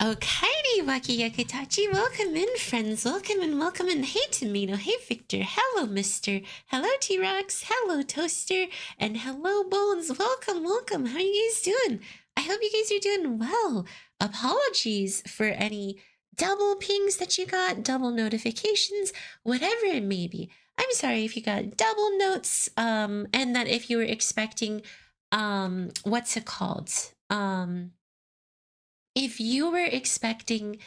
Okaidi Waki Yakitachi, welcome in, friends. Welcome in, welcome in. Hey, Tomino. Hey, Victor. Hello, Mister. Hello, T-Rox. Hello, Toaster. And hello, Bones. Welcome, welcome. How are you guys doing? I hope you guys are doing well. Apologies for any double pings that you got, double notifications, whatever it may be. I'm sorry if you got double notes, and that if you were expecting, what's it called? If you were expecting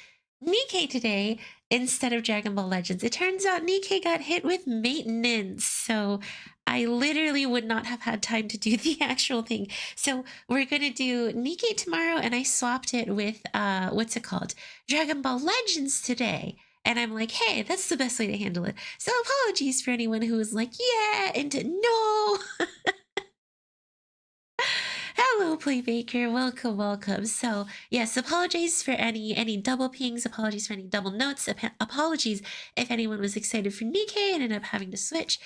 Nikkei today instead of Dragon Ball Legends, it turns out Nikkei got hit with maintenance. So I literally would not have had time to do the actual thing. So we're going to do Nikkei tomorrow, and I swapped it with, what's it called? Dragon Ball Legends today. And I'm like, hey, that's the best way to handle it. So apologies for anyone who was like, yeah, and no. Hello, Playmaker. Welcome, welcome. So, yes, apologies for any double pings. Apologies for any double notes. Apologies if anyone was excited for Nikkei and ended up having to switch.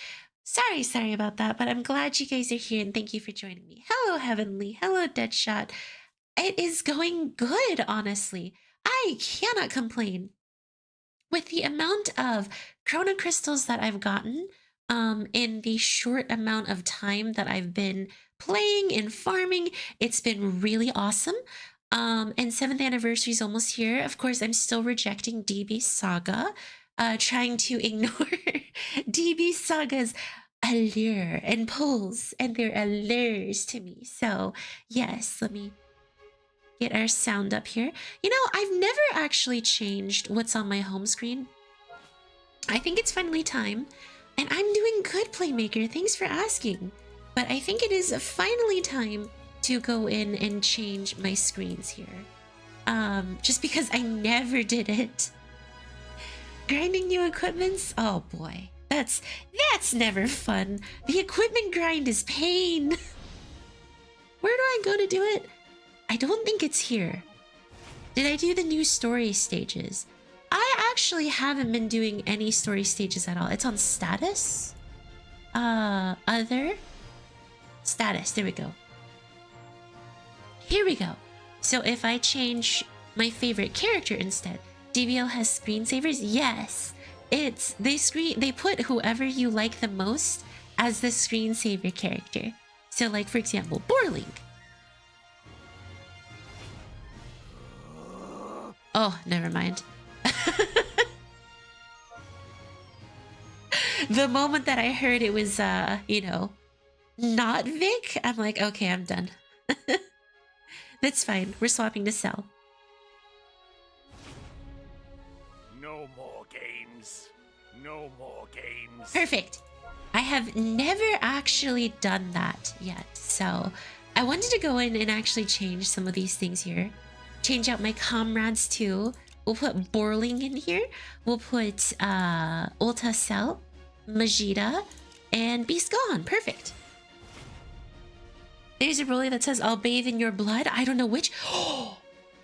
Sorry about that, but I'm glad you guys are here, and thank you for joining me. Hello, Heavenly. Hello, Deadshot. It is going good, honestly. I cannot complain. With the amount of Chrono Crystals that I've gotten in the short amount of time that I've been playing and farming, it's been really awesome. And 7th anniversary is almost here. Of course, I'm still rejecting DB Saga, trying to ignore DB Saga's allure and pulls and their allures to me. So yes, let me get our sound up here. You know, I've never actually changed what's on my home screen. I think it's finally time, and I'm doing good, Playmaker. Thanks for asking. But I think it is finally time to go in and change my screens here. Just because I never did it. Grinding new equipments? Oh boy, that's never fun. The equipment grind is pain. Where do I go to do it? I don't think it's here. Did I do the new story stages? I actually haven't been doing any story stages at all. It's on status. Other. Status, there we go. Here we go. So if I change my favorite character instead, DBL has screensavers? Yes. They put whoever you like the most as the screensaver character. So like, for example, Borling. Oh, never mind. The moment that I heard it was, you know, not Vic, I'm like, okay, I'm done. That's fine. We're swapping to Cell. No more games. No more games. Perfect. I have never actually done that yet, so I wanted to go in and actually change some of these things here. Change out my comrades too. We'll put Borling in here. We'll put Ulta Cell, Majida, and Beast Gone. Perfect. There's a Broly that says, I'll bathe in your blood. I don't know which.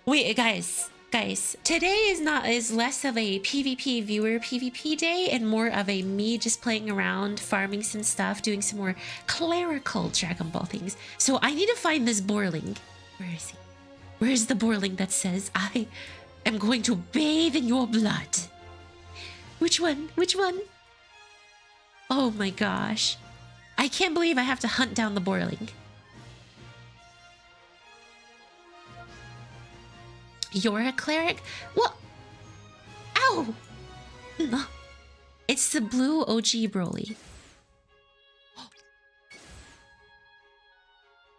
Wait, guys. Today is less of a PvP viewer PvP day and more of a me just playing around, farming some stuff, doing some more clerical Dragon Ball things. So I need to find this Borling. Where is he? Where's the Borling that says, I am going to bathe in your blood? Which one? Which one? Oh my gosh. I can't believe I have to hunt down the Borling. You're a cleric? What? Ow! No. It's the blue OG Broly.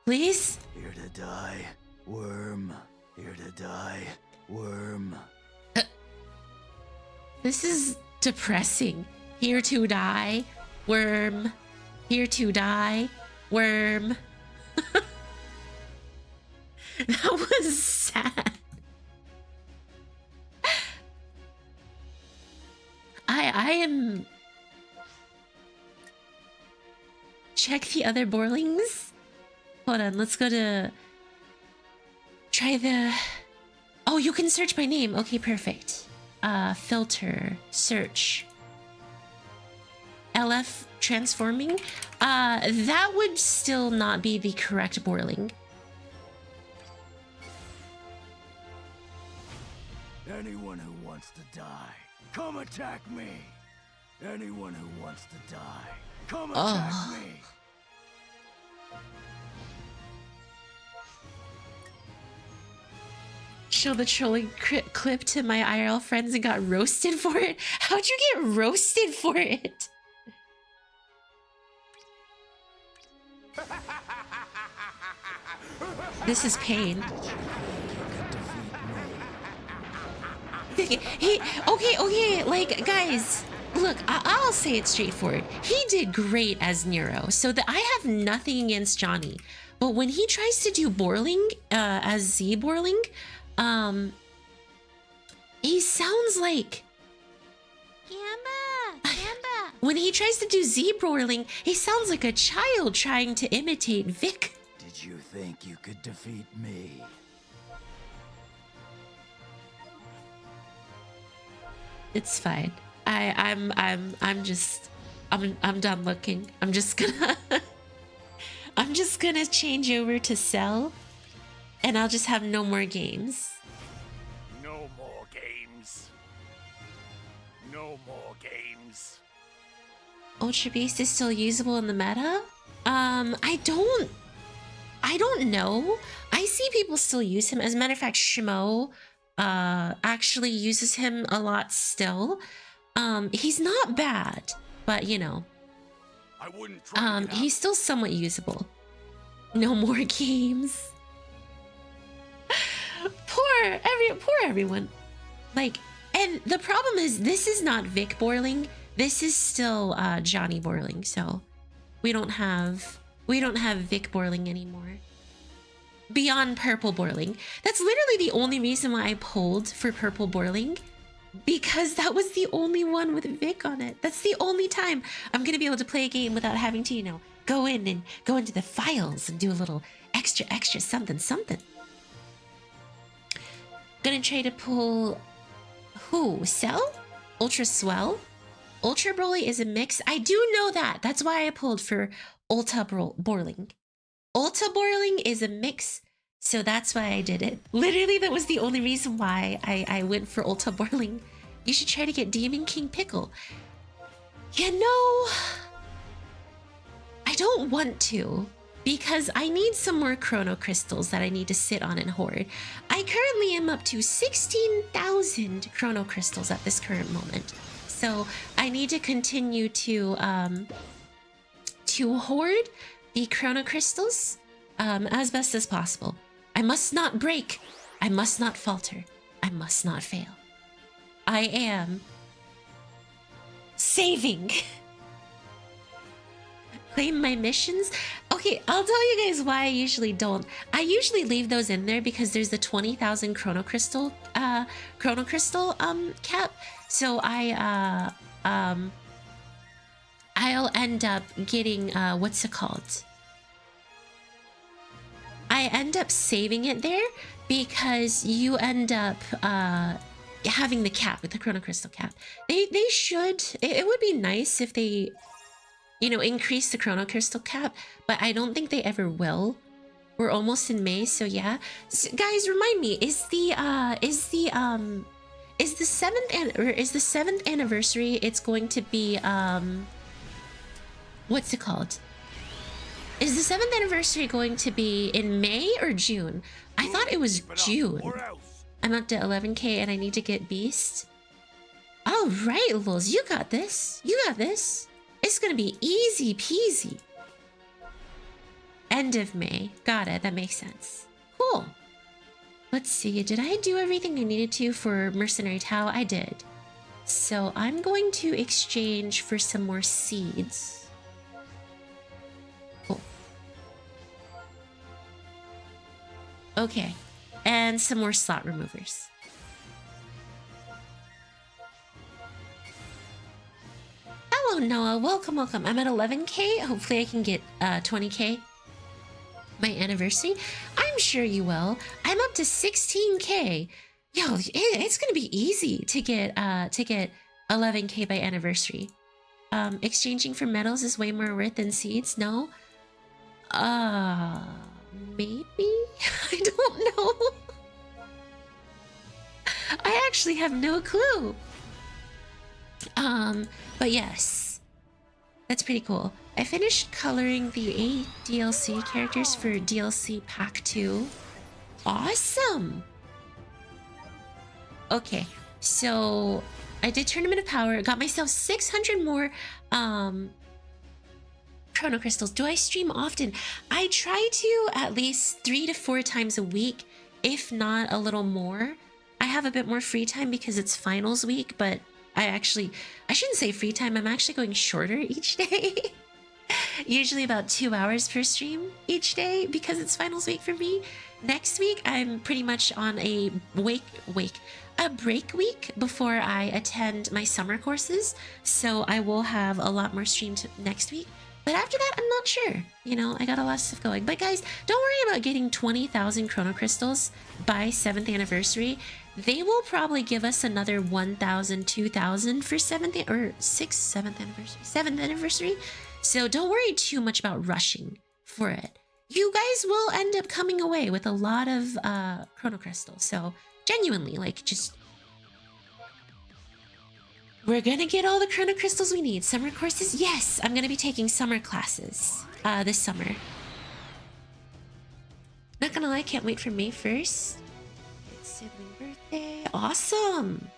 Please? Here to die, worm. Here to die, worm. This is depressing. Here to die, worm. Here to die, worm. That was sad. I am... Check the other Borlings. Hold on, let's go to... Try the... Oh, you can search by name. Okay, perfect. Filter, search. LF transforming? That would still not be the correct Borling. Anyone who wants to die, come attack me. Anyone who wants to die, come attack me. Show the trolling clip to my IRL friends and got roasted for it. How'd you get roasted for it? This is pain. Okay, like, guys, look, I'll say it straightforward. He did great as Nero, so that I have nothing against Johnny. But when he tries to do Borling, as Z Borling, he sounds like... Gamba! When he tries to do Z Borling, he sounds like a child trying to imitate Vic. Did you think you could defeat me? It's fine. I'm done looking. I'm just gonna change over to Cell, and I'll just have no more games. No more games. No more games. Ultra Beast is still usable in the meta? I don't know. I see people still use him. As a matter of fact, Shimo actually uses him a lot still. He's not bad, but you know, I wouldn't try he's still somewhat usable. No more games. Poor everyone. Like, and the problem is this is not Vic Borling. This is still Johnny Borling. So we don't have Vic Borling anymore. Beyond Purple Borling. That's literally the only reason why I pulled for Purple Borling, because that was the only one with Vic on it. That's the only time I'm gonna be able to play a game without having to, you know, go into the files and do a little extra something. Gonna try to pull who? Cell? Ultra Swell? Ultra Broly is a mix. I do know that. That's why I pulled for Ulta Borling. Ulta Borling is a mix, so that's why I did it. Literally, that was the only reason why I went for Ulta Borling. You should try to get Demon King Pickle. You know, I don't want to, because I need some more Chrono Crystals that I need to sit on and hoard. I currently am up to 16,000 Chrono Crystals at this current moment. So I need to continue to hoard the Chrono Crystals as best as possible. I must not break. I must not falter. I must not fail. I am saving. Claim my missions. Okay, I'll tell you guys why I usually don't. I usually leave those in there because there's the 20,000 Chrono Crystal cap. So I'll end up getting what's it called? I end up saving it there because you end up having the cap with the Chrono Crystal cap. They should. It would be nice if they, you know, increase the Chrono Crystal cap, but I don't think they ever will. We're almost in May, so yeah. So, guys, remind me: is the 7th anniversary? It's going to be what's it called? Is the 7th anniversary going to be in May or June? I thought it was June. I'm up to 11k and I need to get Beast. All right, Lulz, you got this. You got this. It's gonna be easy peasy. End of May. Got it. That makes sense. Cool. Let's see. Did I do everything I needed to for Mercenary Tau? I did. So I'm going to exchange for some more seeds. Cool. Okay. And some more slot removers. Hello, Noah. Welcome, welcome. I'm at 11k. Hopefully I can get 20k. My anniversary. I'm sure you will. I'm up to 16k. Yo, it's gonna be easy to get 11k by anniversary. Exchanging for metals is way more worth than seeds. No. Maybe. I don't know. I actually have no clue. But yes, that's pretty cool. I finished coloring the 8 DLC characters for DLC Pack 2. Awesome! Okay, so I did Tournament of Power, got myself 600 more Chrono Crystals. Do I stream often? I try to at least 3 to 4 times a week, if not a little more. I have a bit more free time because it's finals week, but I shouldn't say free time, I'm actually going shorter each day. Usually about 2 hours per stream each day because it's finals week for me. Next week, I'm pretty much on a break week before I attend my summer courses. So I will have a lot more streamed next week. But after that, I'm not sure. You know, I got a lot of stuff going. But guys, don't worry about getting 20,000 Chrono Crystals by 7th anniversary. They will probably give us another 1,000, 2,000 for 7th anniversary. So don't worry too much about rushing for it. You guys will end up coming away with a lot of Chrono Crystals. So genuinely, like, just... we're gonna get all the Chrono Crystals we need. Summer courses? Yes, I'm gonna be taking summer classes this summer. Not gonna lie, can't wait for May 1st. It's sibling birthday. Awesome!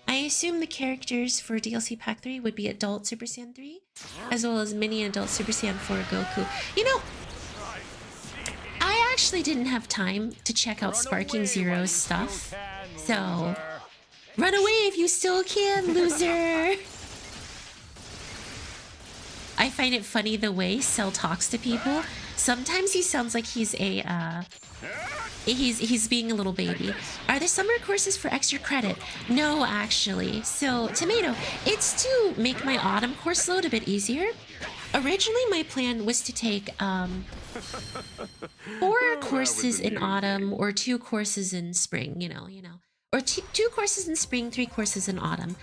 I assume the characters for DLC Pack 3 would be Adult Super Saiyan 3, as well as Mini Adult Super Saiyan 4 Goku. You know, I actually didn't have time to check out Sparking Zero's stuff, so run away if you still can, loser! I find it funny the way Cell talks to people. Sometimes he sounds like he's a, he's being a little baby. Are there summer courses for extra credit? No, actually. So, Tomato, it's to make my autumn course load a bit easier. Originally, my plan was to take 4 courses in autumn or 2 courses in spring, you know. Or 2 courses in spring, 3 courses in autumn.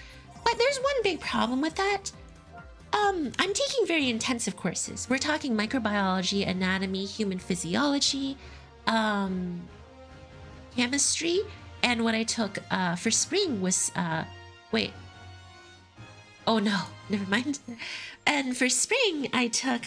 But there's one big problem with that. I'm taking very intensive courses. We're talking microbiology, anatomy, human physiology, chemistry, and what I took for spring was wait. Oh no, never mind. And for spring, I took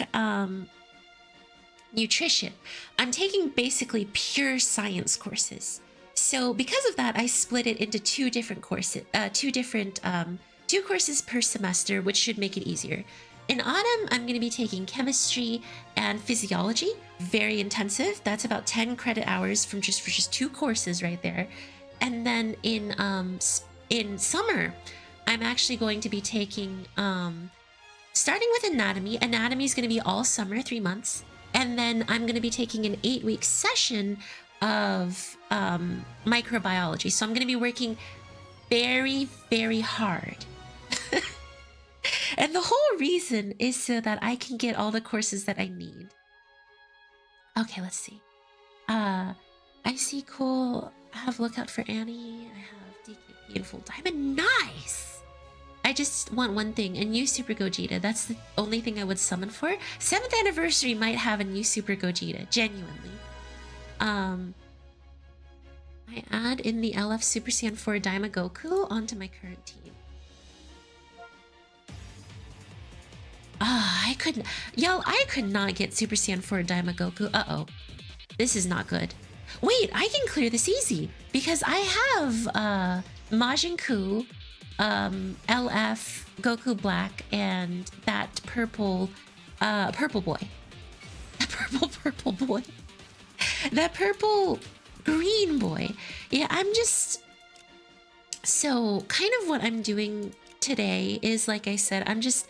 nutrition. I'm taking basically pure science courses. So because of that, I split it into 2 different courses, 2 courses per semester, which should make it easier. In autumn, I'm going to be taking chemistry and physiology, very intensive. That's about 10 credit hours for just 2 courses right there. And then in summer, I'm actually going to be taking, starting with anatomy. Anatomy is going to be all summer, 3 months. And then I'm going to be taking an 8-week session of microbiology. So I'm going to be working very, very hard. And the whole reason is so that I can get all the courses that I need. Okay, let's see. I see cool. I have Lookout for Annie. I have DKP and Full Diamond. Nice! I just want one thing, a new Super Gogeta. That's the only thing I would summon for. 7th anniversary might have a new Super Gogeta, genuinely. I add in the LF Super Saiyan 4 Daima Goku onto my current team. I couldn't... Y'all, I could not get Super Saiyan 4 Daima Goku. Uh-oh. This is not good. Wait, I can clear this easy. Because I have Majin Ku, LF, Goku Black, and that purple boy. That purple boy. That purple green boy. Yeah, I'm just... So, kind of what I'm doing today is, like I said, I'm just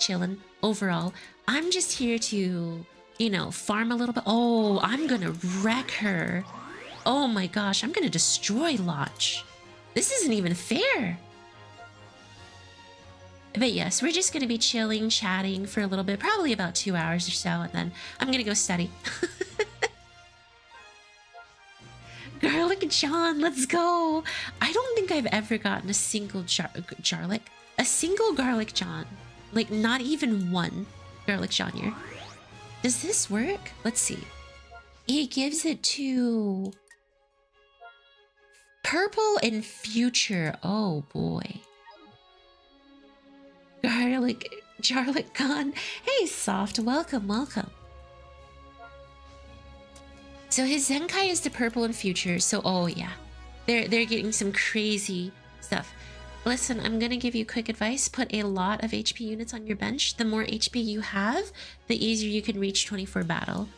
chilling overall. I'm just here to, you know, farm a little bit. Oh, I'm gonna wreck her. Oh my gosh, I'm gonna destroy Lodge. This isn't even fair. But yes, we're just gonna be chilling, chatting for a little bit, probably about 2 hours or so, and then I'm gonna go study. Garlic John, let's go. I don't think I've ever gotten a single a single Garlic John. Like, not even one Garlic John here. Does this work? Let's see. He gives it to Purple in future. Oh boy. Garlic gone. Hey, Soft. Welcome, welcome. So his Zenkai is the purple in future. So, oh yeah. They're getting some crazy stuff. Listen, I'm gonna give you quick advice. Put a lot of HP units on your bench. The more HP you have, the easier you can reach 24 battle.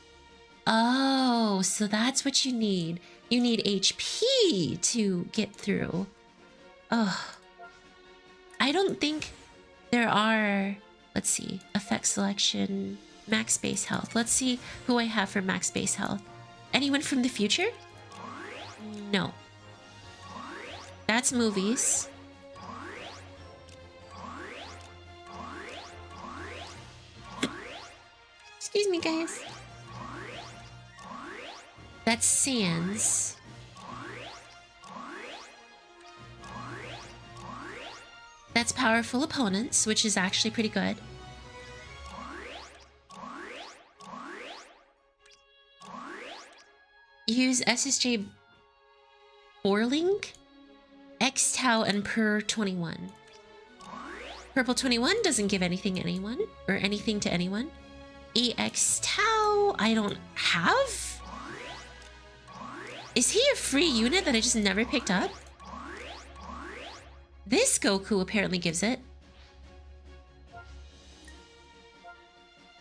Oh, so that's what you need. You need HP to get through. Oh. I don't think there are... Let's see. Effect selection. Max base health. Let's see who I have for max base health. Anyone from the future? No. That's movies. Excuse me, guys. That's Sans. That's powerful opponents, which is actually pretty good. Use SSJ Borling, X-Tau, and Per 21. Purple 21 doesn't give anything to anyone, or anything to anyone. EX-Tau, I don't have? Is he a free unit that I just never picked up? This Goku apparently gives it.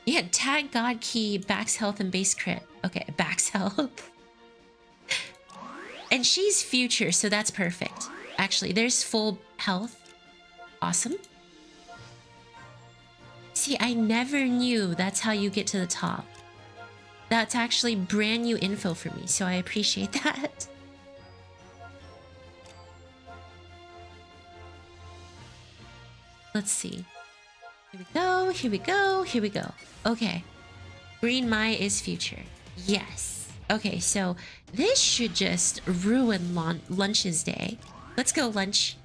Yeah, tag God key, Bax health, and base crit. Okay, Bax health. And she's future, so that's perfect. Actually, there's full health. Awesome. See, I never knew that's how you get to the top. That's actually brand new info for me, so I appreciate that. Let's see. Here we go, here we go, here we go. Okay. Green Mai is future. Yes. Okay, so this should just ruin Lunch's day. Let's go, Lunch.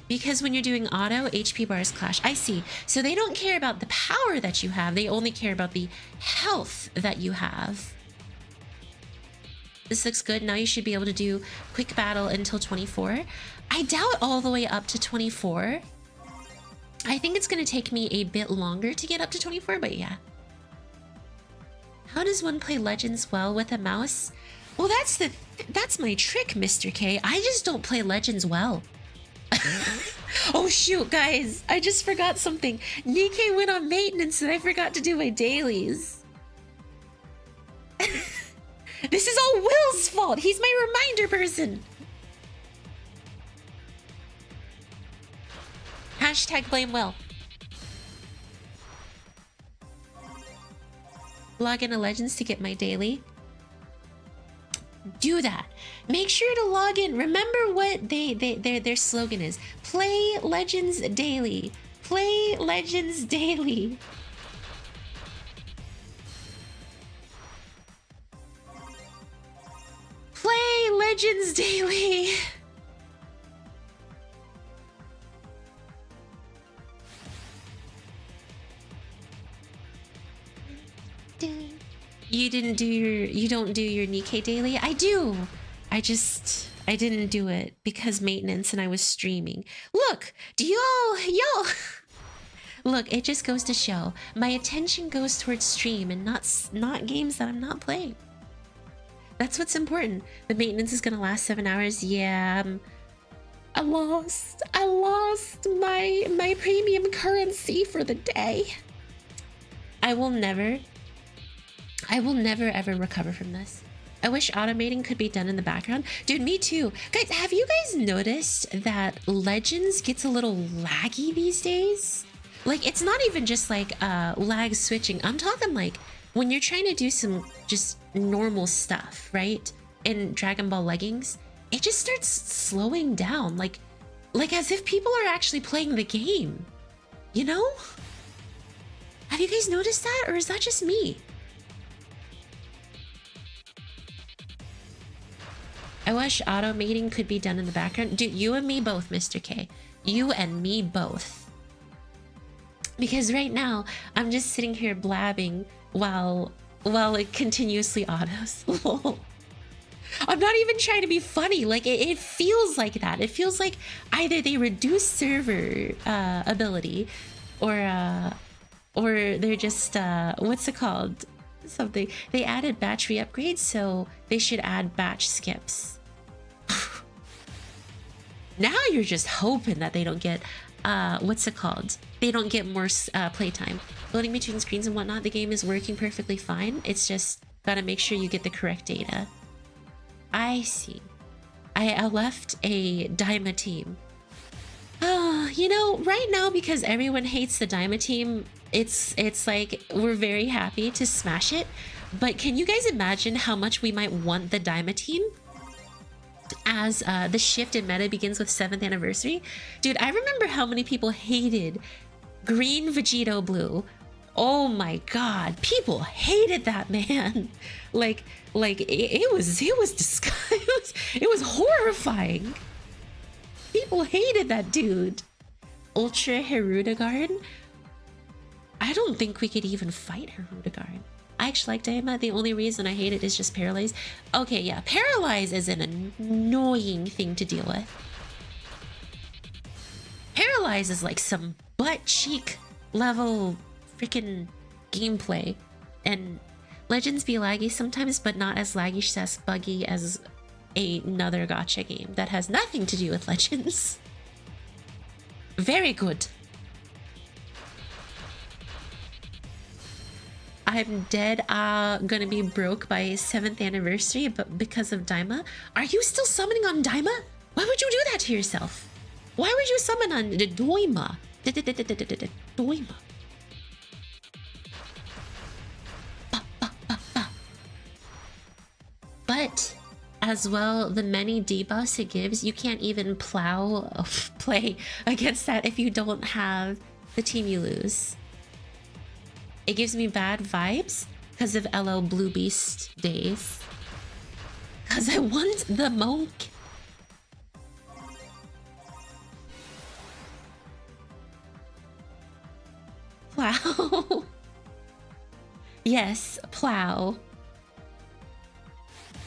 Because when you're doing auto, HP bars clash. I see. So they don't care about the power that you have. They only care about the health that you have. This looks good. Now you should be able to do quick battle until 24. I doubt all the way up to 24. I think it's going to take me a bit longer to get up to 24, but yeah. How does one play Legends well with a mouse? Well, that's my trick, Mr. K. I just don't play Legends well. Oh shoot, guys, I just forgot something. Nikkei went on maintenance and I forgot to do my dailies. This is all Will's fault. He's my reminder person. Hashtag blame Will. Log into Legends to get my daily. Do that. Make sure to log in. Remember what their slogan is. Play Legends daily. Play Legends daily. Play Legends daily. You don't do your Nikkei daily? I do. I didn't do it because maintenance and I was streaming. Look, do y'all look, it just goes to show my attention goes towards stream and not games that I'm not playing. That's what's important. The maintenance is gonna last 7 hours. Yeah, I lost my premium currency for the day. I will never ever recover from this. I wish automating could be done in the background. Dude, me too. Guys, have you guys noticed that Legends gets a little laggy these days? Like, it's not even just like lag switching. I'm talking like when you're trying to do some just normal stuff, right? In Dragon Ball Leggings, it just starts slowing down. Like as if people are actually playing the game. You know? Have you guys noticed that? Or is that just me? I wish automating could be done in the background. Dude, you and me both, Mr. K. You and me both. Because right now, I'm just sitting here blabbing while it continuously autos. I'm not even trying to be funny. Like it feels like that. It feels like either they reduce server ability, or they're just what's it called? Something they added batch re-upgrades, so they should add batch skips. Now you're just hoping that they don't get what's it called? They don't get more playtime. Loading between screens and whatnot, the game is working perfectly fine. It's just gotta make sure you get the correct data. I see. I left a Daima team. You know, right now, because everyone hates the Daima team, it's like we're very happy to smash it. But can you guys imagine how much we might want the Daima team as the shift in meta begins with 7th anniversary? Dude, I remember how many people hated green Vegito blue. Oh my god, people hated that, man. Like it was disgusting. It was horrifying. People hated that dude. Ultra Herudagard? I don't think we could even fight Herudagard. I actually like Daima. The only reason I hate it is just Paralyze. Okay, yeah, Paralyze is an annoying thing to deal with. Paralyze is like some butt cheek level freaking gameplay. And Legends be laggy sometimes, but not as laggy / buggy as another gacha game that has nothing to do with Legends. Very good. I'm dead gonna be broke by 7th anniversary, but because of Daima. Are you still summoning on Daima? Why would you do that to yourself? Why would you summon on Doima? Doima. But as well, the many debuffs it gives, you can't even play against that if you don't have the team you lose. It gives me bad vibes because of LL Blue Beast days. Because I want the monk. Plow. Yes, plow.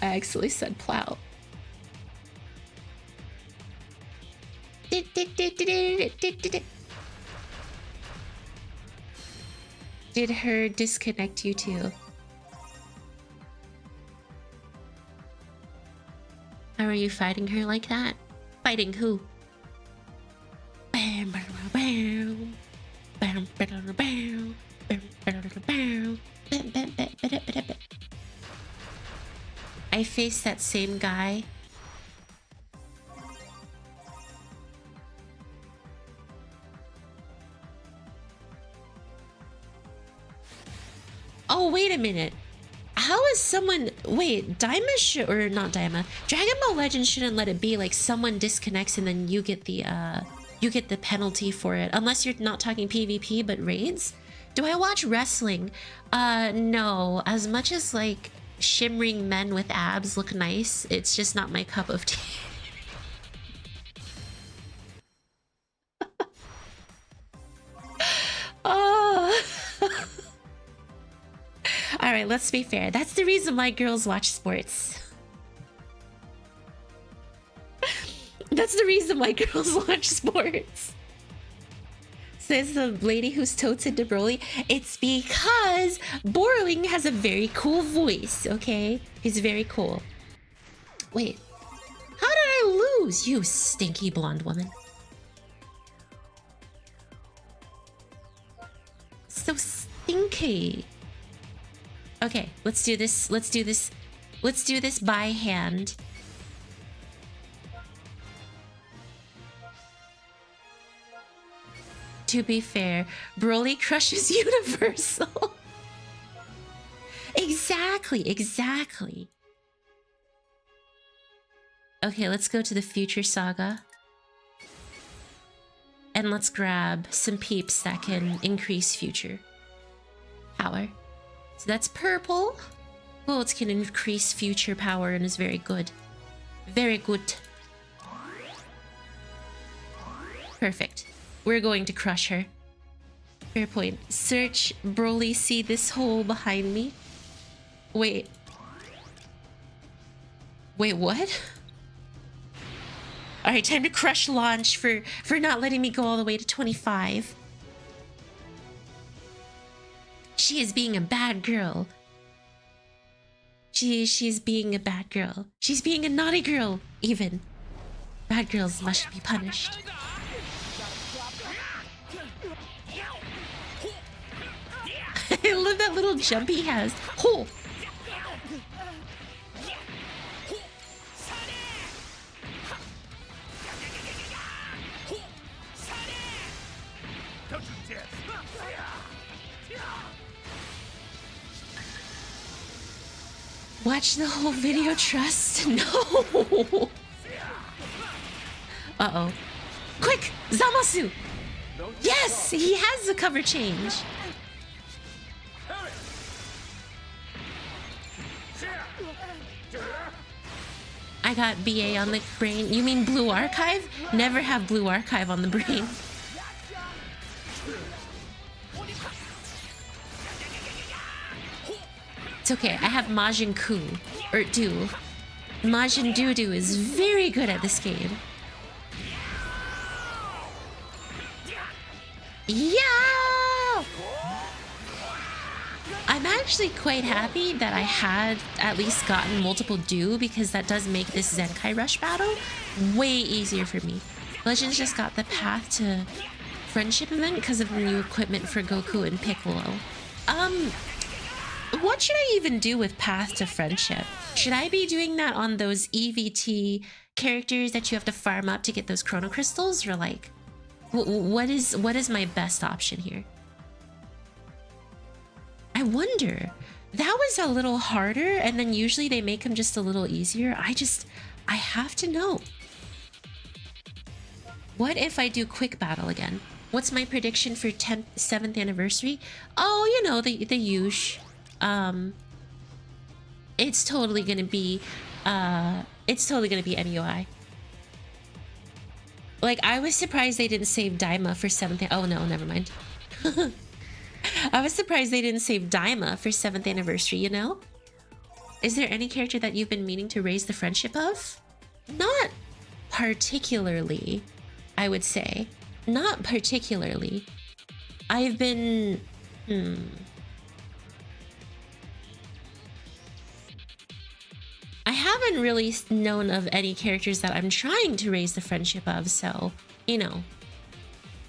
I actually said plow. Did her disconnect you too? How are you fighting her like that? Fighting who? Bam, bam, bam, bam, bam, bam, bam, bam, bam. I faced that same guy. Oh, wait a minute. How is someone... Wait, Daima should... Or not Daima. Dragon Ball Legends shouldn't let it be like someone disconnects and then you get the penalty for it. Unless you're not talking PvP, but raids? Do I watch wrestling? No. As much as like shimmering men with abs look nice, it's just not my cup of tea. Oh... All right, let's be fair. That's the reason why girls watch sports. That's the reason why girls watch sports. Says the lady who's toted to Broly. It's because Borling has a very cool voice, okay? He's very cool. Wait, how did I lose, you stinky blonde woman? So stinky. Okay, let's do this. Let's do this. Let's do this by hand. To be fair, Broly crushes Universal. Exactly, exactly. Okay, let's go to the future Saga. And let's grab some peeps that can increase future power. So that's purple. Well, it can increase future power and is very good. Very good. Perfect. We're going to crush her. Fair point. Search Broly, see this hole behind me. Wait. Wait, what? All right, time to crush launch for not letting me go all the way to 25. She is being a bad girl. She's being a bad girl. She's being a naughty girl, even. Bad girls must be punished. I love that little jump he has. Oh. Watch the whole video, trust? No! Uh-oh. Quick! Zamasu! Yes! He has the cover change. I got BA on the brain. You mean Blue Archive? Never have Blue Archive on the brain. It's okay, I have Majin Ku, or Do. Majin Doo is very good at this game. Yeah! I'm actually quite happy that I had at least gotten multiple Do, because that does make this Zenkai Rush battle way easier for me. Legends just got the Path to Friendship event because of the new equipment for Goku and Piccolo. What should I even do with Path to Friendship? Should I be doing that on those EVT characters that you have to farm up to get those Chrono Crystals? Or like, what is my best option here? I wonder. That was a little harder, and then usually they make them just a little easier. I have to know. What if I do quick battle again? What's my prediction for 7th anniversary? Oh, you know, the usual. It's totally gonna be MUI. Like, I was surprised they didn't save Daima for 7th. Oh no, never mind. I was surprised they didn't save Daima for 7th anniversary, you know? Is there any character that you've been meaning to raise the friendship of? Not particularly, I would say. Not particularly. I've been... I haven't really known of any characters that I'm trying to raise the friendship of, so, you know.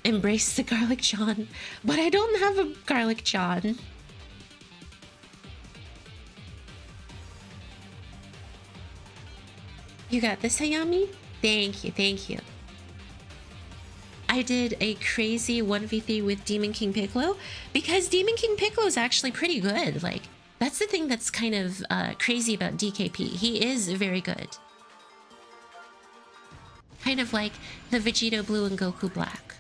Embrace the Garlic John. But I don't have a Garlic John. You got this, Hayami? Thank you, thank you. I did a crazy 1v3 with Demon King Piccolo because Demon King Piccolo is actually pretty good. Like, that's the thing that's kind of crazy about DKP. He is very good. Kind of like the Vegito Blue and Goku Black.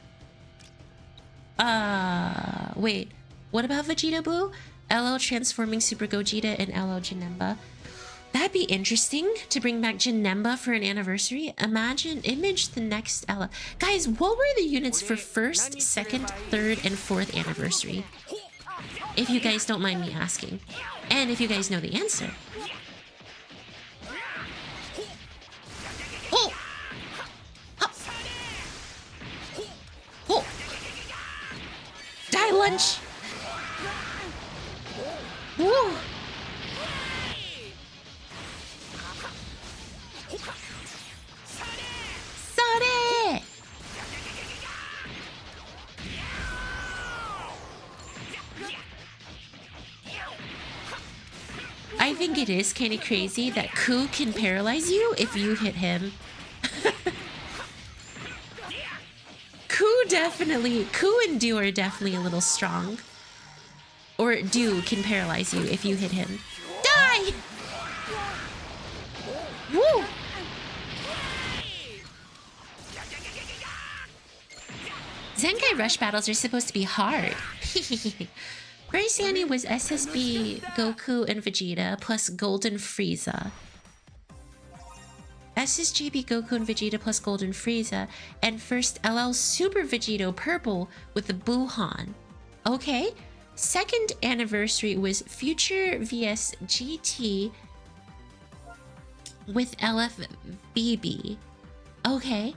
Wait. What about Vegito Blue? LL transforming Super Gogeta and LL Janemba. That'd be interesting to bring back Janemba for an anniversary. Image the next LL. Guys, what were the units for 1st, 2nd, 3rd, and 4th anniversary? If you guys don't mind me asking. And if you guys know the answer. Oh! Oh! Die lunch! Woo! Sorry! I think it is kind of crazy that Ku can paralyze you if you hit him. Ku and Do are definitely a little strong. Or Do can paralyze you if you hit him. Die! Woo! Zenkai Rush battles are supposed to be hard. Graciani was SSB, Goku, and Vegeta, plus Golden Frieza. SSGB, Goku, and Vegeta, plus Golden Frieza. And first LL Super Vegito Purple with the Buhan. Okay. 2nd anniversary was Future vs GT. with LFVB. Okay.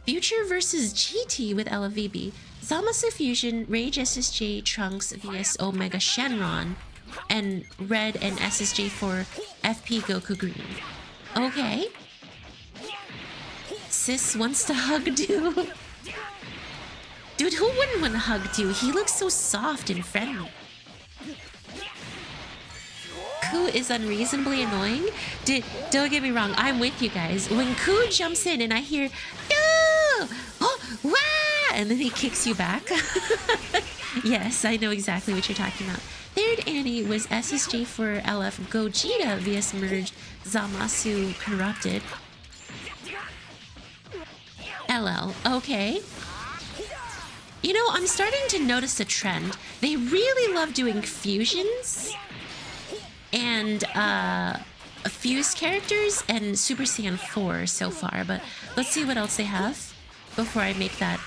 Future versus GT with LFVB. Zamasu Fusion, Rage SSJ, Trunks vs Omega Shenron, and Red and SSJ for FP Goku Green. Okay. Sis wants to hug Du. Dude, who wouldn't want to hug Du? He looks so soft and friendly. Ku is unreasonably annoying. Don't get me wrong, I'm with you guys. When Ku jumps in and I hear Du! Oh, wah! And then he kicks you back. Yes, I know exactly what you're talking about. Third Annie was SSJ for LF Gogeta vs Merged Zamasu Corrupted. LL, okay. You know, I'm starting to notice a trend. They really love doing fusions and fused characters and Super Saiyan 4 so far, but let's see what else they have before I make that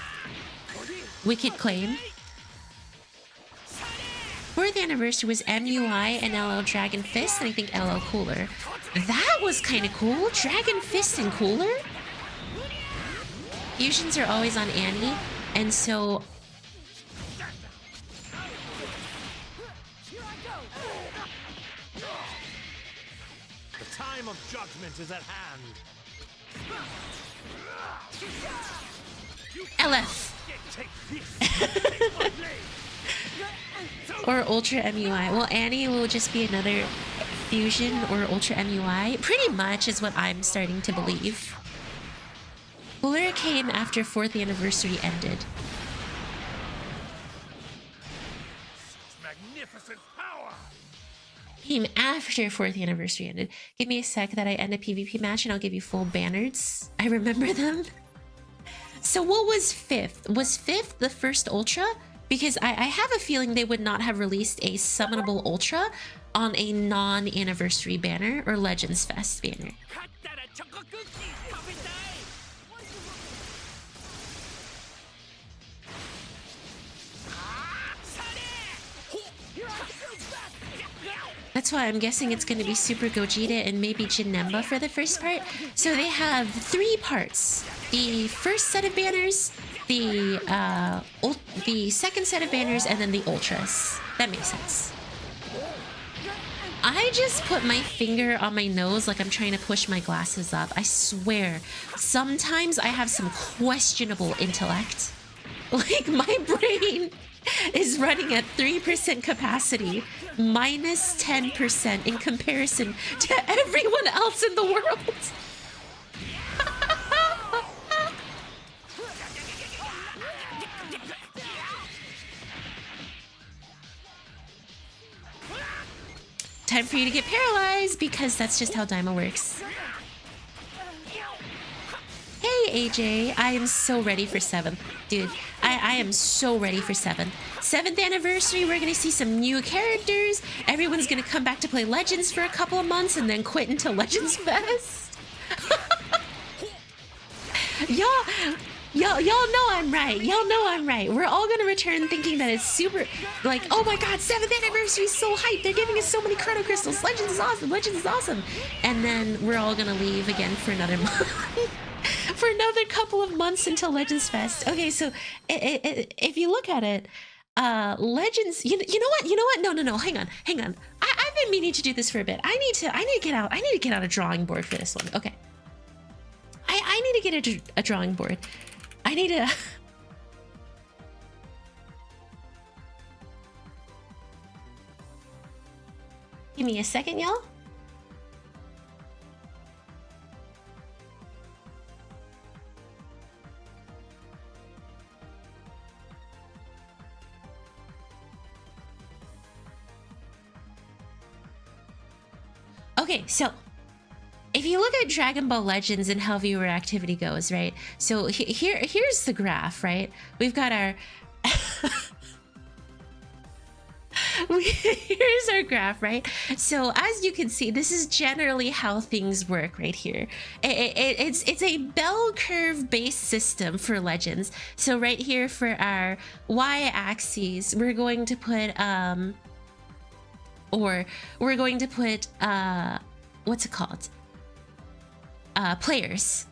wicked claim. 4th anniversary was MUI and LL Dragon Fist, and I think LL Cooler. That was kind of cool. Dragon Fist and Cooler? Fusions are always on Annie, and so... The time of judgment is at hand. LF! Or Ultra MUI. Well, Annie will just be another fusion or Ultra MUI. Pretty much is what I'm starting to believe. Cooler came after 4th anniversary ended. Magnificent power. Came after 4th anniversary ended. Give me a sec that I end a PvP match and I'll give you full banners. I remember them. So what was 5th? Was 5th the first Ultra? Because I have a feeling they would not have released a summonable Ultra on a non-anniversary banner or Legends Fest banner. That's why I'm guessing it's going to be Super Gogeta and maybe Janemba for the first part. So they have 3 parts. The first set of banners, the second set of banners, and then the Ultras. That makes sense. I just put my finger on my nose like I'm trying to push my glasses up. I swear, sometimes I have some questionable intellect. Like, my brain is running at 3% capacity, minus 10% in comparison to everyone else in the world. Time for you to get paralyzed, because that's just how Daima works. Hey AJ, I am so ready for 7th. Dude, I am so ready for 7th. 7th anniversary, we're gonna see some new characters. Everyone's gonna come back to play Legends for a couple of months and then quit until Legends Fest. Y'all know I'm right. Y'all know I'm right. We're all gonna return thinking that it's super, like, oh my god, 7th anniversary is so hyped. They're giving us so many Chrono Crystals. Legends is awesome. Legends is awesome. And then we're all gonna leave again for another month. For another couple of months until Legends Fest. Okay, so if you look at it, Legends, you know what? No, hang on. I've been meaning to do this for a bit. I need to get out a drawing board for this one. Okay. I need to get a drawing board. I need to... Give me a second, y'all. Okay, so if you look at Dragon Ball Legends and how viewer activity goes, right? So here's the graph, right? We've got our... Here's our graph, right? So as you can see, this is generally how things work right here. It's a bell curve based system for Legends. So right here for our y-axis, we're going to put what's it called? players.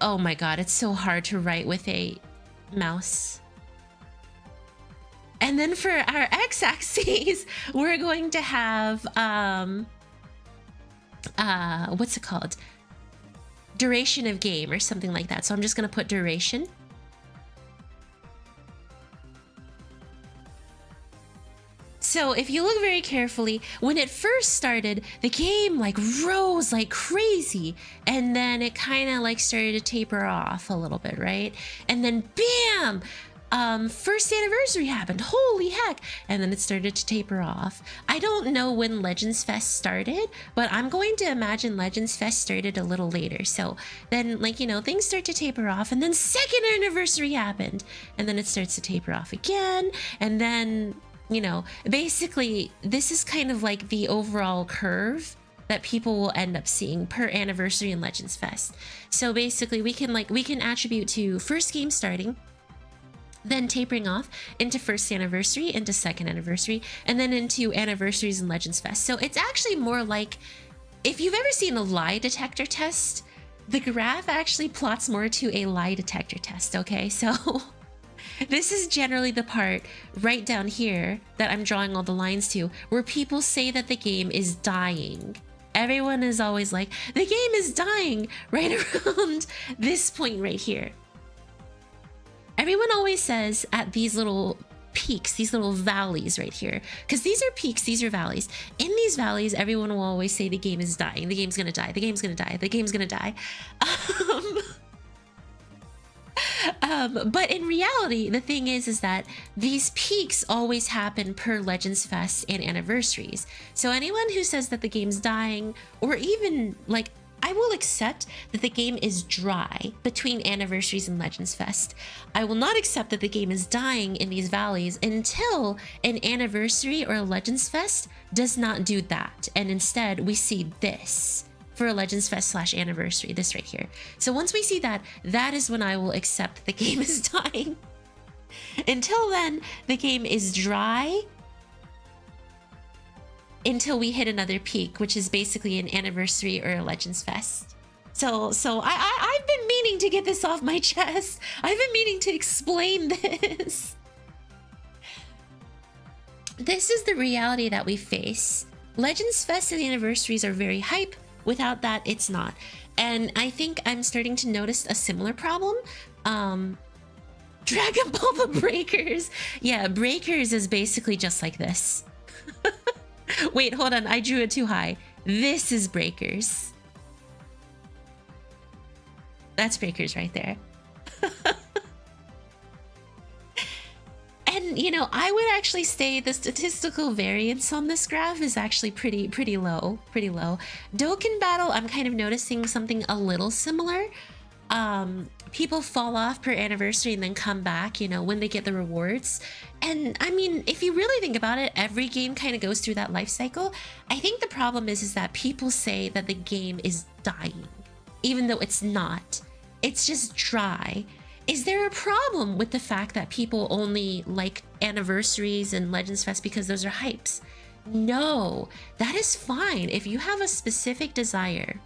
Oh my god, it's so hard to write with a mouse. And then for our x-axis, we're going to have what's it called? Duration of game or something like that. So I'm just gonna put duration. So if you look very carefully, when it first started, the game like rose like crazy, and then it kind of like started to taper off a little bit, right? And then bam! First anniversary happened, holy heck, and then it started to taper off. I don't know when Legends Fest started, but I'm going to imagine Legends Fest started a little later. So then, like, you know, things start to taper off, and then second anniversary happened, and then it starts to taper off again, and then, you know, basically this is kind of like the overall curve that people will end up seeing per anniversary in Legends Fest. So basically we can attribute to first game starting, then tapering off into first anniversary, into second anniversary, and then into anniversaries in Legends Fest. So it's actually more like, if you've ever seen a lie detector test, the graph actually plots more to a lie detector test, okay? So this is generally the part right down here that I'm drawing all the lines to, where people say that the game is dying. Everyone is always like, the game is dying right around this point right here. Everyone always says at these little peaks, these little valleys right here, because these are peaks, these are valleys. In these valleys, everyone will always say the game is dying, the game's gonna die, the game's gonna die, the game's gonna die. But in reality, the thing is that these peaks always happen per Legends Fest and anniversaries. So anyone who says that the game's dying, or even like, I will accept that the game is dry between anniversaries and Legends Fest. I will not accept that the game is dying in these valleys until an anniversary or a Legends Fest does not do that. And instead we see this for a Legends Fest / anniversary, this right here. So once we see that, that is when I will accept the game is dying. Until then, the game is dry until we hit another peak, which is basically an anniversary or a Legends Fest. So I've been meaning to get this off my chest. I've been meaning to explain this. This is the reality that we face. Legends Fest and anniversaries are very hype. Without that, it's not. And I think I'm starting to notice a similar problem. Dragon Ball the Breakers. Yeah, Breakers is basically just like this. Wait, hold on. I drew it too high. This is Breakers. That's Breakers right there. And, you know, I would actually say the statistical variance on this graph is actually pretty low. Dokkan Battle, I'm kind of noticing something a little similar. People fall off per anniversary and then come back, you know, when they get the rewards. And I mean, if you really think about it, every game kind of goes through that life cycle. I think the problem is that people say that the game is dying, even though it's not. It's just dry. Is there a problem with the fact that people only like anniversaries and Legends Fest because those are hypes? No, that is fine. If you have a specific desire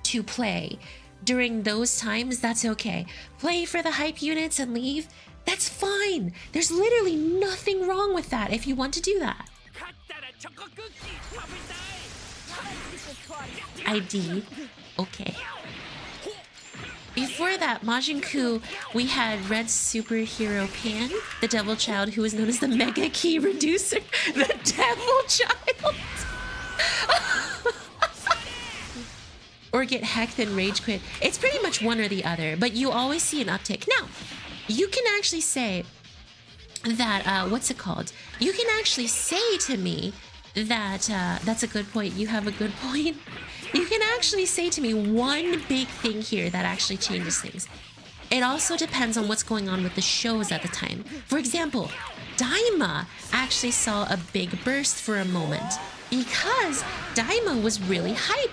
to play during those times, that's okay. Play for the hype units and leave, that's fine. There's literally nothing wrong with that if you want to do that. ID, okay. Before that, Majin Ku, we had Red Superhero Pan, the Devil Child, who was known as the Mega Key Reducer, the Devil Child. Or get hecked and rage quit. It's pretty much one or the other, but you always see an uptick. Now, you can actually say that, what's it called? You can actually say to me that, that's a good point. You have a good point. You can actually say to me one big thing here that actually changes things. It also depends on what's going on with the shows at the time. For example, Daima actually saw a big burst for a moment because Daima was really hype.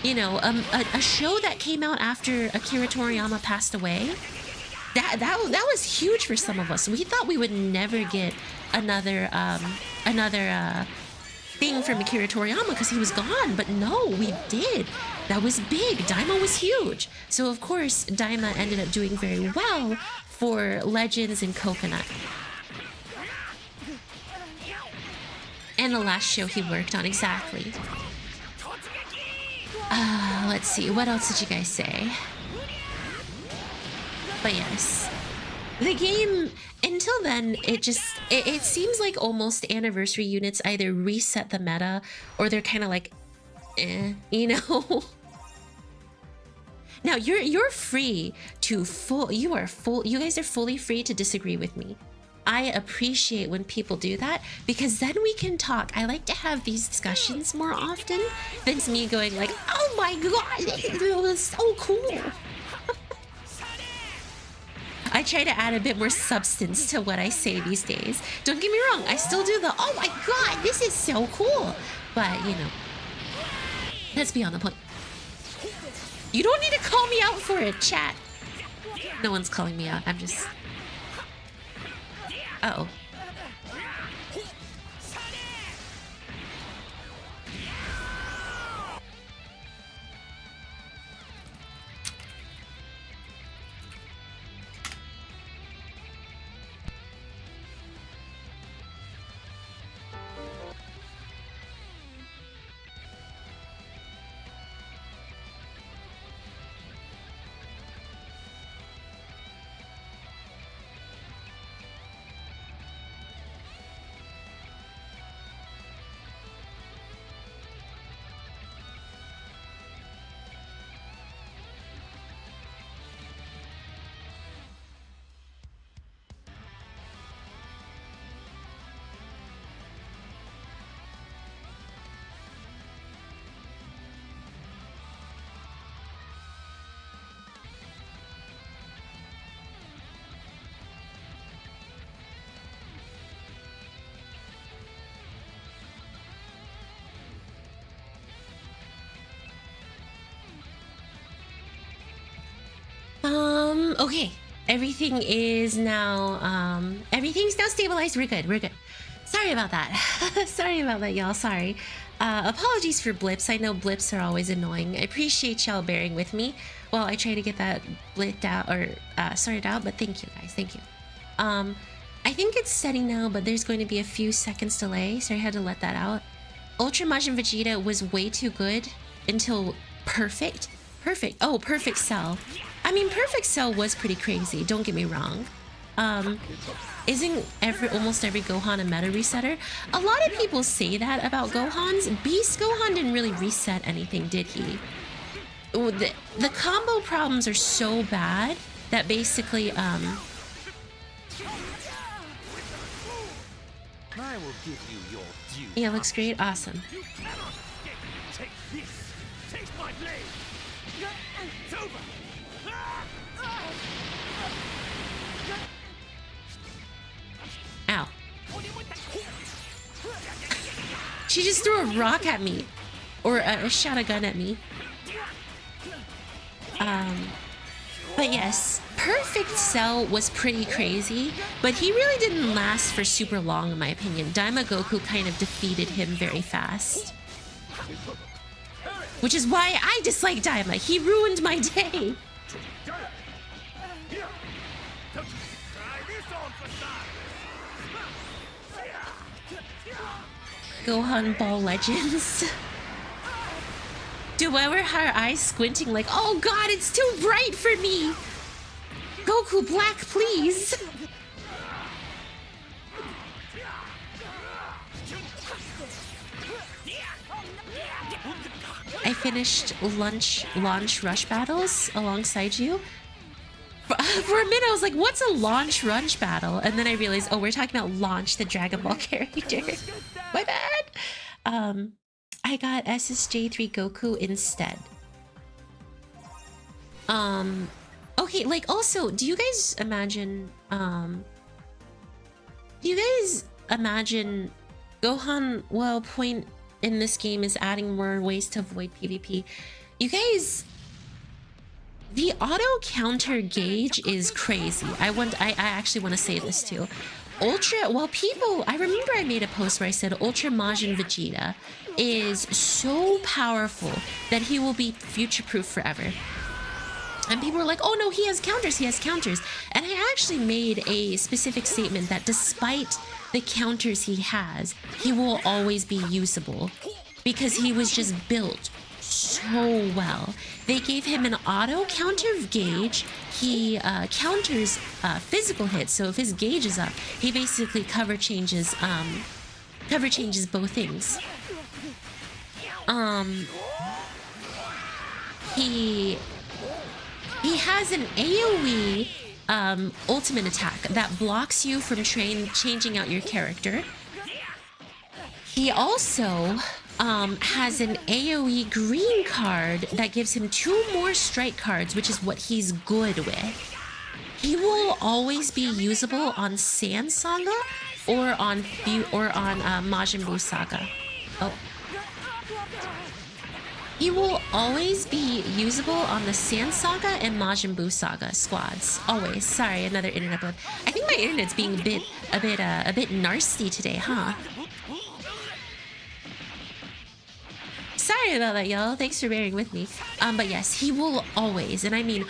You know, a show that came out after Akira Toriyama passed away, that was huge for some of us. We thought we would never get another thing from Akira Toriyama because he was gone, but no, we did. That was big. Daima was huge. So of course, Daima ended up doing very well for Legends and Coconut. And the last show he worked on, exactly. Let's see, what else did you guys say? But yes, the game, until then, it seems like almost anniversary units either reset the meta or they're kind of like, you know? Now, you're free to you guys are fully free to disagree with me. I appreciate when people do that because then we can talk. I like to have these discussions more often than me going like, oh my god, it was so cool. I try to add a bit more substance to what I say these days. Don't get me wrong, I still do the, oh my god, this is so cool. But, you know, let's be on the point. You don't need to call me out for it, chat. No one's calling me out, I'm just... Uh-oh. Okay, everything's now stabilized. We're good. Sorry about that. Sorry about that, y'all. Sorry. Apologies for blips. I know blips are always annoying. I appreciate y'all bearing with me while I try to get that blipped out or sorted out, but thank you guys. Thank you. I think it's steady now, but there's going to be a few seconds delay, so I had to let that out. Ultra Majin Vegeta was way too good until perfect. Oh, Perfect Cell. I mean, Perfect Cell was pretty crazy, don't get me wrong. Isn't almost every Gohan a meta resetter? A lot of people say that about Gohan's. Beast Gohan didn't really reset anything, did he? The combo problems are so bad that basically, I will give you your due. yeah, looks great, awesome. You cannot escape. Take this. Taste my blade. It's over. Ow. She just threw a rock at me. Or shot a gun at me. But yes, Perfect Cell was pretty crazy, but he really didn't last for super long in my opinion. Daima Goku kind of defeated him very fast. Which is why I dislike Daima. He ruined my day. Gohan Ball Legends. Do ever her eyes squinting like, oh god, it's too bright for me. Goku Black, please. I finished launch rush battles alongside you. For a minute, I was like, what's a launch rush battle? And then I realized, oh, we're talking about Launch, the Dragon Ball character. My bad. I got SSJ3 Goku instead. Okay, like also, do you guys imagine Gohan, well, point in this game is adding more ways to avoid PvP. You guys, the auto counter gauge is crazy. I actually want to say this too. Ultra, well, people, I remember I made a post where I said Ultra Majin Vegeta is so powerful that he will be future-proof forever. And people were like, oh no, he has counters, he has counters. And I actually made a specific statement that despite the counters he has, he will always be usable because he was just built so well. They gave him an auto counter gauge. He counters physical hits, so if his gauge is up, he basically cover changes both things. He has an AoE ultimate attack that blocks you from changing out your character. He also has an AoE green card that gives him 2 more strike cards, which is what he's good with. He will always be usable on Sand Saga or on Majin Buu Saga. Oh. He will always be usable on the Sand Saga and Majin Buu Saga squads. Always. Sorry, another internet blip. I think my internet's being a bit nasty today, huh? Sorry about that, y'all. Thanks for bearing with me. But yes, he will always, and I mean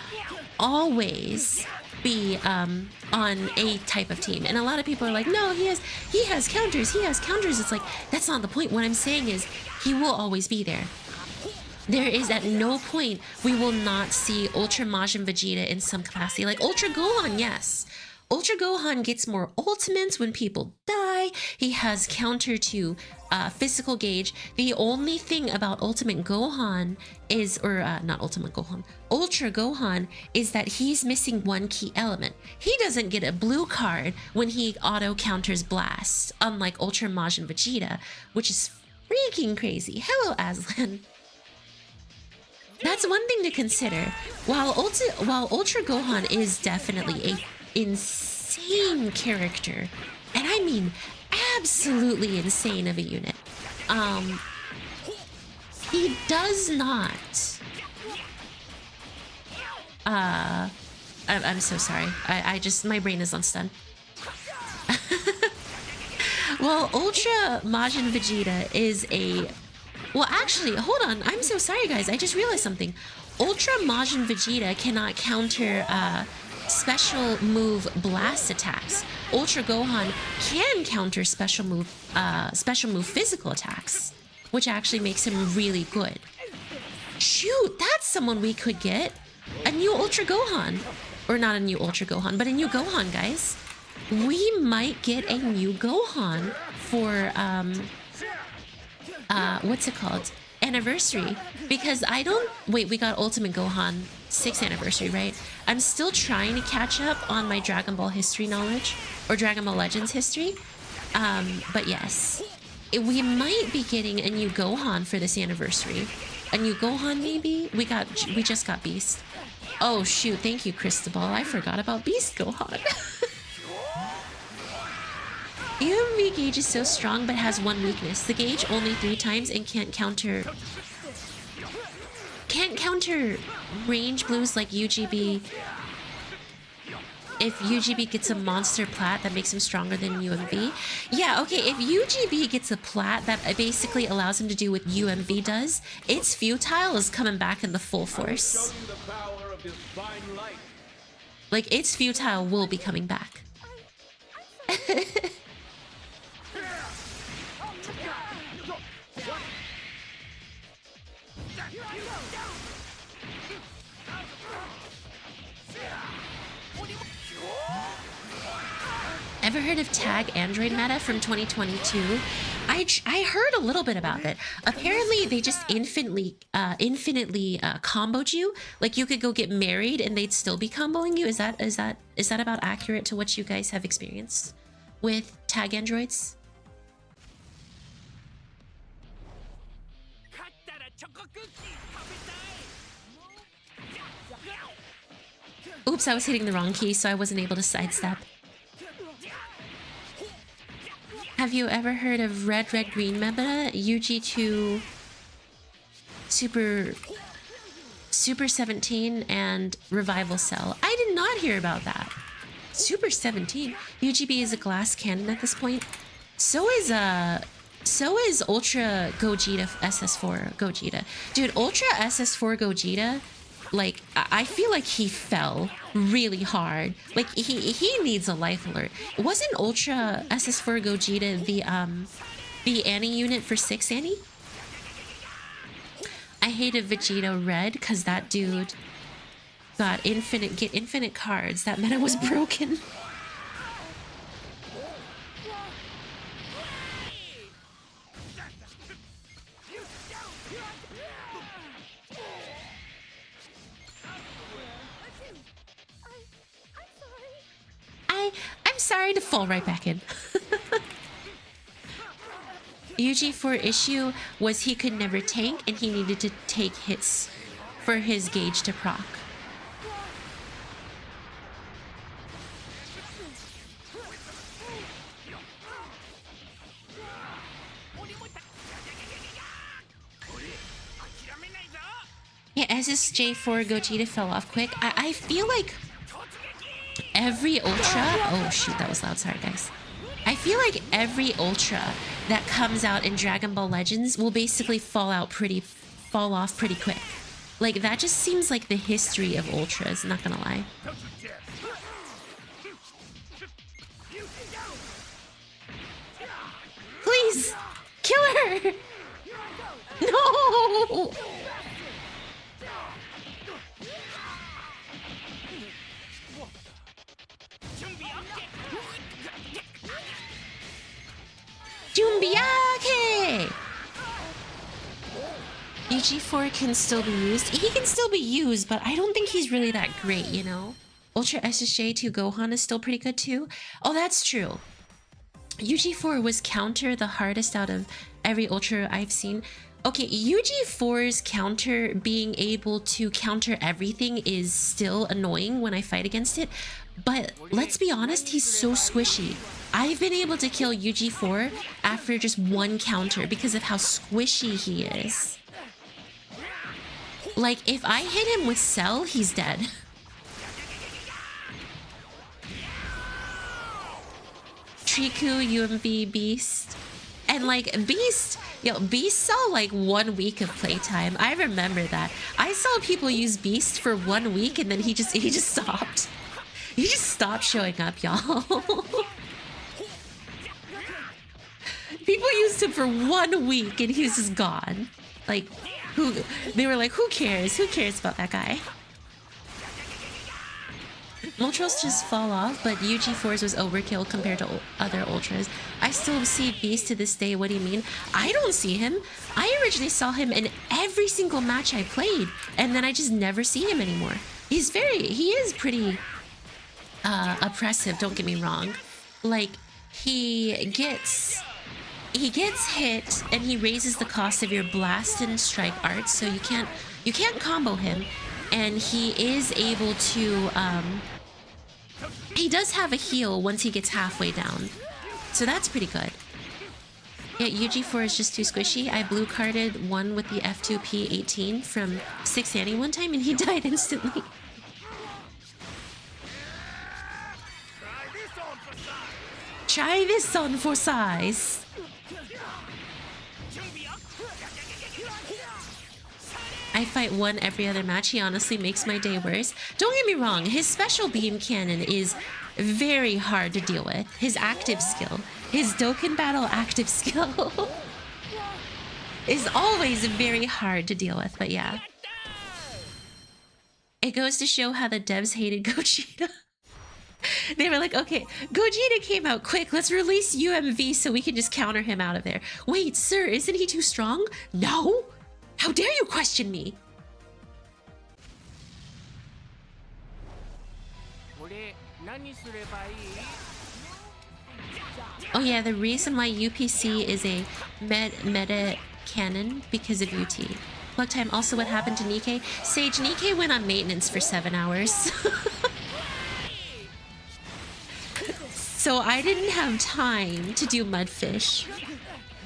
always, be on a type of team. And a lot of people are like, no, he has counters. It's like, that's not the point. What I'm saying is he will always be there. There is at no point we will not see Ultra Majin Vegeta in some capacity. Like Ultra Gohan, yes. Ultra Gohan gets more ultimates when people die. He has counter to physical gauge. The only thing about Ultimate Gohan is, not Ultimate Gohan, Ultra Gohan is that he's missing one key element. He doesn't get a blue card when he auto counters blast, unlike Ultra Majin Vegeta, which is freaking crazy. Hello, Aslan. That's one thing to consider. While Ultra Gohan is definitely a insane character, and I mean absolutely insane of a unit, he does not I'm so sorry. I just, my brain is on stun. Well, Ultra Majin Vegeta is a, well, actually, hold on. I'm so sorry, guys. I just realized something. Ultra Majin Vegeta cannot counter special move blast attacks. Ultra Gohan can counter special move physical attacks, which actually makes him really good. Shoot, that's someone we could get. A new Ultra Gohan. Or not a new Ultra Gohan, but a new Gohan, guys. We might get a new Gohan for what's it called? Anniversary. Because I don't, wait, we got Ultimate Gohan 6th anniversary, right? I'm still trying to catch up on my Dragon Ball history knowledge, or Dragon Ball Legends history. But yes, we might be getting a new Gohan for this anniversary. A new Gohan, maybe? We just got Beast. Oh shoot, thank you, Cristobal. I forgot about Beast Gohan. UMV gauge is so strong but has one weakness. The gauge only 3 times and can't counter range blues like UGB. If UGB gets a monster plat that makes him stronger than UMV. Yeah, okay, if UGB gets a plat that basically allows him to do what UMV does, its futile is coming back in the full force. Like, its futile will be coming back. Ever heard of tag Android meta from 2022? I heard a little bit about it. Apparently, they just infinitely comboed you. Like you could go get married and they'd still be comboing you. Is that about accurate to what you guys have experienced with tag androids? Oops, I was hitting the wrong key, so I wasn't able to sidestep. Have you ever heard of red green meta? UG2 Super 17 and Revival Cell. I did not hear about that. Super 17. UGB is a glass cannon at this point. So is Ultra Gogeta SS4 Gogeta. Dude, Ultra SS4 Gogeta, like, I feel like he fell really hard. Like, he needs a life alert. Wasn't Ultra SS4 Gogeta the Annie unit for 6 Annie? I hated Vegeta Red because that dude got infinite cards. That meta was broken. I'm sorry to fall right back in. UG4 issue was he could never tank and he needed to take hits for his gauge to proc. Yeah, SSJ4 Gogeta fell off quick. I feel like every Ultra... Oh shoot, that was loud. Sorry guys. I feel like every Ultra that comes out in Dragon Ball Legends will basically fall off pretty quick. Like, that just seems like the history of Ultras, not gonna lie. Please! Kill her! No! Jumbiake! UG4 can still be used. He can still be used, but I don't think he's really that great, you know? Ultra SSJ2 Gohan is still pretty good too. Oh, that's true. UG4 was counter the hardest out of every Ultra I've seen. Okay, UG4's counter being able to counter everything is still annoying when I fight against it. But let's be honest, he's so squishy. I've been able to kill UG4 after just one counter because of how squishy he is. Like, if I hit him with Cell, he's dead. Triku, UMV, Beast. And like, Beast saw like 1 week of playtime. I remember that. I saw people use Beast for 1 week and then he just stopped. He just stopped showing up, y'all. People used him for 1 week and he was just gone. Like, they were like, who cares? Who cares about that guy? Ultras just fall off, but UG4's was overkill compared to other Ultras. I still see Beast to this day. What do you mean? I don't see him. I originally saw him in every single match I played, and then I just never see him anymore. He is pretty oppressive, don't get me wrong. Like, he gets hit and he raises the cost of your blast and strike arts, so you can't combo him, and he is able to he does have a heal once he gets halfway down, so that's pretty good. Yeah, UG4 is just too squishy. I blue carded one with the F2P18 from 6 Annie one time and he died instantly. Try this on for size. I fight one every other match. He honestly makes my day worse. Don't get me wrong, his special beam cannon is very hard to deal with. His active skill, his Dokkan Battle active skill is always very hard to deal with, but yeah. It goes to show how the devs hated Gogeta. They were like, okay, Gogeta came out quick. Let's release UMV so we can just counter him out of there. Wait, sir, isn't he too strong? No? How dare you question me? Oh yeah, the reason why UPC is a meta cannon because of UT. Plug time, also what happened to Nikkei? Sage, Nikkei went on maintenance for 7 hours. So I didn't have time to do Mudfish.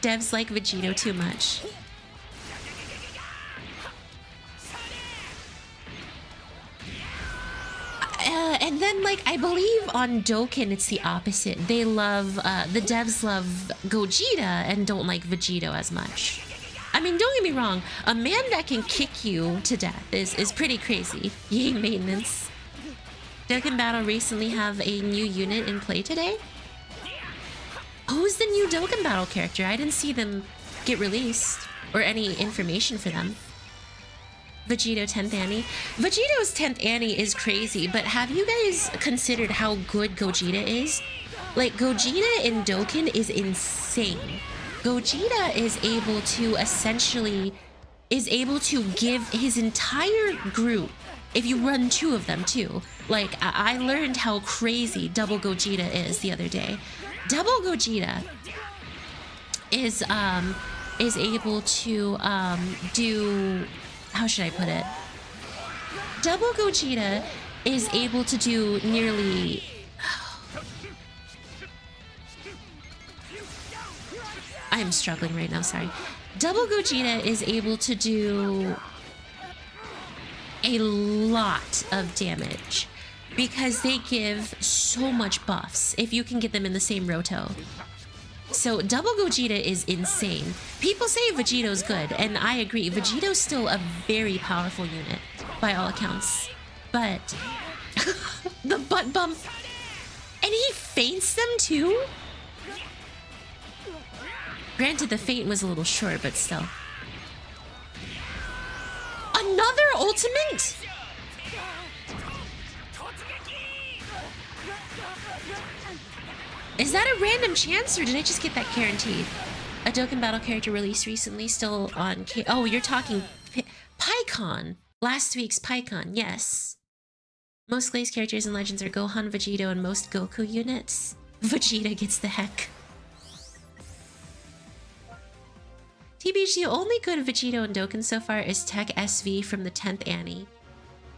Devs like Vegito too much. And then And like, I believe on Dokkan it's the opposite. They love, the devs love Gogeta and don't like Vegito as much. I mean, don't get me wrong, a man that can kick you to death is pretty crazy. Yay, maintenance. Dokkan Battle recently have a new unit in play today? Who's the new Dokkan Battle character? I didn't see them get released or any information for them. Vegito 10th Annie. Vegito's 10th Annie is crazy, but have you guys considered how good Gogeta is? Like, Gogeta in Dokkan is insane. Gogeta is able to give his entire group, if you run 2 of them too. Like, I learned how crazy Double Gogeta is the other day. Double Gogeta is able to do, how should I put it? Double Gogeta is able to do nearly... I am struggling right now, sorry. Double Gogeta is able to do a lot of damage because they give so much buffs if you can get them in the same roto. So Double Gogeta is insane. People say Vegito's good, and I agree. Vegito's still a very powerful unit, by all accounts. But the butt bump, and he feints them too? Granted, the feint was a little short, but still. Another ultimate? Is that a random chance, or did I just get that guaranteed? A Dokkan Battle character released recently, still on oh, you're talking PyCon. Last week's PyCon, yes. Most Glaze characters in Legends are Gohan, Vegito, and most Goku units. Vegeta gets the heck. TBH, the only good Vegito in Dokkan so far is Tech SV from the 10th Annie.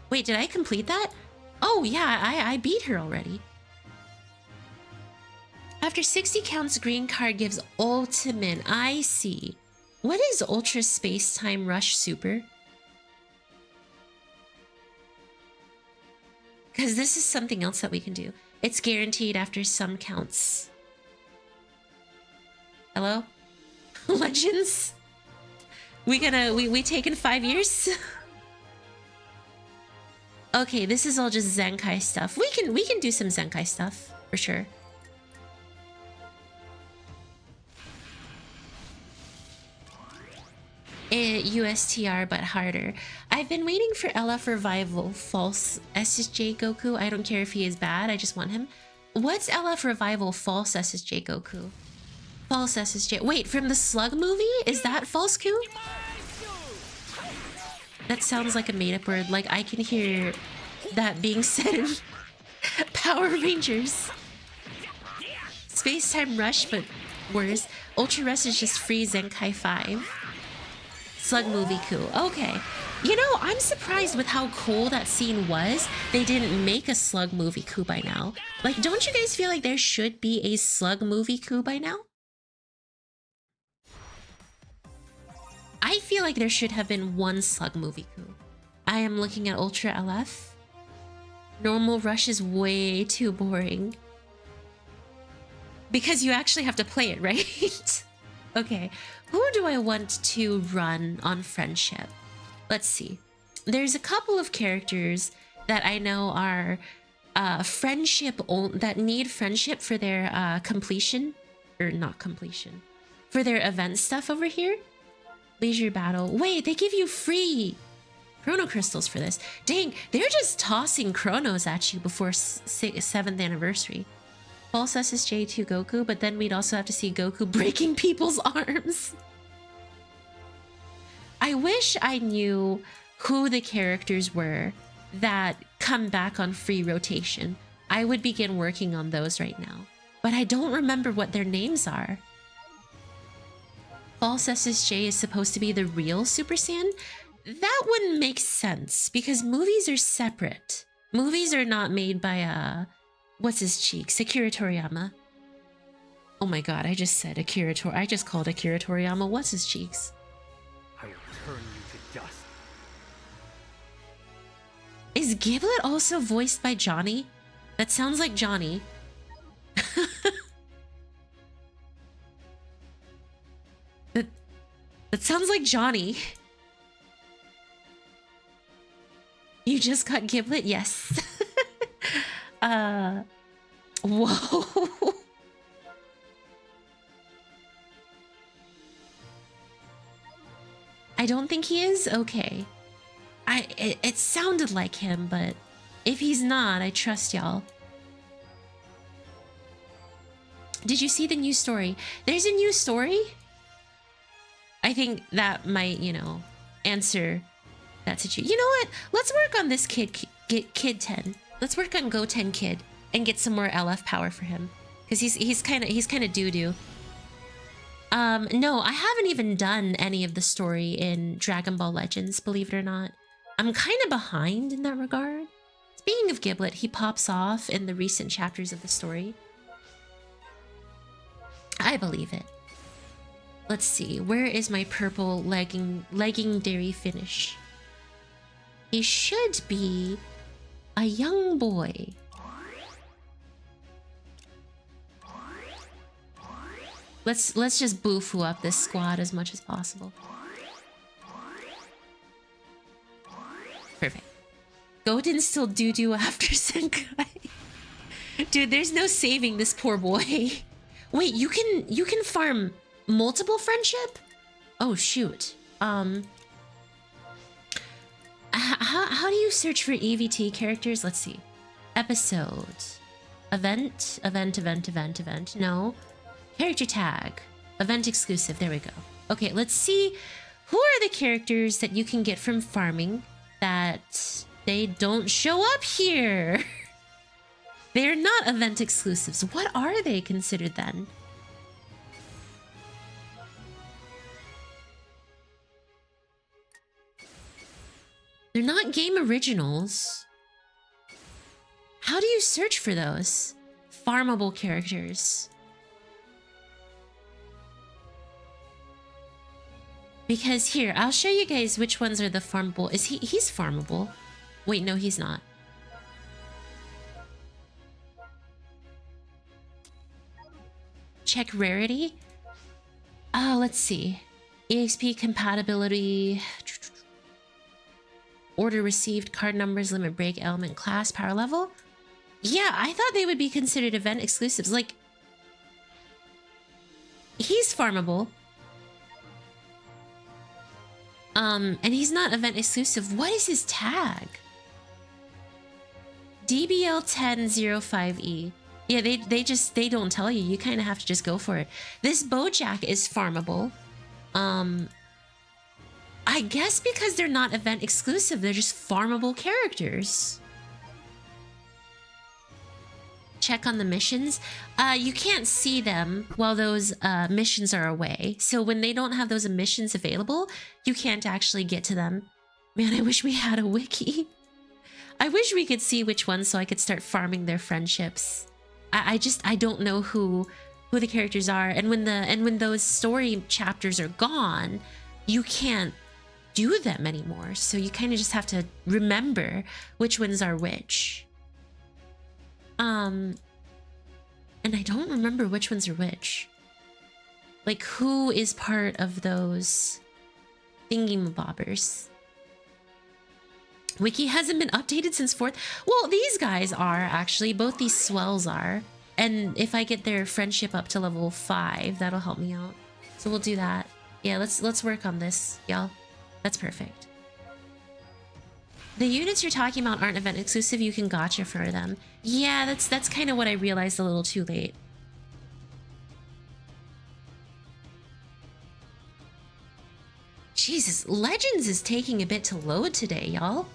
Wait, did I complete that? Oh yeah, I beat her already. After 60 counts, green card gives ultimate. I see. What is Ultra Space Time Rush Super? Because this is something else that we can do. It's guaranteed after some counts. Hello? Legends? We taken 5 years? Okay, this is all just Zenkai stuff. We can do some Zenkai stuff for sure. USTR, but harder. I've been waiting for LF Revival False SSJ Goku. I don't care if he is bad, I just want him. What's LF Revival False SSJ Goku? False SSJ. Wait, from the Slug movie? Is that false coup? That sounds like a made-up word. Like, I can hear that being said in Power Rangers. Space Time Rush, but worse. Ultra Rest is just free Zenkai 5. Slug movie coup. Okay. You know, I'm surprised with how cool that scene was. They didn't make a Slug movie coup by now. Like, don't you guys feel like there should be a Slug movie coup by now? I feel like there should have been one Slug movie coup. I am looking at Ultra LF. Normal Rush is way too boring. Because you actually have to play it, right? Okay, who do I want to run on Friendship? Let's see. There's a couple of characters that I know are that need friendship for their completion, or not completion, for their event stuff over here. Leisure Battle. Wait, they give you free Chrono Crystals for this. Dang, they're just tossing Chronos at you before 7th anniversary. False SSJ2 Goku, but then we'd also have to see Goku breaking people's arms. I wish I knew who the characters were that come back on free rotation. I would begin working on those right now. But I don't remember what their names are. False SSJ is supposed to be the real Super Saiyan? That wouldn't make sense because movies are separate. Movies are not made by what's his cheeks? Akira Toriyama. Oh my god, I just said Akira I just called Akira Toriyama. What's his cheeks? I will turn you to dust. Is Giblet also voiced by Johnny? That sounds like Johnny. That sounds like Johnny. You just got Giblet? Yes. Whoa. I don't think he is? Okay. It sounded like him, but if he's not, I trust y'all. Did you see the new story? There's a new story? I think that might, you know, answer that situation. You know what? Let's work on this kid 10. Let's work on Go 10 Kid and get some more LF power for him. Because he's kind of doo-doo. No, I haven't even done any of the story in Dragon Ball Legends, believe it or not. I'm kind of behind in that regard. Speaking of Giblet, he pops off in the recent chapters of the story. I believe it. Let's see, where is my purple legendary finish? He should be a young boy. Let's just boo-foo up this squad as much as possible. Perfect. Go didn't still doo-doo after Senkai. Dude, there's no saving this poor boy. Wait, you can farm multiple friendship? Oh shoot. How do you search for EVT characters? Let's see. Episode. Event. No. Character tag. Event exclusive. There we go. Okay, let's see. Who are the characters that you can get from farming that they don't show up here? They're not event exclusives. What are they considered then? They're not game originals. How do you search for those? Farmable characters. Because here, I'll show you guys which ones are the farmable. He's farmable. Wait, no, he's not. Check rarity. Oh, let's see. EXP compatibility. Order received, card numbers, limit break, element class, power level. Yeah, I thought they would be considered event exclusives. Like, he's farmable. And he's not event exclusive. What is his tag? DBL1005E. Yeah, they don't tell you. You kind of have to just go for it. This Bojack is farmable. I guess because they're not event exclusive, they're just farmable characters. Check on the missions. You can't see them while those missions are away. So when they don't have those missions available, you can't actually get to them. Man, I wish we had a wiki. I wish we could see which ones so I could start farming their friendships. I don't know who the characters are, and when those story chapters are gone, you can't do them anymore. So you kind of just have to remember which ones are which. And I don't remember which ones are which. Like, who is part of those thingy-mabobbers? Wiki hasn't been updated since 4th. Well, these guys are, actually. Both these swells are. And if I get their friendship up to level 5, that'll help me out. So we'll do that. Yeah, let's work on this, y'all. That's perfect. The units you're talking about aren't event exclusive. You can gacha for them. Yeah, that's kind of what I realized a little too late. Jesus, Legends is taking a bit to load today, y'all.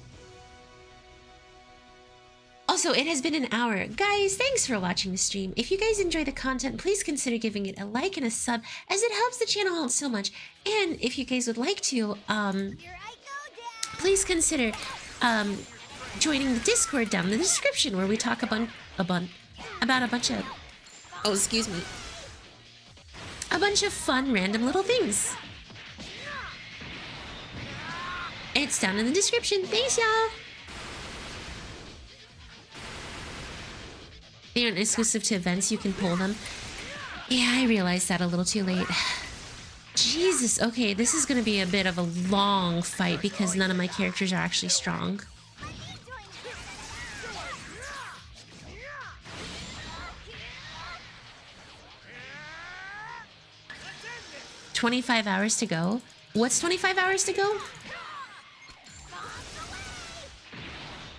Also, it has been an hour. Guys, thanks for watching the stream. If you guys enjoy the content, please consider giving it a like and a sub, as it helps the channel out so much. And if you guys would like to, please consider joining the Discord down in the description, where we talk about a bunch of, oh, excuse me, a bunch of fun random little things. It's down in the description. Thanks, y'all. They aren't exclusive to events, you can pull them. Yeah, I realized that a little too late. Jesus, okay, this is gonna be a bit of a long fight because none of my characters are actually strong. 25 hours to go. What's 25 hours to go?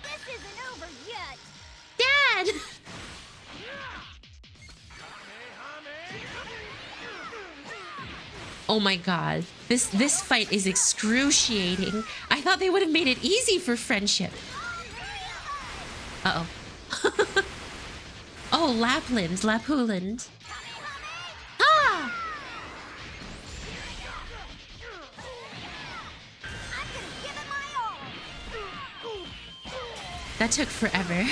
This isn't over yet. Dad! Oh my god. This fight is excruciating. I thought they would have made it easy for friendship. Uh-oh. Oh, Lapland, Lapuland. Ah! I'm gonna give it my all. That took forever.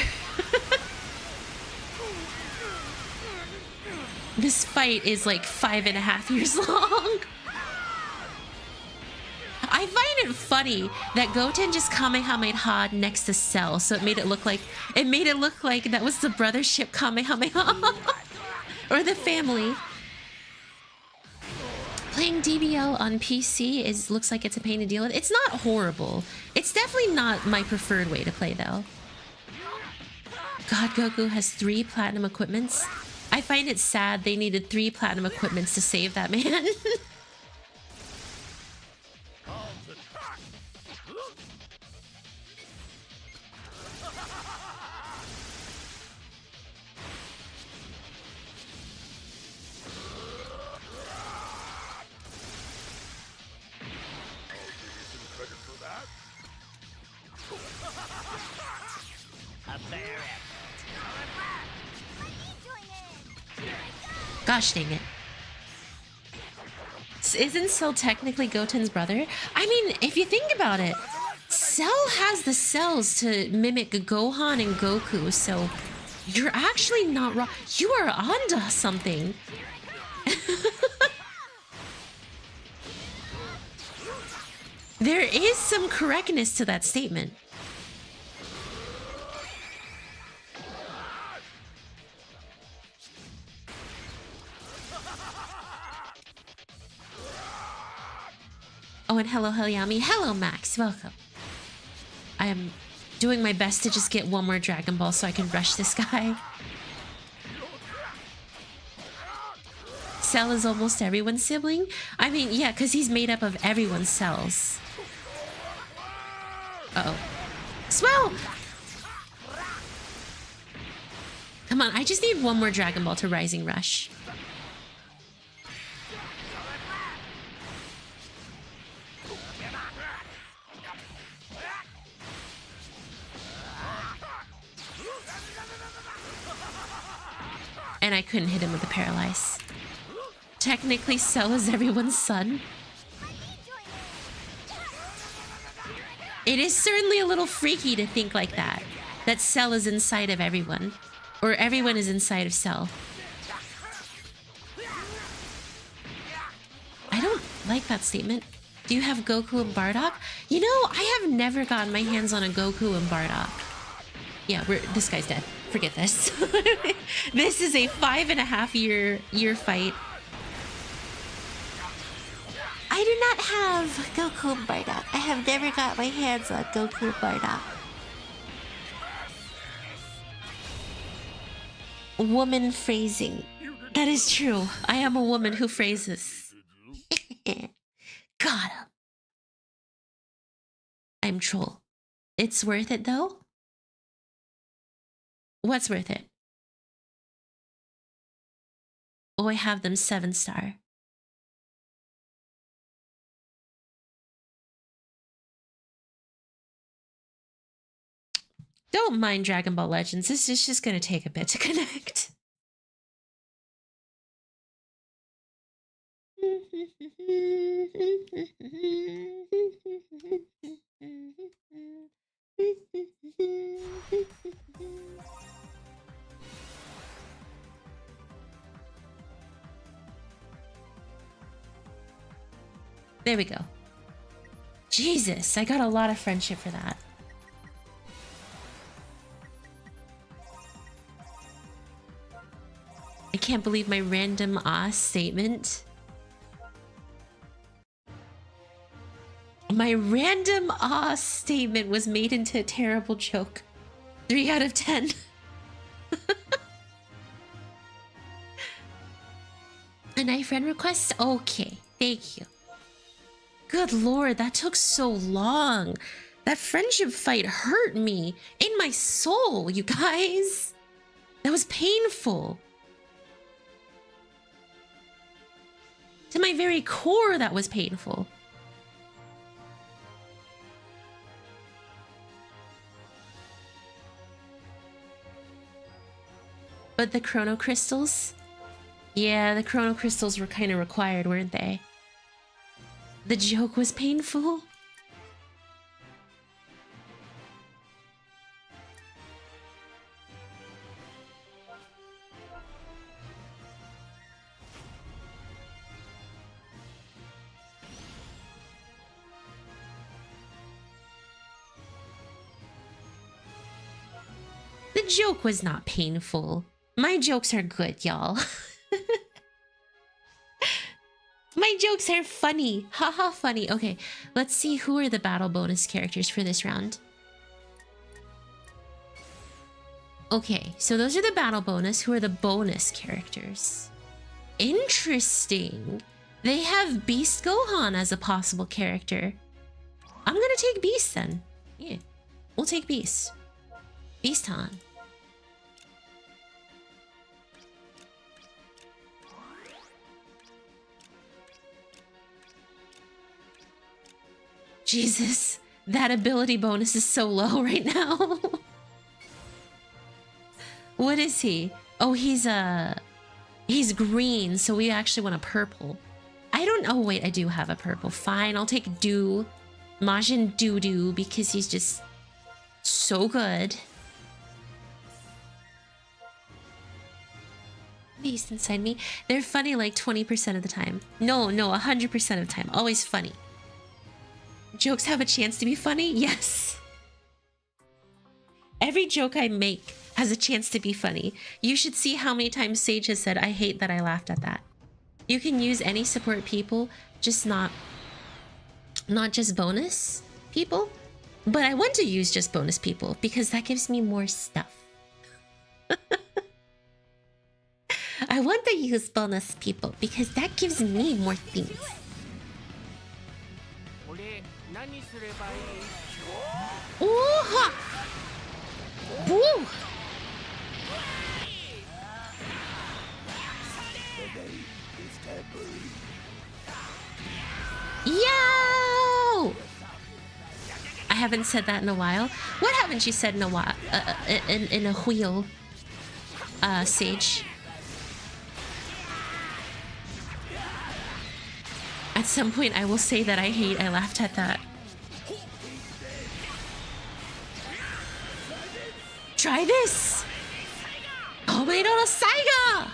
This fight is like 5.5 years long. I find it funny that Goten just Kamehameha next to Cell, so it made it look like that was the brothership Kamehameha or the family. Playing DBL on PC looks like it's a pain to deal with. It's not horrible. It's definitely not my preferred way to play though. God, Goku has 3 platinum equipments. I find it sad they needed 3 platinum equipments to save that man. Gosh dang it. Isn't Cell technically Goten's brother? I mean, if you think about it, Cell has the cells to mimic Gohan and Goku, so you're actually not wrong. You are onto something. There is some correctness to that statement. Oh, and hello, Hayami. Hello, Max. Welcome. I am doing my best to just get one more Dragon Ball so I can rush this guy. Cell is almost everyone's sibling? I mean, yeah, because he's made up of everyone's cells. Uh-oh. Swell! Come on, I just need one more Dragon Ball to Rising Rush. And I couldn't hit him with the Paralyze. Technically, Cell is everyone's son. It is certainly a little freaky to think like that. That Cell is inside of everyone. Or everyone is inside of Cell. I don't like that statement. Do you have Goku and Bardock? You know, I have never gotten my hands on a Goku and Bardock. Yeah, this guy's dead. Forget this. This is a 5.5 year fight. I do not have Goku and Bardock. I have never got my hands on Goku and Bardock. Woman phrasing. That is true. I am a woman who phrases. Got him. I'm troll. It's worth it though? What's worth it? Oh, I have them 7-star. Don't mind Dragon Ball Legends. This is just gonna take a bit to connect. There we go. Jesus, I got a lot of friendship for that. can't believe my random statement. My random statement was made into a terrible joke. 3 out of 10. A night friend request? Okay, thank you. Good lord, that took so long. That friendship fight hurt me in my soul, you guys. That was painful. To my very core, that was painful. But the chrono crystals? Yeah, the chrono crystals were kind of required, weren't they? The joke was painful. The joke was not painful. My jokes are good, y'all. My jokes are funny. Haha, funny. Okay, let's see who are the battle bonus characters for this round. Okay, so those are the battle bonus. Who are the bonus characters? Interesting. They have Beast Gohan as a possible character. I'm gonna take Beast then. Yeah, we'll take Beast. Beast Han. Jesus, that ability bonus is so low right now. What is he? Oh, he's green, so we actually want a purple. I don't know. Wait, I do have a purple. Fine, I'll take Do. Majin Doo because he's just so good. Beast inside me. They're funny like 20% of the time. No, 100% of the time. Always funny. Jokes have a chance to be funny? Yes. Every joke I make has a chance to be funny. You should see how many times Sage has said, I hate that I laughed at that. You can use any support people, just not just bonus people. But I want to use just bonus people because that gives me more stuff. I want to use bonus people because that gives me more things. Ooh-ha! Woo! Yo! I haven't said that in a while. What haven't you said in a while? In a wheel, Sage? At some point, I will say that I laughed at that. Try this! Oh, wait, no, Saga!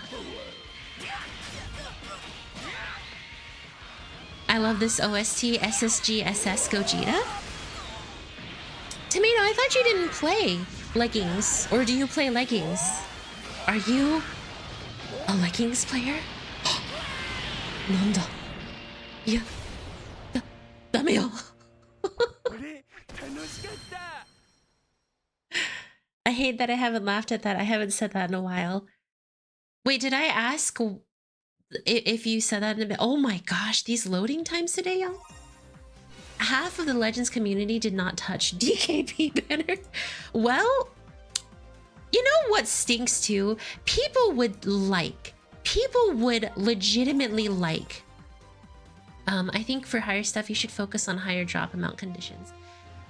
I love this OST, SSG SS Gogeta. Tomato, I thought you didn't play leggings. Or do you play leggings? Are you a leggings player? Nanda. Yeah. Dameyo. I hate that I haven't laughed at that. I haven't said that in a while. Wait, did I ask if you said that in a bit? Oh my gosh, these loading times today, y'all. Half of the Legends community did not touch DKP banner. Well, you know what stinks too? People would legitimately like. I think for higher stuff, you should focus on higher drop amount conditions.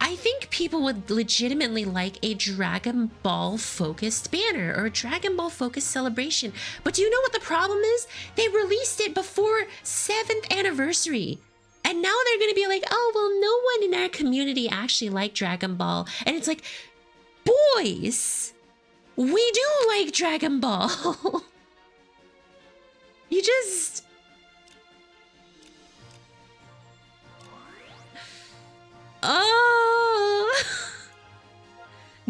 I think people would legitimately like a Dragon Ball focused banner or a Dragon Ball focused celebration. But do you know what the problem is? They released it before 7th anniversary. And now they're going to be like, oh, well, no one in our community actually liked Dragon Ball. And it's like, boys, we do like Dragon Ball. You just... Oh,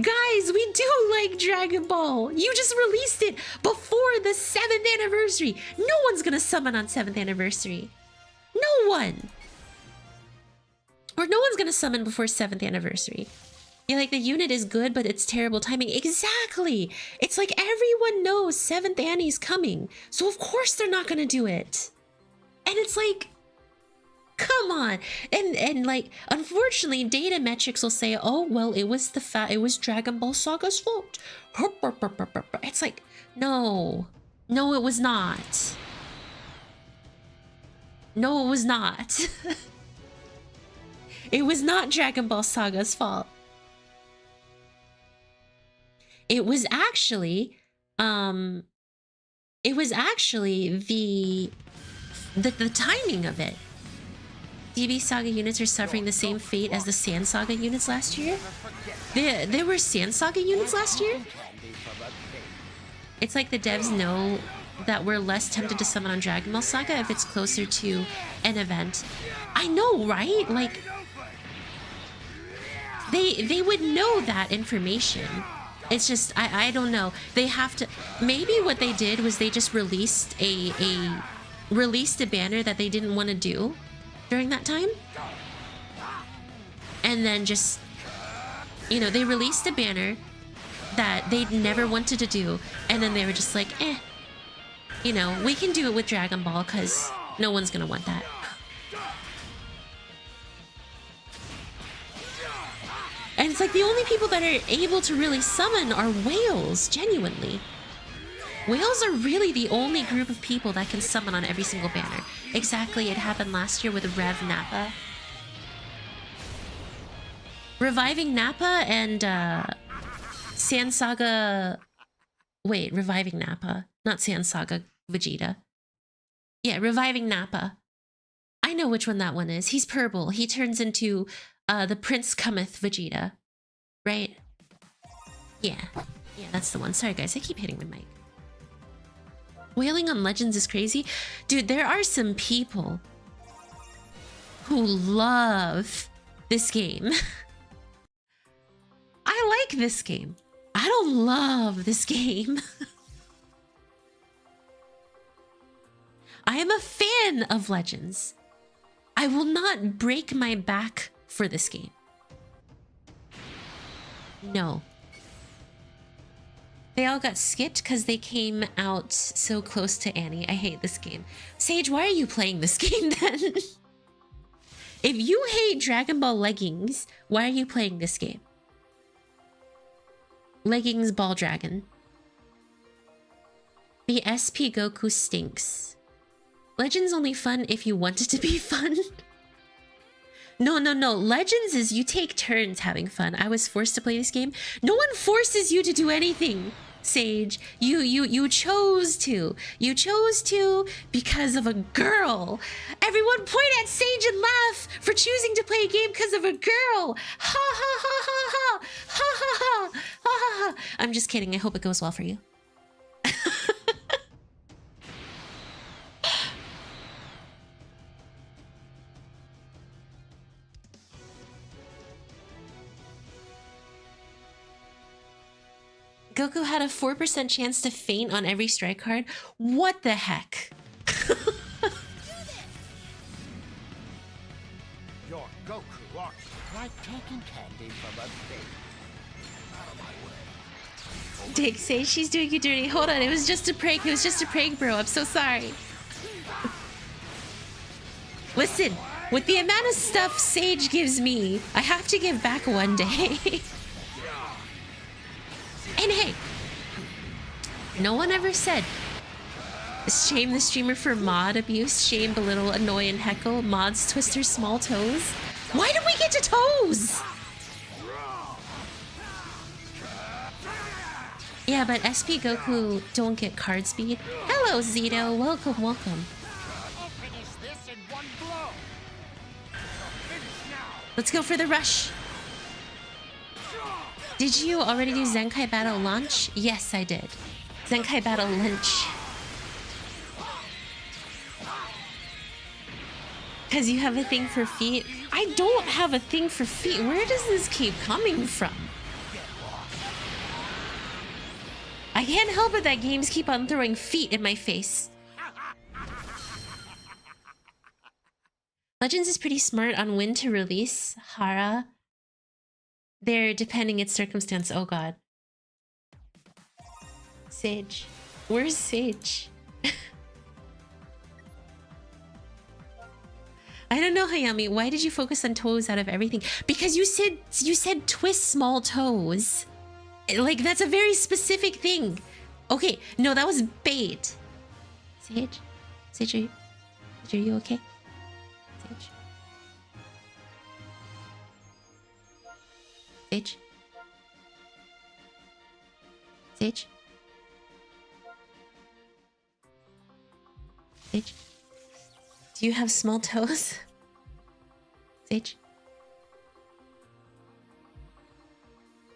Guys, we do like Dragon Ball. You just released it before the 7th anniversary. No one's gonna summon on 7th anniversary. No one. Or no one's gonna summon before 7th anniversary. Yeah, like the unit is good, but it's terrible timing. Exactly. It's like everyone knows 7th Annie's coming. So of course they're not gonna do it. And it's like, come on. And like, unfortunately, data metrics will say, oh, well, it was Dragon Ball Saga's fault. It's like, no. No, it was not. No, it was not. It was not Dragon Ball Saga's fault. It was actually the timing of it. DB Saga units are suffering the same fate as the Sand Saga units last year. There were Sand Saga units last year? It's like the devs know that we're less tempted to summon on Dragon Ball Saga if it's closer to an event. I know, right? Like, they would know that information. It's just, I don't know. They have to, maybe what they did was they just released a banner that they didn't want to do during that time. And then just, you know, they released a banner that they'd never wanted to do. And then they were just like, you know, we can do it with Dragon Ball because no one's going to want that. And it's like the only people that are able to really summon are whales, genuinely. Whales are really the only group of people that can summon on every single banner. Exactly, it happened last year with Rev Nappa. Reviving Nappa and Sand Saga... Wait, Reviving Nappa. Not Sand Saga Vegeta. Yeah, Reviving Nappa. I know which one that one is. He's purple. He turns into... the Prince Cometh Vegeta, right? Yeah, that's the one. Sorry guys, I keep hitting my mic. Wailing on Legends is crazy. Dude, there are some people who love this game. I like this game. I don't love this game. I am a fan of Legends. I will not break my back for this game. No. They all got skipped because they came out so close to Annie. I hate this game. Sage, why are you playing this game then? If you hate Dragon Ball Leggings, why are you playing this game? Leggings Ball Dragon. The SP Goku stinks. Legends only fun if you want it to be fun. No. Legends is you take turns having fun. I was forced to play this game. No one forces you to do anything, Sage. You chose to. You chose to because of a girl. Everyone point at Sage and laugh for choosing to play a game because of a girl. Ha ha ha ha ha. Ha ha ha. Ha ha ha. I'm just kidding. I hope it goes well for you. Goku had a 4% chance to faint on every strike card. What the heck? Your Goku walks like taking candy from a baby. Out of my way. Dick says she's doing you dirty. Hold on, it was just a prank. It was just a prank, bro. I'm so sorry. Listen, with the amount of stuff Sage gives me, I have to give back one day. And hey, no one ever said shame the streamer for mod abuse, shame, belittle, annoy, and heckle, mods, twisters, small toes. Why did we get to toes? Yeah, but SP Goku don't get card speed. Hello, Zito. Welcome, welcome. I'll finish this in one blow. Let's go for the rush. Did you already do Zenkai Battle Launch? Yes, I did. Zenkai Battle Lunch. Because you have a thing for feet? I don't have a thing for feet. Where does this keep coming from? can't help it that games keep on throwing feet in my face. Legends is pretty smart on when to release Hara. They're depending its circumstance. Oh god. Sage. Where's Sage? I don't know, Hayami. Why did you focus on toes out of everything? Because you said twist small toes. Like, that's a very specific thing. Okay, no, that was bait. Sage? Sage, are you okay? Sage? Sage? Sage? Sage? Do you have small toes? Sage?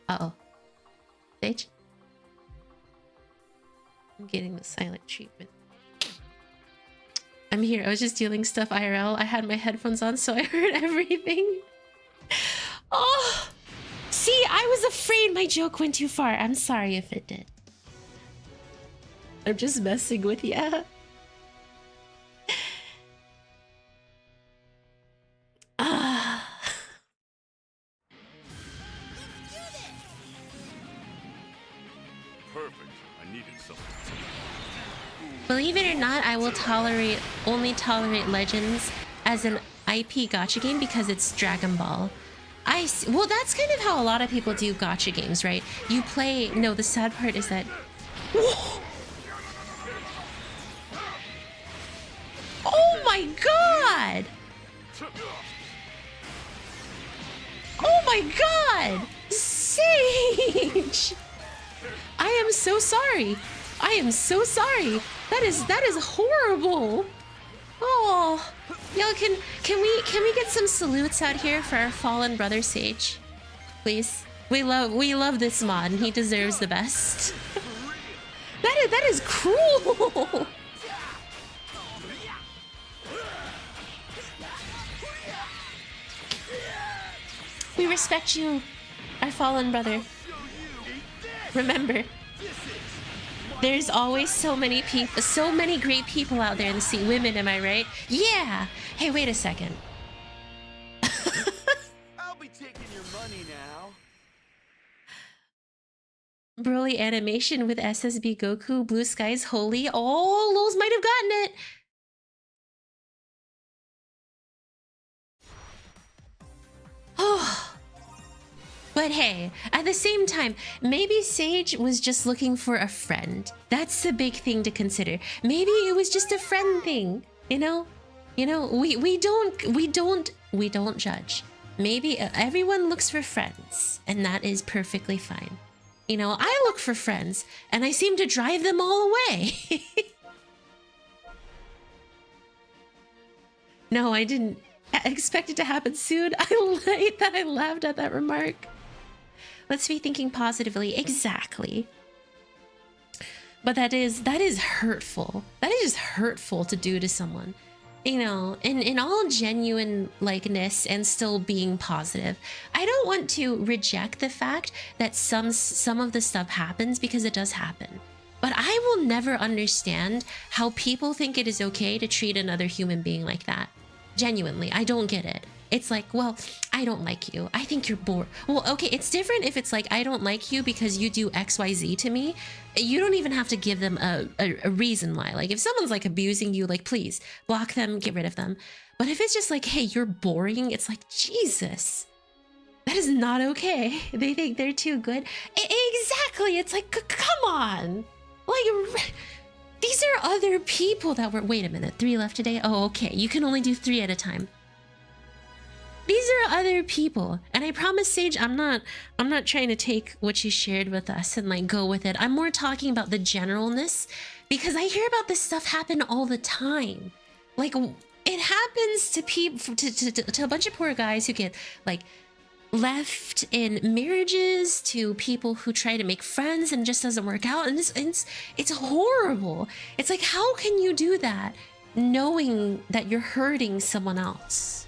Uh-oh. Sage? I'm getting the silent treatment. I'm here. I was just dealing stuff IRL. I had my headphones on, so I heard everything. Oh! See, I was afraid my joke went too far. I'm sorry if it did. I'm just messing with ya. Perfect. I needed something. Believe it or not, I will only tolerate Legends as an IP gacha game because it's Dragon Ball. Well, that's kind of how a lot of people do gacha games, right? You play... No, the sad part is that... Oh my god! Oh my god! Sage! I am so sorry. I am so sorry. That is horrible. Oh, yo, can we get some salutes out here for our fallen brother Sage, please? We love this mod, and he deserves the best. that is cruel. We respect you, our fallen brother. Remember, there's always so many people, so many great people out there in the sea. Women, am I right? Yeah. Hey, wait a second. I'll be taking your money now. Broly animation with SSB Goku, Blue Skies Holy. Oh, Lols might have gotten it. Oh. But hey, at the same time, maybe Sage was just looking for a friend. That's the big thing to consider. Maybe it was just a friend thing, you know? You know, we don't judge. Maybe everyone looks for friends, and that is perfectly fine. You know, I look for friends, and I seem to drive them all away. No, I didn't expect it to happen soon. I like that I laughed at that remark. Let's be thinking positively. Exactly. But that is hurtful. That is just hurtful to do to someone. You know, in all genuine likeness and still being positive. I don't want to reject the fact that some of the stuff happens, because it does happen. But I will never understand how people think it is okay to treat another human being like that. Genuinely, I don't get it. It's like, well, I don't like you. I think you're bored. Well, okay, it's different if it's like, I don't like you because you do XYZ to me. You don't even have to give them a reason why. Like, if someone's like abusing you, like, please block them, get rid of them. But if it's just like, hey, you're boring, it's like, Jesus, that is not okay. They think they're too good. Exactly. It's like, come on. Like, these are other people that were... Wait a minute, 3 left today? Oh, okay. You can only do 3 at a time. These are other people, and I promise, Sage, I'm not trying to take what you shared with us and like go with it. I'm more talking about the generalness, because I hear about this stuff happen all the time. Like, it happens to people, to a bunch of poor guys who get like left in marriages, to people who try to make friends and it just doesn't work out, and it's horrible. It's like, how can you do that knowing that you're hurting someone else?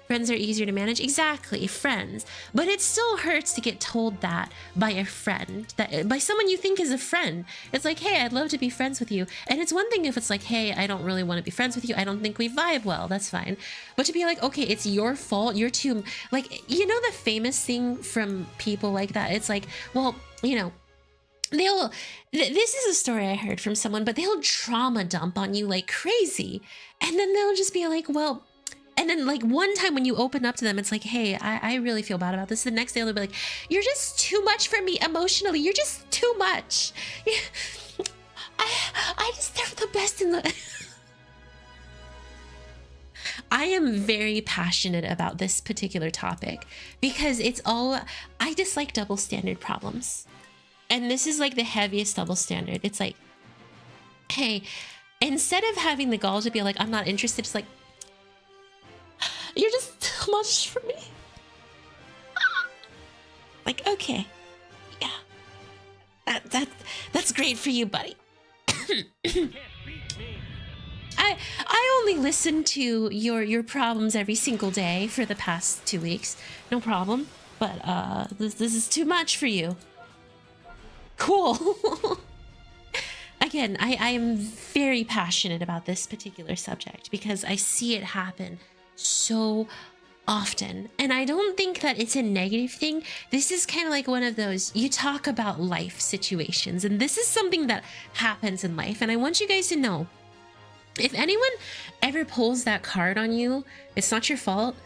Friends are easier to manage. Exactly, friends. But it still hurts to get told that by a friend, that by someone you think is a friend. It's like, hey, I'd love to be friends with you. And it's one thing if it's like, hey, I don't really want to be friends with you. I don't think we vibe well. That's fine. But to be like, okay, it's your fault. You're too, like, you know, the famous thing from people like that. It's like, well, you know, this is a story I heard from someone, but they'll trauma dump on you like crazy. And then they'll just be like, well, and then like one time when you open up to them, it's like, hey, I really feel bad about this. The next day they'll be like, you're just too much for me emotionally. You're just too much. I just, they're the best in the... I am very passionate about this particular topic because it's all, I dislike double standard problems. And this is like the heaviest double standard. It's like, hey, instead of having the gall to be like, I'm not interested, it's like, you're just too much for me. Like, okay, yeah, that's great for you, buddy. I only listen to your problems every single day for the past 2 weeks. No problem, but this is too much for you. Cool. Again, I am very passionate about this particular subject because I see it happen so often. And I don't think that it's a negative thing. This is kind of like one of those, you talk about life situations, and this is something that happens in life. And I want you guys to know, if anyone ever pulls that card on you, it's not your fault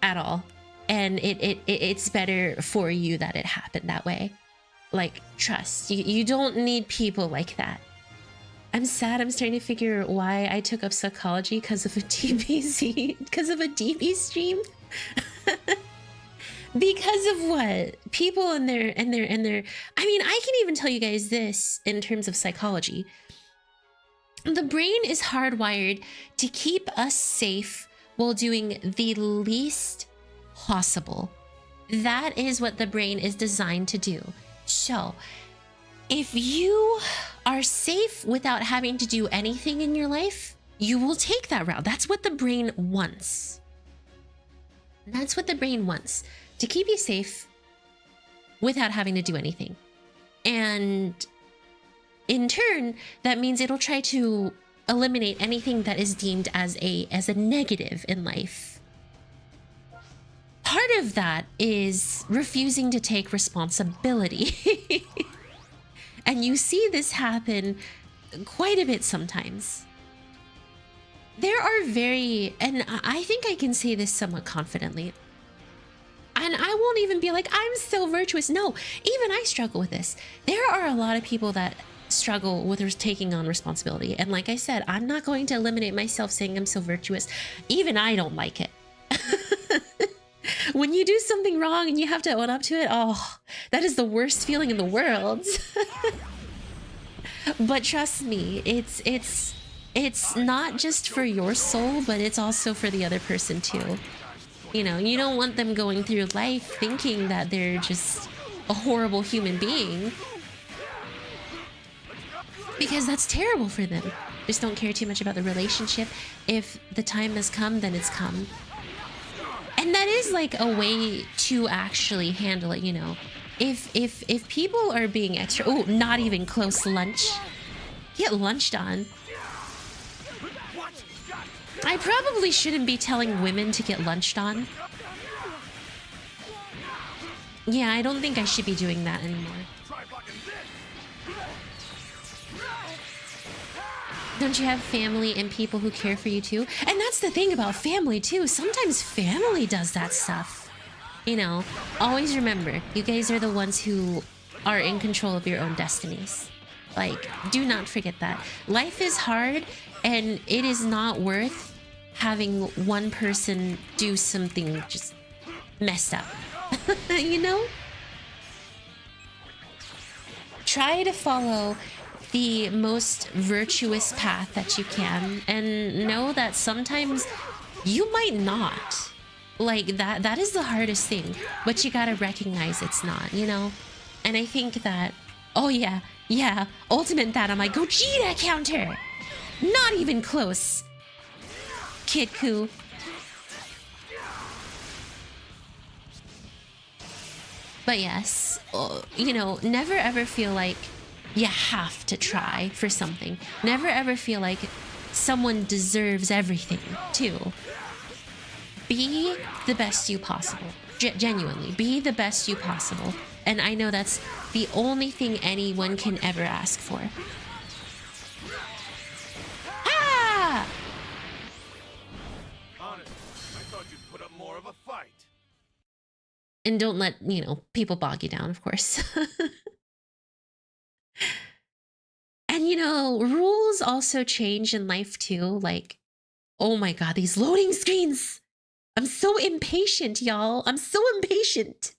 at all. And it's better for you that it happened that way. Like, trust. You don't need people like that. I'm sad. I'm starting to figure why I took up psychology because of a DBZ, because of a DB stream. Because of what? People and their, I mean, I can even tell you guys this in terms of psychology. The brain is hardwired to keep us safe while doing the least possible. That is what the brain is designed to do. So, if you are safe without having to do anything in your life, you will take that route. That's what the brain wants. That's what the brain wants, to keep you safe without having to do anything. And in turn, that means it'll try to eliminate anything that is deemed as a negative in life. Part of that is refusing to take responsibility. And you see this happen quite a bit sometimes. There are and I think I can say this somewhat confidently, and I won't even be like, I'm so virtuous. No, even I struggle with this. There are a lot of people that struggle with taking on responsibility. And like I said, I'm not going to eliminate myself saying I'm so virtuous. Even I don't like it. When you do something wrong and you have to own up to it, oh, that is the worst feeling in the world. But trust me, it's not just for your soul, but it's also for the other person too. You know, you don't want them going through life thinking that they're just a horrible human being, because that's terrible for them. Just don't care too much about the relationship. If the time has come, then it's come. And that is like a way to actually handle it, you know. If people are being extra, oh, not even close lunch. Get lunched on. I probably shouldn't be telling women to get lunched on. Yeah, I don't think I should be doing that anymore. Don't you have family and people who care for you too? And that's the thing about family too. Sometimes family does that stuff. You know, always remember, you guys are the ones who are in control of your own destinies. Like, do not forget that. Life is hard, and it is not worth having one person do something just messed up. You know? Try to follow the most virtuous path that you can, and know that sometimes you might not. Like, that is the hardest thing, but you gotta recognize it's not, you know? And I think that, oh yeah, ultimate that on my Gogeta counter! Not even close! Kid Ku. But yes, you know, never ever feel like you have to try for something. Never ever feel like someone deserves everything too. Be the best you possible. Genuinely, be the best you possible. And I know that's the only thing anyone can ever ask for. Ah! Honest, I thought you'd put up more of a fight. And don't let, you know, people bog you down, of course. And, you know, rules also change in life too. Like, oh my God, these loading screens. I'm so impatient, y'all. I'm so impatient.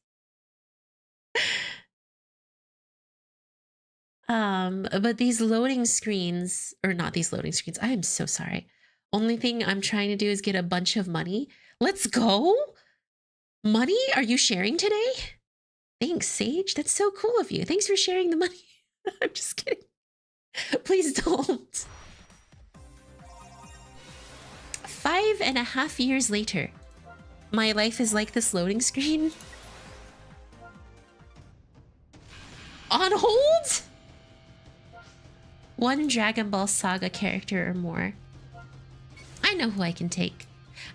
But these loading screens, or not these loading screens, I am so sorry. Only thing I'm trying to do is get a bunch of money. Let's go. Money? Are you sharing today? Thanks, Sage. That's so cool of you. Thanks for sharing the money. I'm just kidding. Please don't. 5.5 years later, my life is like this loading screen. On hold? One Dragon Ball Saga character or more. I know who I can take.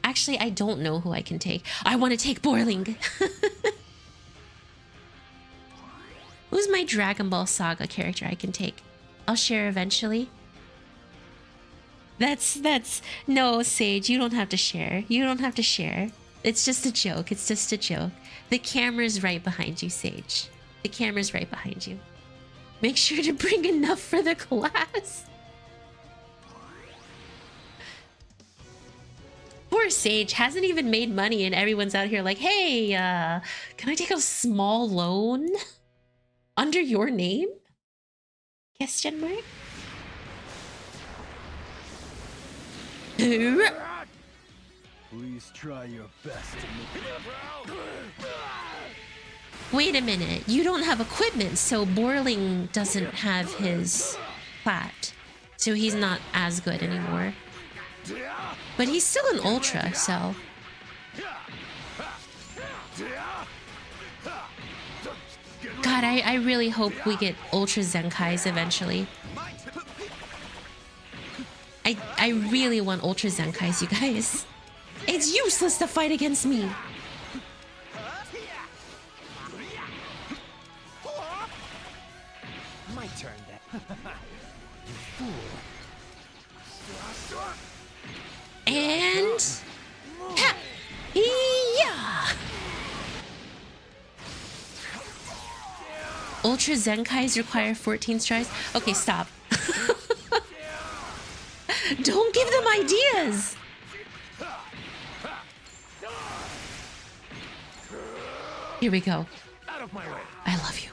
Actually, I don't know who I can take. I want to take Boiling. Who's my Dragon Ball Saga character I can take? I'll share eventually. That's no, Sage, you don't have to share. You don't have to share. It's just a joke. It's just a joke. The camera's right behind you, Sage. The camera's right behind you. Make sure to bring enough for the class. Poor Sage hasn't even made money and everyone's out here like, hey, can I take a small loan under your name? Question mark? Please try your best to make Wait a minute, you don't have equipment, so Borling doesn't have his plat. So he's not as good anymore. But he's still an Ultra, so... God, I really hope we get Ultra Zenkais eventually. I really want Ultra Zenkais, you guys. It's useless to fight against me. My turn then. You fool. And... Ha! Yeah! Ultra Zenkais require 14 strikes? Okay, stop. Don't give them ideas! Here we go. Out of my way. I love you.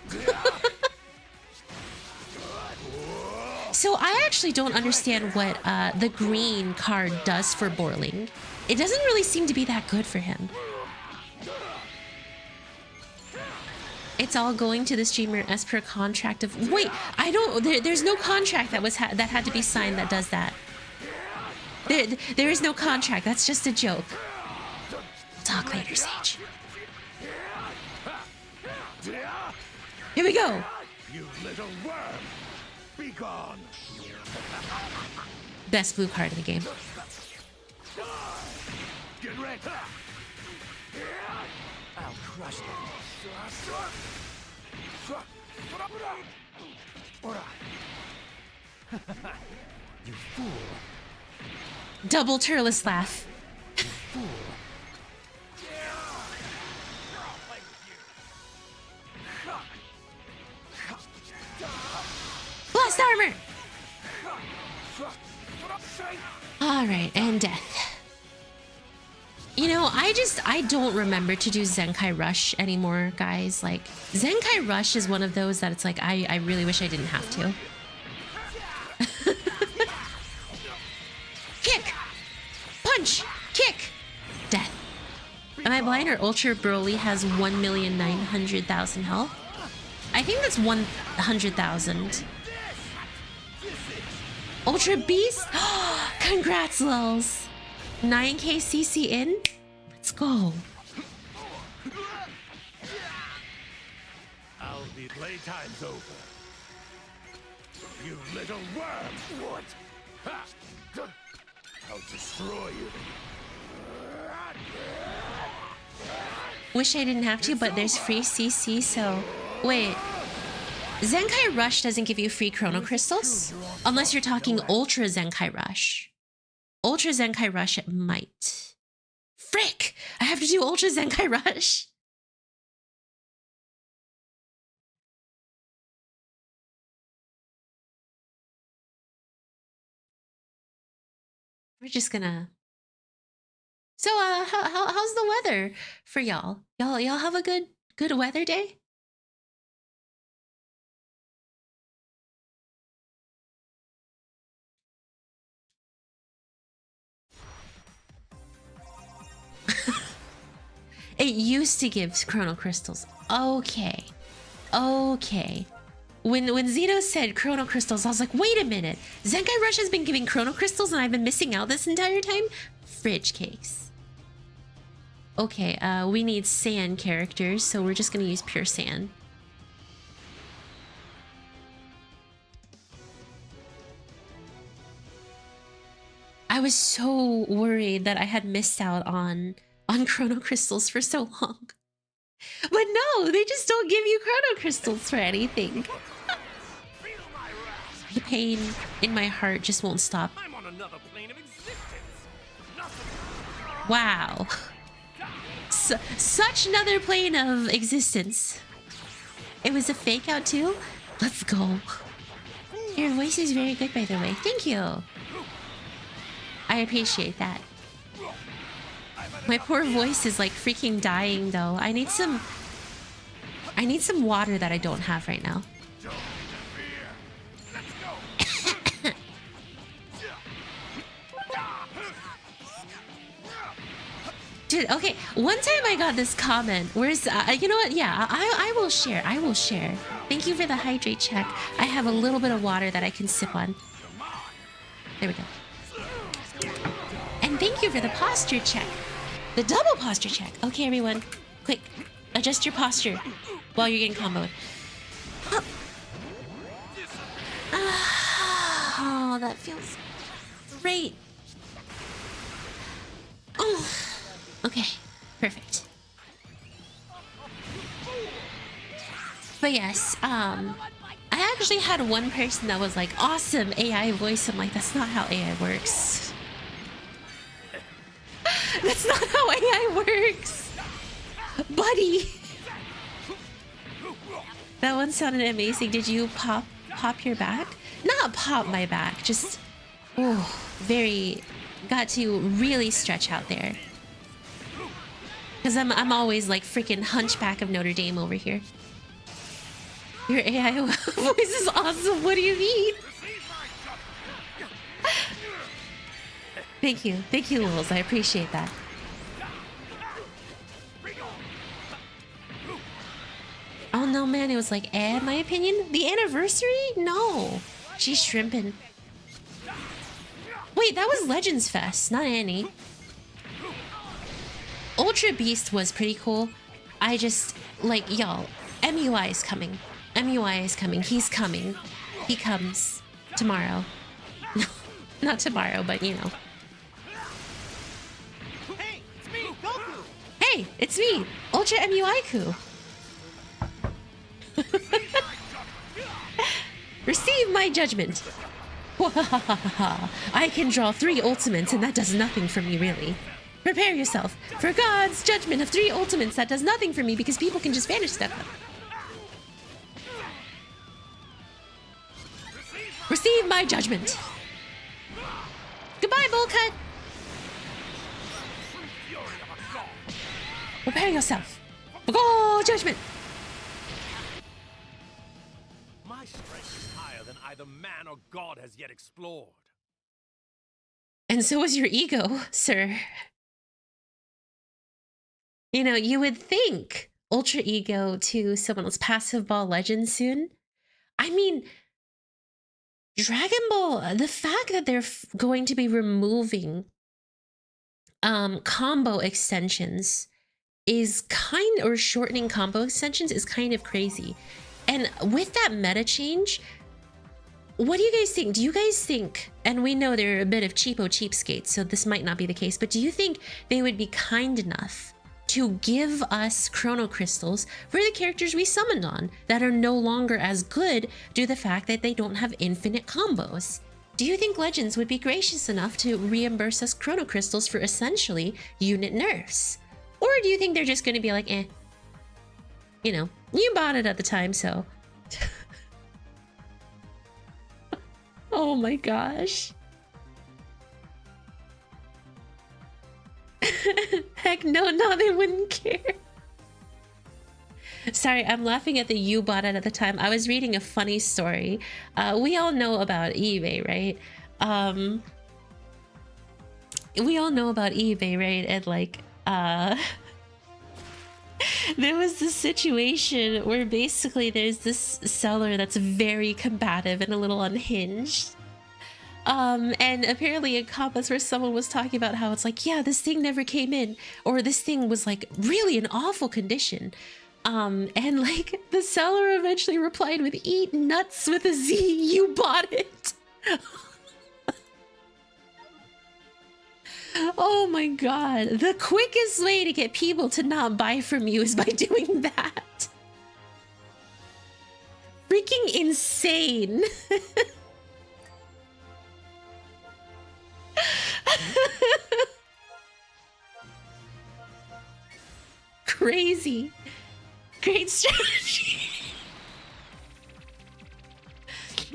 So I actually don't understand what the green card does for Borling. It doesn't really seem to be that good for him. It's all going to the streamer as per contract of... Wait, I don't... There's no contract that was that had to be signed that does that. There is no contract. That's just a joke. We'll talk later, Sage. Here we go. You little worm. Be gone. Best blue card in the game. Get ready. I'll crush them. You fool. Double Turles laugh. Fool. Blast armor! Alright, and death. You know, I don't remember to do Zenkai Rush anymore, guys. Like, Zenkai Rush is one of those that it's like, I really wish I didn't have to. Kick! Punch! Kick! Death. Am I blind or Ultra Broly has 1,900,000 health? I think that's 100,000. Ultra Beast? Congrats, lulz. 9k CC in? Let's go. Playtime's over. You little worm! What? Ha! I'll destroy you. Wish I didn't have to, but there's free CC, so... Wait. Zenkai Rush doesn't give you free Chrono Crystals? Unless you're talking Ultra Zenkai Rush. Ultra Zenkai Rush, it might. Frick! I have to do Ultra Zenkai Rush! We're just gonna... So, how's the weather for y'all? Y'all have a good weather day? It used to give Chrono Crystals. Okay. Okay. When Zito said Chrono Crystals, I was like, wait a minute. Zenkai Rush has been giving Chrono Crystals and I've been missing out this entire time? Fridge cakes. Okay, we need sand characters, so we're just gonna use pure sand. I was so worried that I had missed out on Chrono Crystals for so long. But no, they just don't give you Chrono Crystals for anything. The pain in my heart just won't stop. I'm on another plane of existence. Wow. Such another plane of existence. It was a fake out too? Let's go. Your voice is very good, by the way. Thank you. I appreciate that. My poor voice is like freaking dying though. I need some water that I don't have right now. Dude, okay, one time I got this comment. Where's, you know what? Yeah, I will share. I will share. Thank you for the hydrate check. I have a little bit of water that I can sip on. There we go. And thank you for the posture check. The double posture check. Okay, everyone. Quick, adjust your posture while you're getting comboed. Oh, that feels great. Oh. Okay, perfect. But yes, I actually had one person that was like, awesome AI voice. I'm like, that's not how AI works. That's not how AI works. Buddy. That one sounded amazing. Did you pop your back? Not pop my back, just, oh, got to really stretch out there. Because I'm always like freaking Hunchback of Notre Dame over here. Your AI voice is awesome. What do you mean? Thank you, Lils. I appreciate that. Oh no, man, it was like, my opinion? The anniversary? No, she's shrimping. Wait, that was Legends Fest, not Annie. Ultra Beast was pretty cool. I just, like, y'all, MUI is coming. MUI is coming. He's coming. He comes tomorrow. No, not tomorrow, but you know. Hey, it's me, Goku. Hey, it's me, Ultra MUI-ku. Receive my judgment. I can draw 3 ultimates and that does nothing for me, really. Prepare yourself for God's judgment of 3 ultimates that does nothing for me because people can just vanish them. Receive my judgment. Goodbye, bowl cut. Prepare yourself for God's judgment. My strength is higher than either man or God has yet explored. And so is your ego, sir. You know, you would think Ultra Ego to someone else Passive Ball Legend soon. I mean, Dragon Ball, the fact that they're going to be removing combo extensions is or shortening combo extensions is kind of crazy. And with that meta change, what do you guys think? Do you guys think, and we know they're a bit of cheapskates, so this might not be the case, but do you think they would be kind enough to give us chrono crystals for the characters we summoned on that are no longer as good due to the fact that they don't have infinite combos? Do you think Legends would be gracious enough to reimburse us chrono crystals for essentially unit nerfs? Or do you think they're just going to be like, eh, you know, you bought it at the time, so... Oh my gosh. Heck no, they wouldn't care. Sorry, I'm laughing at the you bought it at the time. I was reading a funny story. We all know about eBay, right? We all know about eBay, right? And like, there was this situation where basically there's this seller that's very combative and a little unhinged. And apparently in comments where someone was talking about how it's like, yeah, this thing never came in, or this thing was like really in awful condition. And like the seller eventually replied with, eat nuts with a Z, you bought it. Oh my god. The quickest way to get people to not buy from you is by doing that. Freaking insane. Crazy. Great strategy.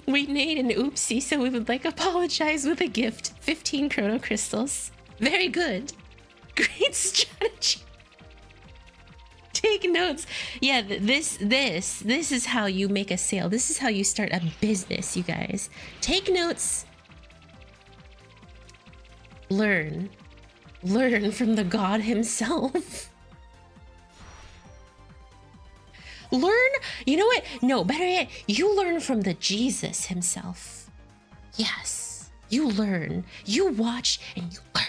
We made an oopsie, so we would like apologize with a gift. 15 chrono crystals. Very good. Great strategy. Take notes. Yeah, this is how you make a sale. This is how you start a business, you guys. Take notes. Learn. Learn from the god himself. Learn, you know what? No, better yet, you learn from the Jesus himself. Yes, you learn. You watch and you learn.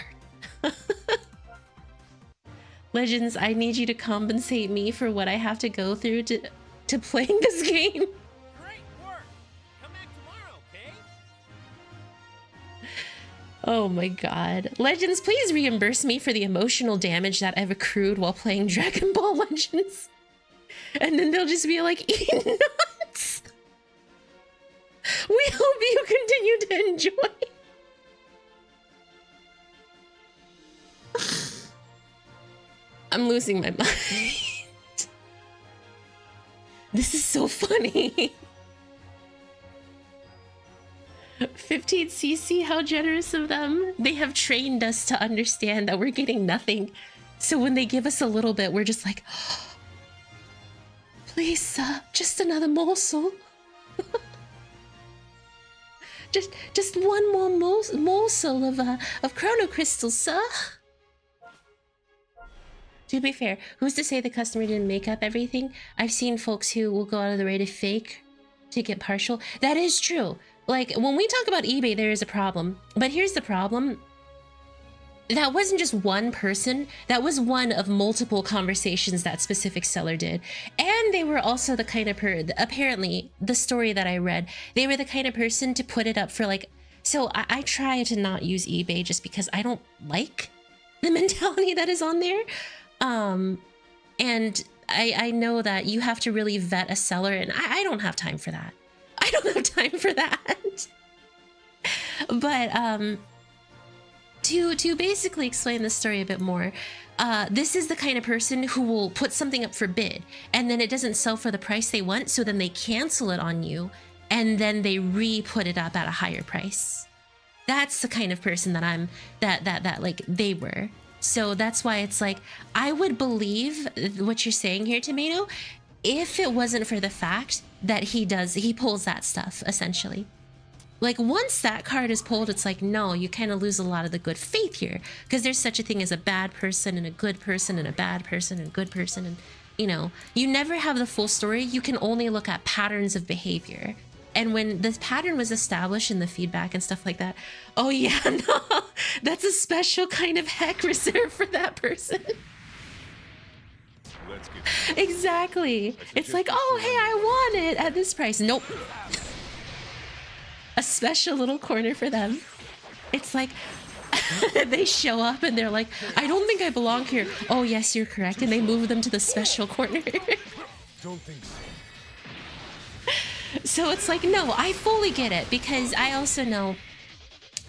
Legends, I need you to compensate me for what I have to go through to playing this game. Great work. Come back tomorrow, okay? Oh my god. Legends, please reimburse me for the emotional damage that I've accrued while playing Dragon Ball Legends. And then they'll just be like, eat nuts. We hope you continue to enjoy. I'm losing my mind. This is so funny. 15cc, how generous of them. They have trained us to understand that we're getting nothing. So when they give us a little bit, we're just like, oh, please, sir, just another morsel. just one more morsel of chrono crystals, sir. To be fair, who's to say the customer didn't make up everything? I've seen folks who will go out of the way to fake to get partial. That is true. Like, when we talk about eBay, there is a problem. But here's the problem. That wasn't just one person. That was one of multiple conversations that specific seller did. And they were also the kind of apparently, the story that I read, they were the kind of person to put it up for like... So I try to not use eBay just because I don't like the mentality that is on there. And I know that you have to really vet a seller, and I don't have time for that. I don't have time for that. But to basically explain the story a bit more, this is the kind of person who will put something up for bid, and then it doesn't sell for the price they want, so then they cancel it on you, and then they re-put it up at a higher price. That's the kind of person that I'm, that like they were. So that's why it's like, I would believe what you're saying here, Tomato, if it wasn't for the fact that he pulls that stuff, essentially. Like, once that card is pulled, it's like, no, you kind of lose a lot of the good faith here, because there's such a thing as a bad person and a good person and a bad person and a good person, and, you know, you never have the full story. You can only look at patterns of behavior. And when this pattern was established in the feedback and stuff like that, oh yeah, no, that's a special kind of heck reserved for that person. Let's get Exactly. It's like, oh, hey, I want it at this price. Nope. A special little corner for them. It's like they show up and they're like, I don't think I belong here. Oh, yes, you're correct. And they move them to the special corner. Don't think so. So it's like, no, I fully get it, because I also know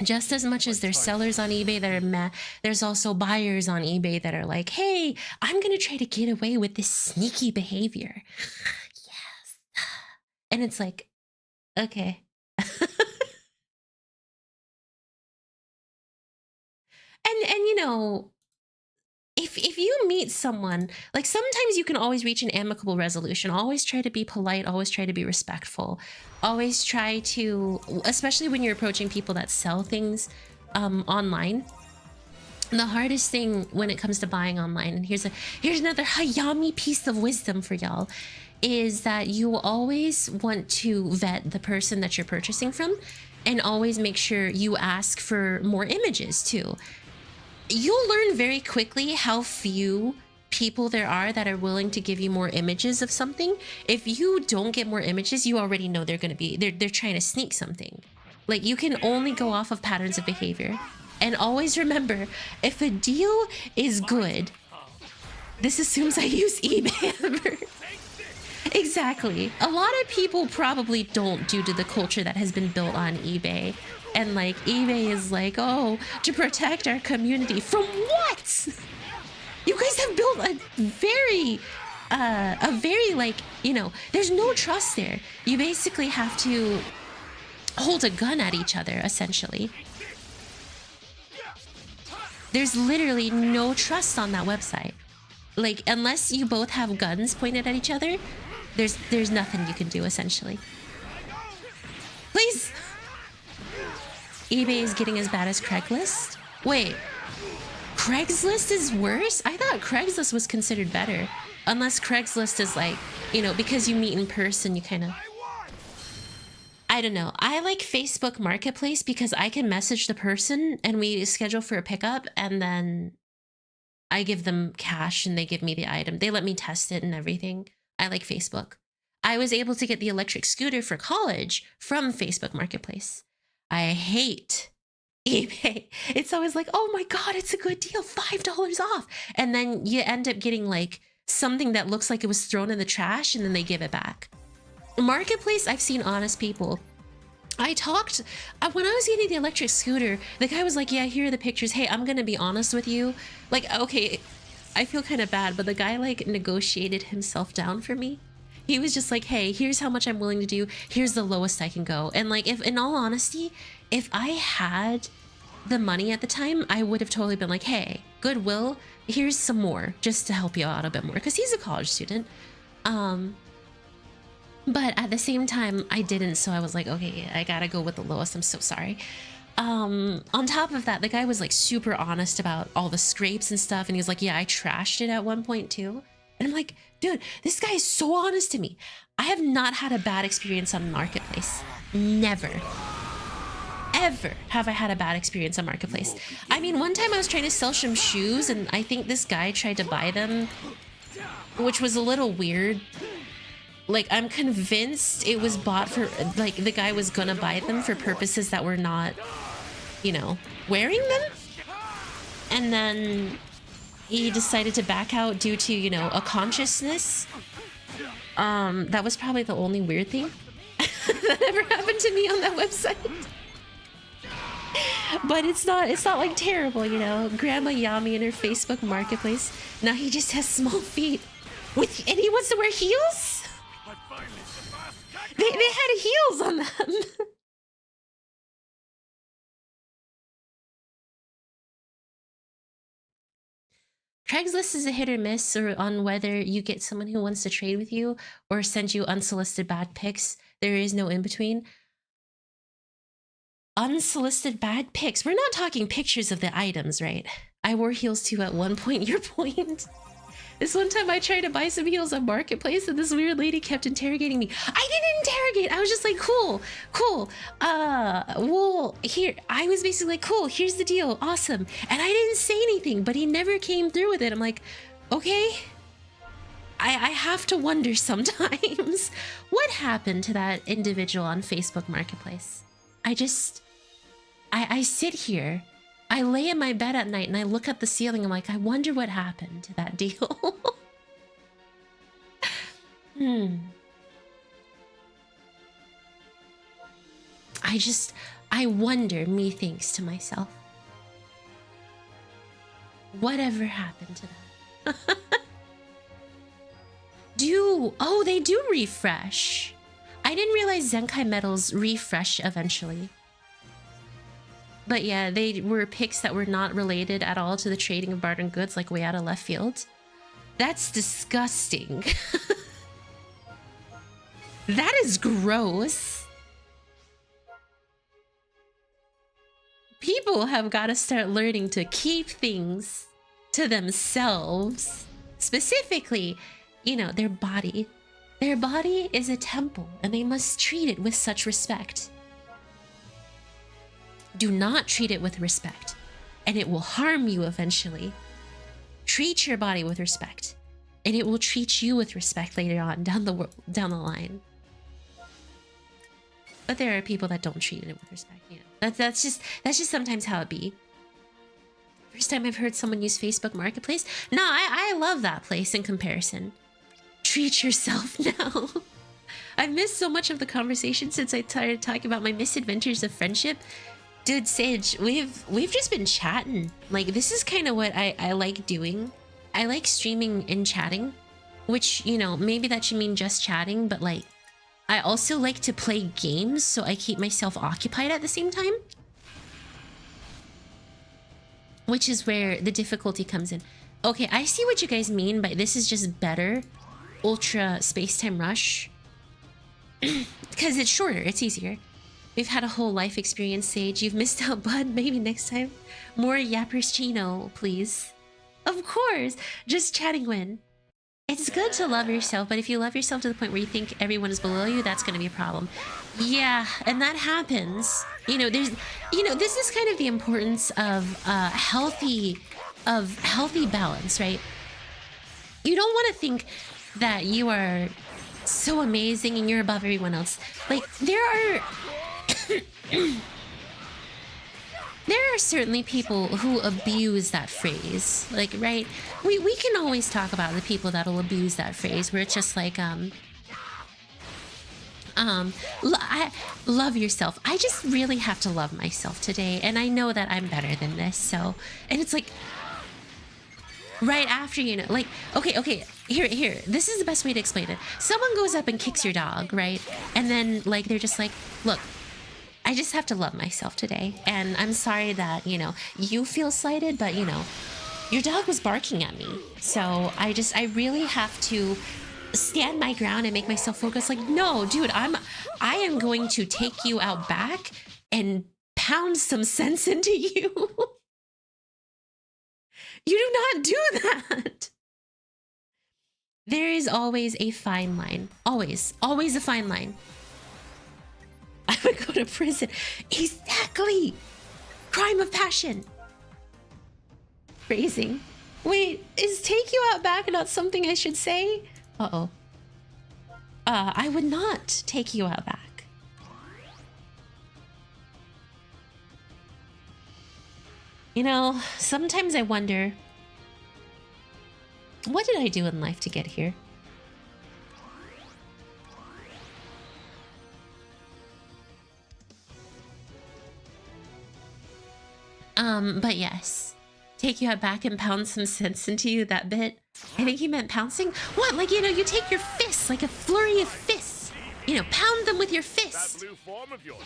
just as much as there's sellers on eBay that are meh, there's also buyers on eBay that are like, hey, I'm going to try to get away with this sneaky behavior. Yes. And it's like, okay. And you know, if you meet someone, like sometimes you can always reach an amicable resolution. Always try to be polite, always try to be respectful. Always try to, especially when you're approaching people that sell things online. The hardest thing when it comes to buying online, and here's another Hayami piece of wisdom for y'all, is that you always want to vet the person that you're purchasing from, and always make sure you ask for more images too. You'll learn very quickly how few people there are that are willing to give you more images of something. If you don't get more images, you already know they're trying to sneak something. Like, you can only go off of patterns of behavior. And always remember, if a deal is good, this assumes I use eBay. Exactly. A lot of people probably don't, due to the culture that has been built on eBay. And like, eBay is like, oh, to protect our community from what? You guys have built a very like, you know, there's no trust there. You basically have to hold a gun at each other, essentially. There's literally no trust on that website. Like, unless you both have guns pointed at each other, there's nothing you can do, essentially. Please. eBay is getting as bad as Craigslist? Wait, Craigslist is worse? I thought Craigslist was considered better. Unless Craigslist is like, you know, because you meet in person, you kind of... I don't know. I like Facebook Marketplace because I can message the person and we schedule for a pickup, and then I give them cash and they give me the item. They let me test it and everything. I like Facebook. I was able to get the electric scooter for college from Facebook Marketplace. I hate eBay. It's always like, oh my God, it's a good deal, $5 off. And then you end up getting like something that looks like it was thrown in the trash and then they give it back. Marketplace, I've seen honest people. I talked, when I was getting the electric scooter, the guy was like, yeah, here are the pictures. Hey, I'm gonna be honest with you. Like, okay, I feel kind of bad, but the guy like negotiated himself down for me. He was just like, hey, here's how much I'm willing to do. Here's the lowest I can go. And like, if in all honesty, if I had the money at the time, I would have totally been like, hey, Goodwill, here's some more just to help you out a bit more. Because he's a college student. But at the same time, I didn't. So I was like, okay, I gotta go with the lowest. I'm so sorry. On top of that, the guy was like super honest about all the scrapes and stuff. And he was like, yeah, I trashed it at one point too. And I'm like, dude, this guy is so honest to me. I have not had a bad experience on Marketplace. Never. Ever have I had a bad experience on Marketplace. I mean, one time I was trying to sell some shoes and I think this guy tried to buy them, which was a little weird. Like, I'm convinced it was bought for, like, the guy was gonna buy them for purposes that were not, you know, wearing them. And then he decided to back out due to, you know, a consciousness. That was probably the only weird thing that ever happened to me on that website. But it's not like terrible, you know. Grandma Yami in her Facebook Marketplace. Now he just has small feet. And he wants to wear heels? They had heels on them. Craigslist is a hit or miss on whether you get someone who wants to trade with you or send you unsolicited bad pics. There is no in between. Unsolicited bad pics. We're not talking pictures of the items, right? I wore heels too at one point. Your point. This one time I tried to buy some heels on Marketplace and this weird lady kept interrogating me. I didn't interrogate. I was just like, cool. Well, here, I was basically like, cool, here's the deal. Awesome. And I didn't say anything, but he never came through with it. I'm like, okay. I have to wonder sometimes what happened to that individual on Facebook Marketplace. I sit here, I lay in my bed at night and I look at the ceiling. I'm like, I wonder what happened to that deal. I wonder, methinks to myself, whatever happened to that? They do refresh. I didn't realize Zenkai medals refresh eventually. But yeah, they were picks that were not related at all to the trading of bartered goods, like way out of left field. That's disgusting. That is gross. People have got to start learning to keep things to themselves. Specifically, you know, their body. Their body is a temple, and they must treat it with such respect. Do not treat it with respect, and it will harm you eventually. Treat your body with respect, and it will treat you with respect later on down the line. But there are people that don't treat it with respect. You know, that's just sometimes how it be. First time I've heard someone use Facebook Marketplace. No, I love that place in comparison. Treat yourself now. I've missed so much of the conversation since I started talking about my misadventures of friendship. Dude, Sage, we've just been chatting. Like, this is kind of what I like doing. I like streaming and chatting, which, you know, maybe that should mean just chatting, but like, I also like to play games, so I keep myself occupied at the same time. Which is where the difficulty comes in. Okay, I see what you guys mean, but this is just better. Ultra Space-Time Rush. Because it's shorter, it's easier. We've had a whole life experience, Sage. You've missed out, bud. Maybe next time. More Yapperschino, please. Of course. Just chatting when. It's good to love yourself, but if you love yourself to the point where you think everyone is below you, that's going to be a problem. Yeah, and that happens. You know, this is kind of the importance of healthy balance, right? You don't want to think that you are so amazing and you're above everyone else. Like, there are certainly people who abuse that phrase. Like, right? We can always talk about the people that'll abuse that phrase, where it's just like, love yourself. I just really have to love myself today, and I know that I'm better than this. So, and it's like, right after, you know, like, okay, here, this is the best way to explain it. Someone goes up and kicks your dog, right? And then, like, they're just like, look, I just have to love myself today. And I'm sorry that, you know, you feel slighted, but, you know, your dog was barking at me. So I really have to stand my ground and make myself focus. Like, no, dude, I am going to take you out back and pound some sense into you. You do not do that. There is always a fine line. Always a fine line. I would go to prison. Exactly. Crime of passion. Phrasing. Wait, is take you out back not something I should say? Uh-oh. I would not take you out back. You know, sometimes I wonder, what did I do in life to get here? But yes. Take you out back and pound some sense into you, that bit. I think he meant pouncing. What? Like, you know, you take your fists, like a flurry of fists. You know, pound them with your fists. That blue form of yours.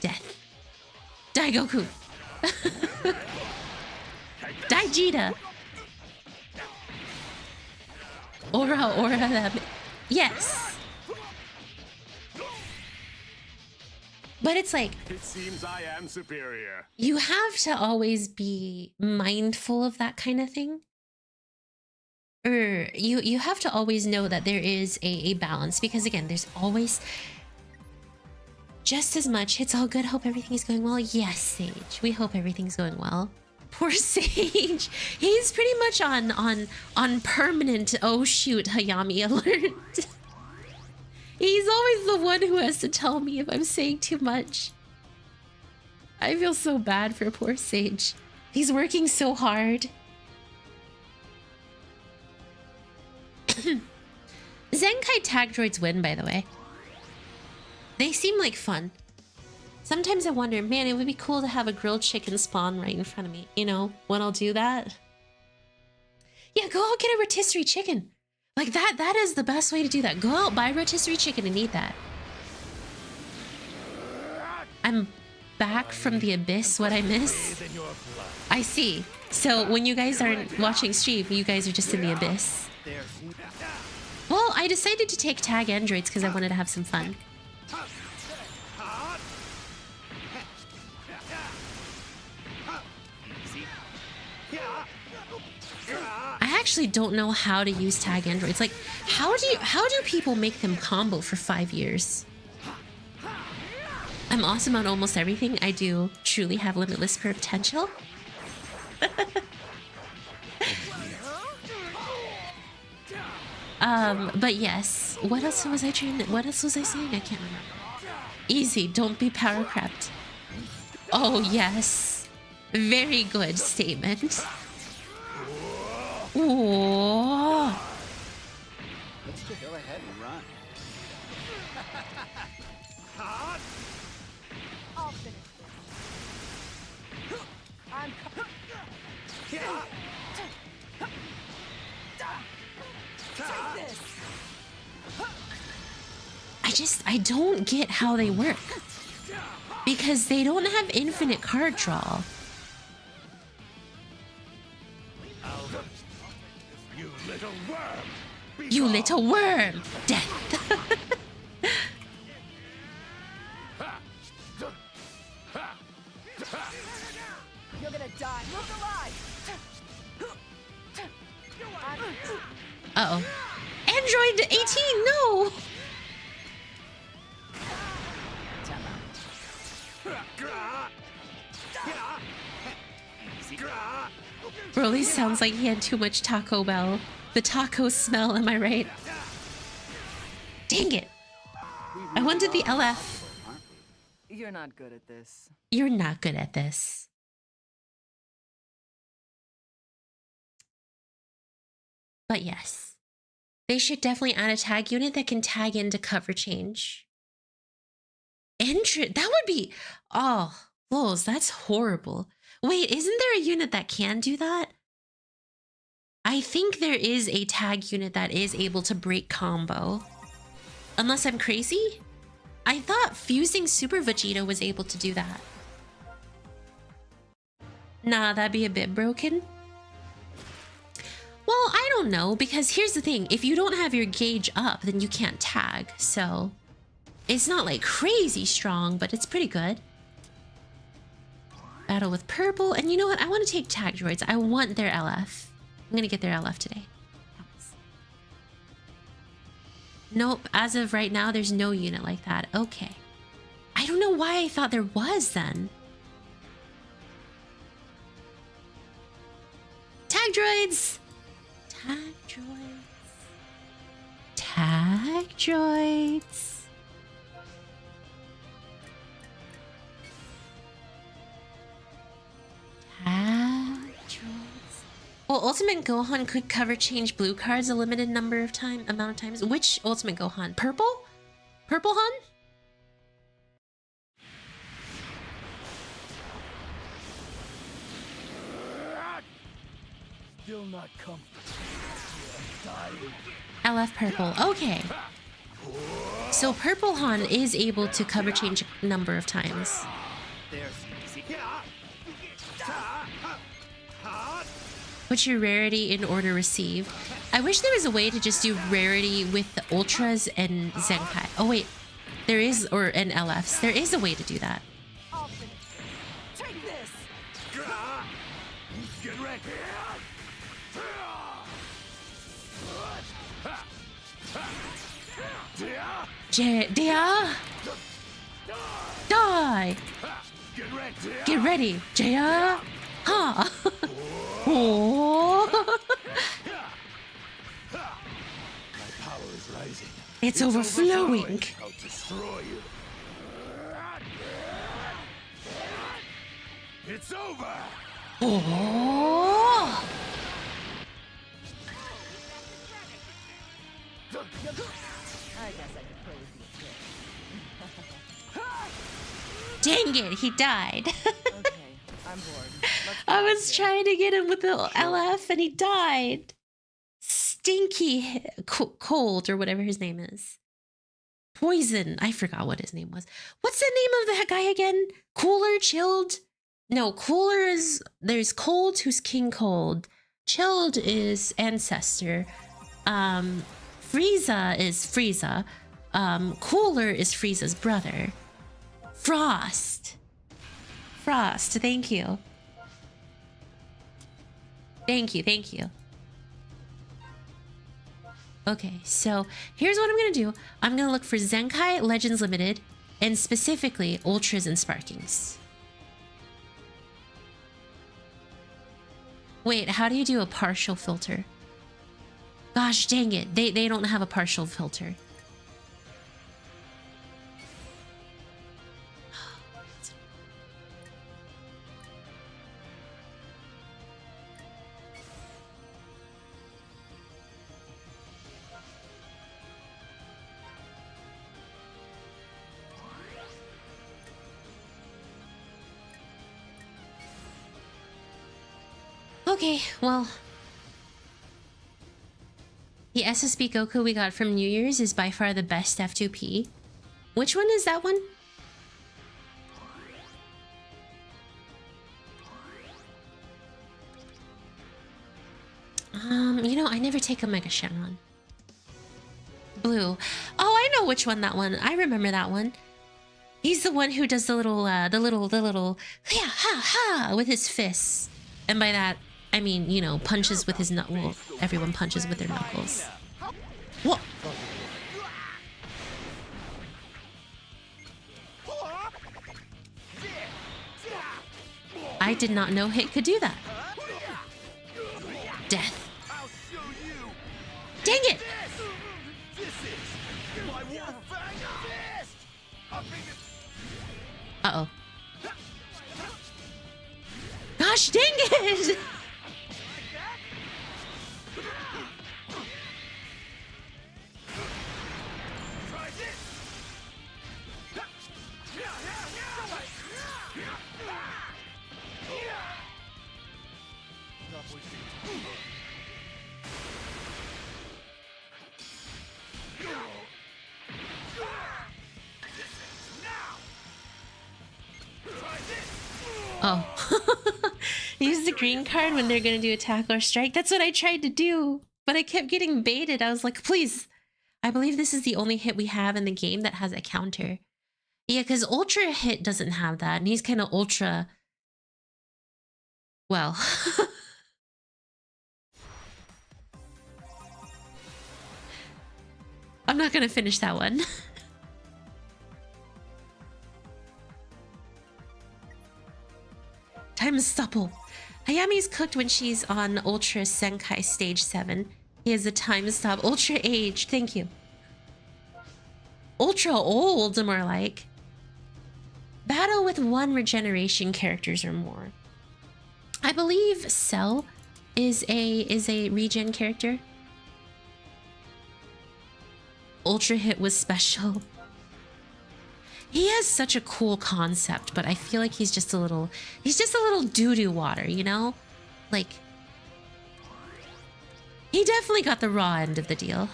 Death. Daigoku. Daijita. Aura, that. Yes. But it's like, It seems I am superior. you have to always be mindful of that kind of thing. Or you have to always know that there is a balance, because again, there's always just as much, it's all good, hope everything is going well. Yes, Sage, we hope everything's going well. Poor Sage. He's pretty much on permanent oh shoot Hayami alert. He's always the one who has to tell me if I'm saying too much. I feel so bad for poor Sage. He's working so hard. Zenkai tag droids win, by the way. They seem like fun. Sometimes I wonder, man, it would be cool to have a grilled chicken spawn right in front of me. You know, when I'll do that. Yeah, go out, get a rotisserie chicken. Like that is the best way to do that. Go out, buy a rotisserie chicken and eat that. I'm back from the abyss. What I miss? I see. So when you guys aren't watching stream, you guys are just in the abyss. Well, I decided to take tag androids because I wanted to have some fun. I actually don't know how to use tag androids. Like, how do people make them combo for 5 years? I'm awesome on almost everything. I do truly have limitless potential. But yes. What else was I saying? I can't remember. Easy, don't be power crept. Oh yes. Very good statement. Ooh. Let's just go ahead and run. I'll finish this. I'm Take this. I don't get how they work. Because they don't have infinite card draw. You little worm! Death! You're gonna die. Look alive. Uh-oh. Android 18, no! Broly sounds like he had too much Taco Bell. The taco smell, am I right? Dang it! I wanted the LF. You're not good at this. You're not good at this. But yes. They should definitely add a tag unit that can tag into cover change. That would be... Oh, Lols, that's horrible. Wait, isn't there a unit that can do that? I think there is a tag unit that is able to break combo. Unless I'm crazy? I thought fusing Super Vegeta was able to do that. Nah, that'd be a bit broken. Well, I don't know, because here's the thing. If you don't have your gauge up, then you can't tag, so... It's not like crazy strong, but it's pretty good. Battle with purple, and you know what? I want to take tag droids. I want their LF. I'm gonna get their LF today. Nope, as of right now, there's no unit like that. Okay. I don't know why I thought there was then. Tag droids! Tag droids. Tag droids. Tag droids. Well, Ultimate Gohan could cover change blue cards a limited amount of times. Which Ultimate Gohan? Purple? Purple Han? Still not comfortable. Dying. LF purple. Okay. So Purple Han is able to cover change a number of times. Put your rarity in order received. I wish there was a way to just do rarity with the Ultras and Zenkai. Oh wait, there is, and LFs. There is a way to do that. I'll finish this. Take this. Get ready. Dia! Die! Get ready. Get ready, Jaya! Ha! Oh. My power is rising. It's overflowing. I'll destroy you. It's over. Oh. I guess I could play with you a bit. Dang it, he died. Okay, I'm bored. Let's I go was here. trying to get him with the LF and he died. Stinky cold or whatever his name is. Poison. I forgot what his name was. What's the name of that guy again? Cooler, chilled? No, cooler is there's cold who's King Cold. Chilled is Ancestor. Frieza is Frieza. Cooler is Frieza's brother. Frost. Frost, thank you. Thank you, thank you. Okay, so here's what I'm gonna do. I'm gonna look for Zenkai Legends Limited, and specifically Ultras and Sparkings. Wait, how do you do a partial filter? Gosh dang it, they don't have a partial filter. Okay, well, the SSB Goku we got from New Year's is by far the best F2P. Which one is that one? You know, I never take a Mega Shenron. Blue. Oh, I know which one that one. I remember that one. He's the one who does the little, yeah, ha, ha, with his fists. And by that, I mean, you know, punches with his nut. Well, everyone punches with their knuckles. What? I did not know Hit could do that. Death. Dang it! Uh-oh. Gosh dang it! Oh. Use the green card when they're gonna do attack or strike. That's what I tried to do, but I kept getting baited. I was like, please. I believe this is the only Hit we have in the game that has a counter. Yeah, because Ultra Hit doesn't have that, and he's kind of ultra... Well... I'm not gonna finish that one. Time is supple. Hayami's cooked when she's on Ultra Senkai Stage 7. He has a time stop. Ultra age. Thank you. Ultra old, more like. Battle with 1 regeneration characters or more. I believe Cell is a regen character. Ultra Hit was special. He has such a cool concept, but I feel like he's just a little doo-doo water, you know? Like, he definitely got the raw end of the deal.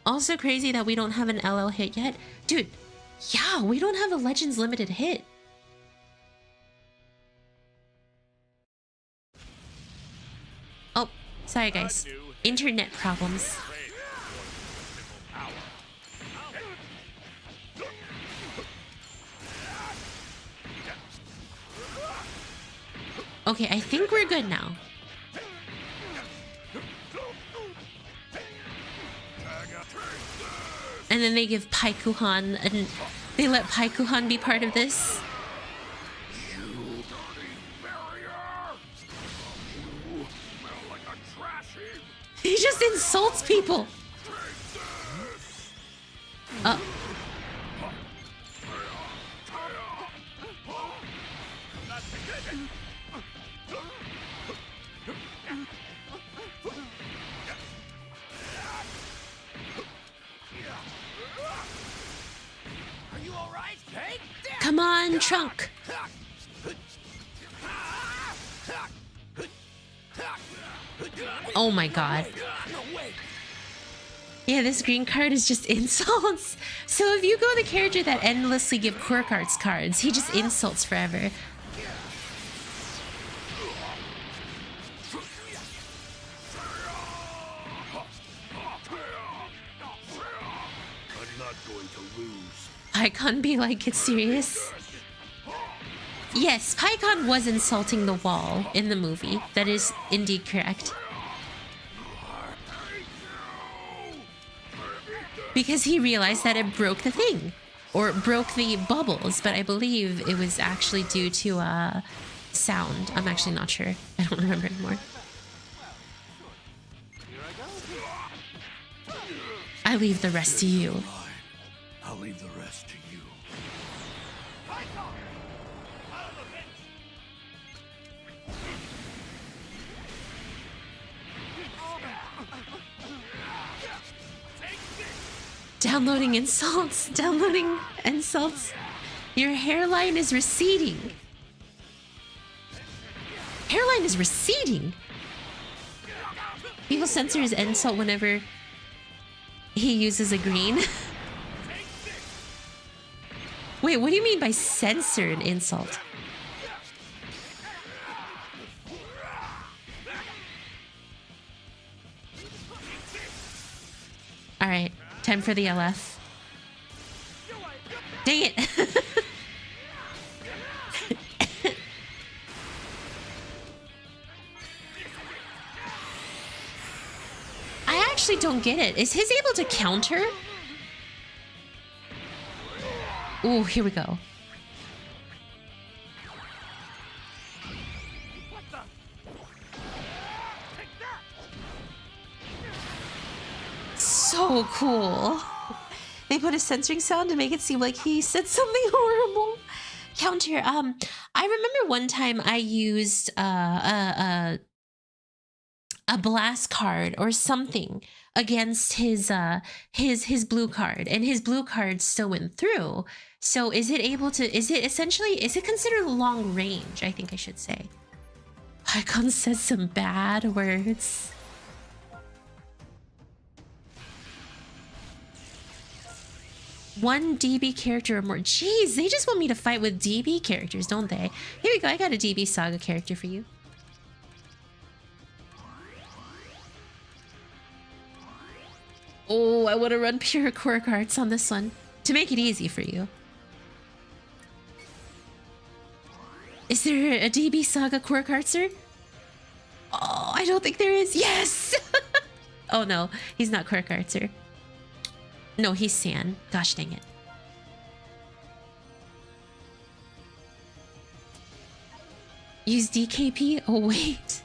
Also crazy that we don't have an LL Hit yet. Dude, yeah, we don't have a Legends Limited Hit. Oh, sorry guys. Internet problems. Okay, I think we're good now. And then they give Paikuhan, and they let Paikuhan be part of this. You just insults people. Come on, Trunk. Oh my god. Yeah, this green card is just insults. So if you go the character that endlessly give quirk arts cards, he just insults forever. I'm not going to lose. Pycon be like, it's serious. Yes, Pycon was insulting the wall in the movie. That is indeed correct. Because he realized that it broke the thing. Or it broke the bubbles, but I believe it was actually due to sound. I'm actually not sure. I don't remember anymore. I leave the rest to you. I'll leave the rest to you. Downloading insults. Downloading insults. Your hairline is receding. Hairline is receding. People censor his insult whenever he uses a green. Wait, what do you mean by censored insult? All right, time for the LF. Dang it. I actually don't get it. Is his able to counter? Ooh, here we go. So cool. They put a censoring sound to make it seem like he said something horrible. Counter. I remember one time I used a blast card or something against his blue card, and his blue card still went through. So is it considered long range? I think I should say. Icon says some bad words. One DB character or more. Jeez, they just want me to fight with DB characters, don't they? Here we go. I got a DB Saga character for you. Oh, I want to run pure core cards on this one to make it easy for you. Is there a DB Saga core card, sir? Oh, I don't think there is. Yes! Oh no, he's not core card, sir. No, he's San. Gosh dang it. Use DKP? Oh, wait.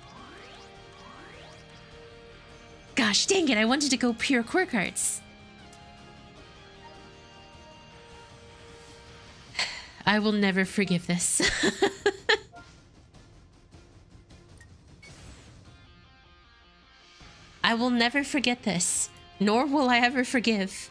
Gosh dang it, I wanted to go pure core cards. I will never forgive this. I will never forget this, nor will I ever forgive.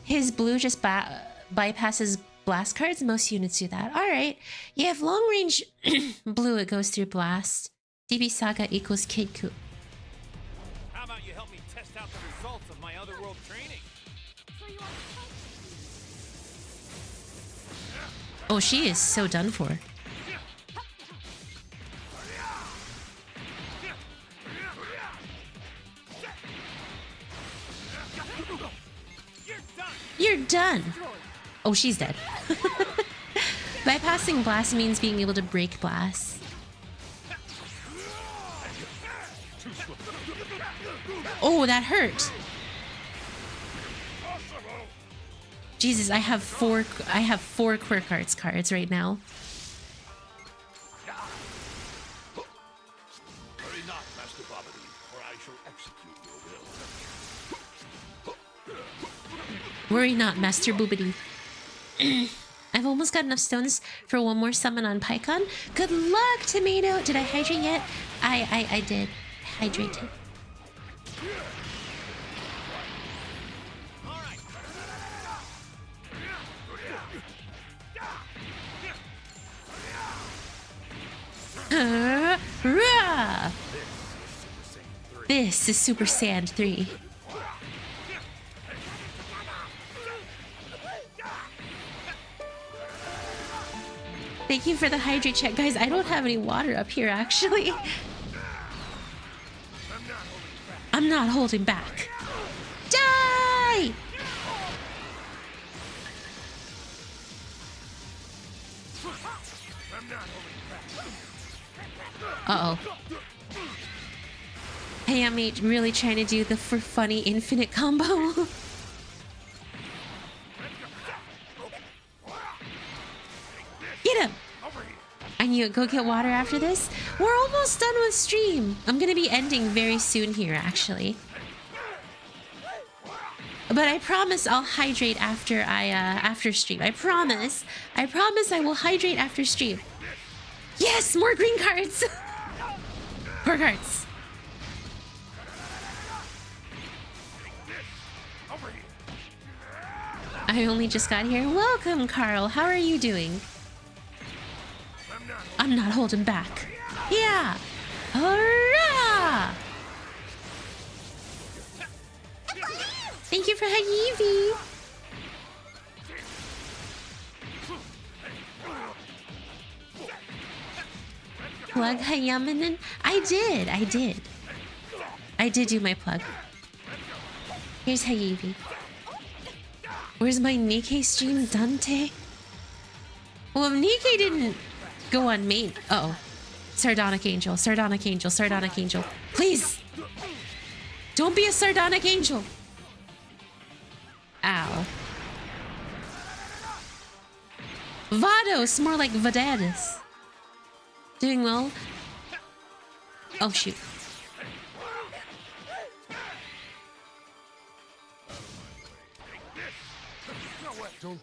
His blue just bypasses blast cards. Most units do that. All right. Yeah, if long range blue, it goes through blast. DB Saga equals Kid Coup. How about you help me test out the results of my otherworld training? Oh, she is so done for. You're done. Oh, she's dead. Bypassing blast means being able to break blast. Oh, that hurt. Jesus, I have four quirk arts cards right now. Master Bobbity, or I shall execute your will. Worry not, Master Boobity. I've almost got enough stones for one more summon on Pycon. Good luck, Tomato! Did I hydrate yet? I did. Hydrated. Rah! This is Super Sand 3. Thank you for the hydrate check, guys. I don't have any water up here, actually. I'm not holding back. Die! Uh-oh. Hayami really trying to do the for funny infinite combo. Get him! I knew it. Go get water after this. We're almost done with stream. I'm gonna be ending very soon here, actually. But I promise I'll hydrate after after stream. I promise. I promise I will hydrate after stream. Yes, more green cards. More cards. I only just got here. Welcome, Carl. How are you doing? I'm not holding back. Yeah. Hurrah! Thank you for Hayami. Plug Hayami. I did. I did do my plug. Here's Hayami. Where's my Nikkei stream, Dante? Well, Nikkei didn't go on main. Uh oh. Sardonic Angel, Sardonic Angel, Sardonic Angel. Please! Don't be a Sardonic Angel! Ow. Vados, more like Vadadis. Doing well. Oh shoot.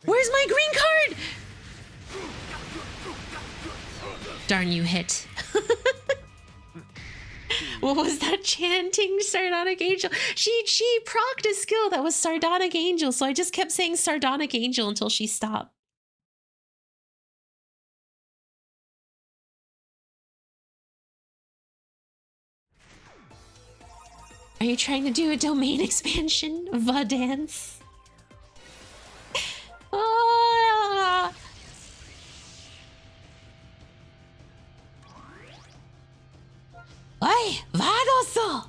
Where's my green card? Darn, you hit. What was that chanting? Sardonic Angel. She procced a skill that was Sardonic Angel, so I just kept saying Sardonic Angel until she stopped. Are you trying to do a domain expansion? Vadance? Ah. Oi, Vadoso!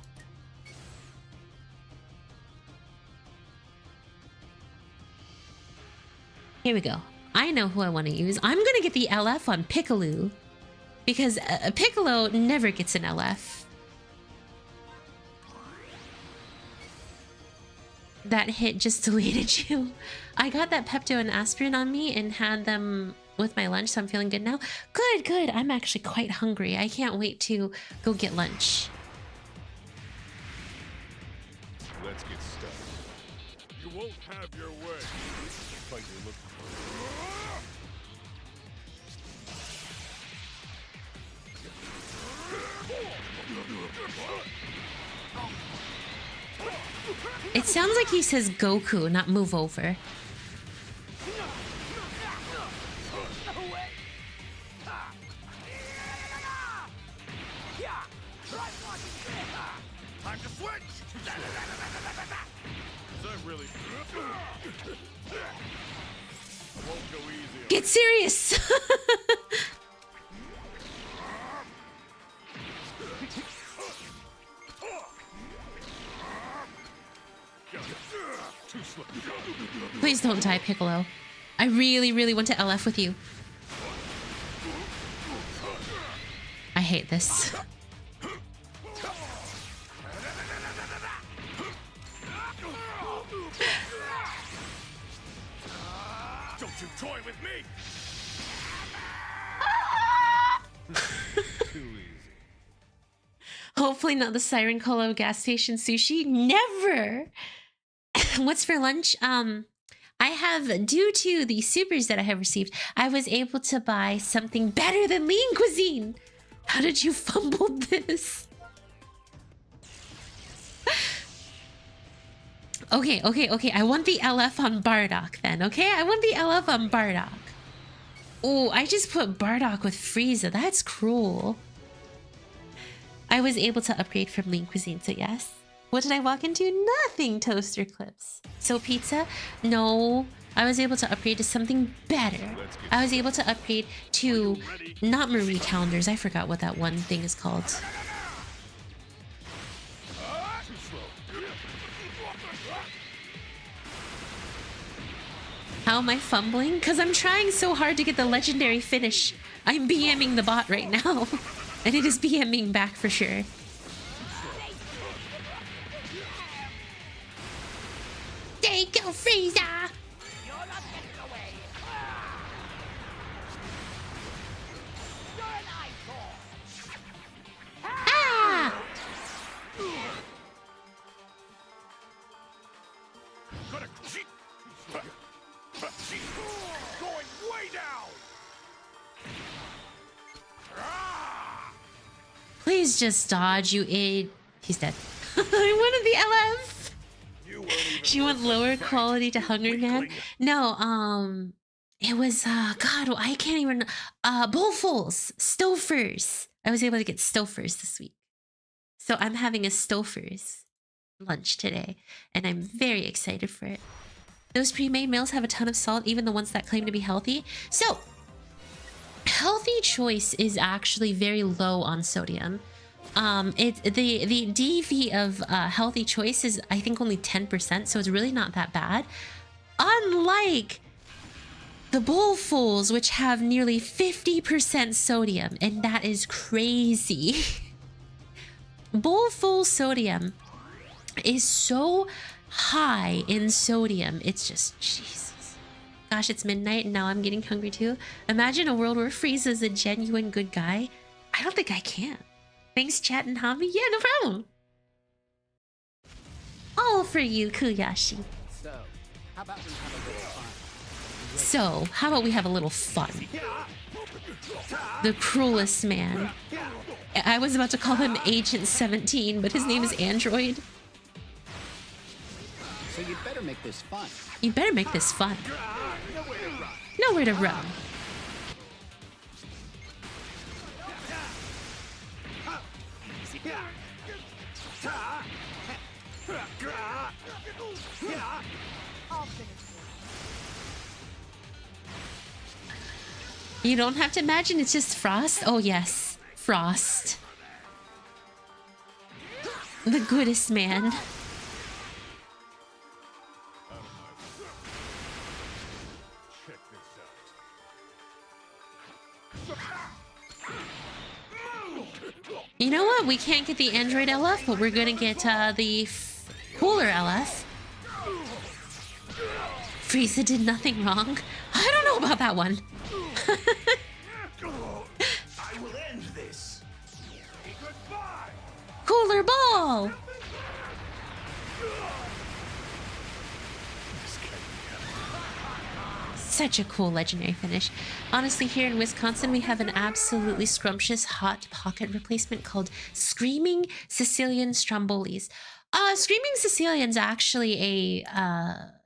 Here we go. I know who I want to use. I'm gonna get the LF on Piccolo, because Piccolo never gets an LF. That hit just deleted you. I got that Pepto and aspirin on me and had them with my lunch, so I'm feeling good now. Good, good. I'm actually quite hungry. I can't wait to go get lunch. Let's get started. You won't have your way. But you're looking It sounds like he says Goku, not move over. Time to switch! Is that really... Won't go easy. Get serious! Please don't die, Piccolo. I really, really want to LF with you. I hate this. Don't you toy with me! Too easy. Hopefully Hopefully not the Siren Colo gas station sushi. Never. What's for lunch? I have, due to the supers that I have received, I was able to buy something better than lean cuisine. How did you fumble this? Okay. I want the LF on Bardock then, okay? I want the LF on Bardock. Oh, I just put Bardock with Frieza. That's cruel. I was able to upgrade from lean cuisine, so yes. What did I walk into? Nothing, toaster clips. So pizza? No. I was able to upgrade to something better. I was able to upgrade to not Marie calendars. I forgot what that one thing is called. How am I fumbling? Because I'm trying so hard to get the legendary finish. I'm BMing the bot right now. And it is BMing back for sure. There you go, Frieza! Ah! Going way down. Please just dodge, you idiot. He's dead. I wanted the LF! She went lower quality to Hungry Man? No, it was, God, I can't even, Bowlfuls, Stofers. I was able to get Stofers this week. So I'm having a Stofers lunch today, and I'm very excited for it. Those pre-made meals have a ton of salt, even the ones that claim to be healthy. So, healthy choice is actually very low on sodium. The DV of healthy choice is, I think, only 10%, so it's really not that bad. Unlike the Bowlfuls, which have nearly 50% sodium, and that is crazy. Bowlful sodium is so high in sodium, it's just, Jesus. Gosh, it's midnight and now I'm getting hungry too. Imagine a world where Frieza's a genuine good guy. I don't think I can. Thanks, chat and Hami. Yeah, no problem. All for you, Kuyashi. So, how about we have a little fun? The cruelest man. I was about to call him Agent 17, but his name is Android. So you'd better make this fun. You better make this fun. Nowhere to run. You don't have to imagine it's just Frost. Oh yes, Frost. The goodest man. You know what? We can't get the Android LF, but we're gonna get the cooler LF. Frieza did nothing wrong. I don't know about that one. I will end this. Goodbye. Cooler ball! Such a cool legendary finish. Honestly, here in Wisconsin, we have an absolutely scrumptious hot pocket replacement called Screaming Sicilian Strombolis. Screaming Sicilian's actually a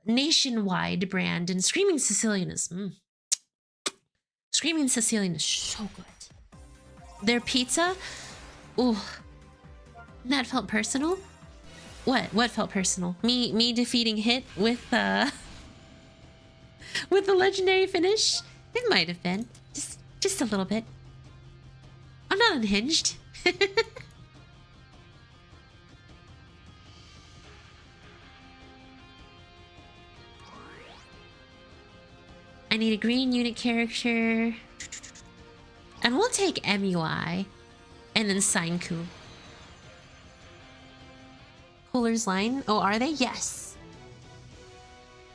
nationwide brand, and Screaming Sicilian is Screaming Sicilian is so good. Their pizza, ooh, that felt personal. What felt personal? Me defeating Hit with the legendary finish? It might have been. Just a little bit. I'm not unhinged. I need a green unit character. And we'll take MUI. And then Sainku. Cooler's line. Oh, are they? Yes.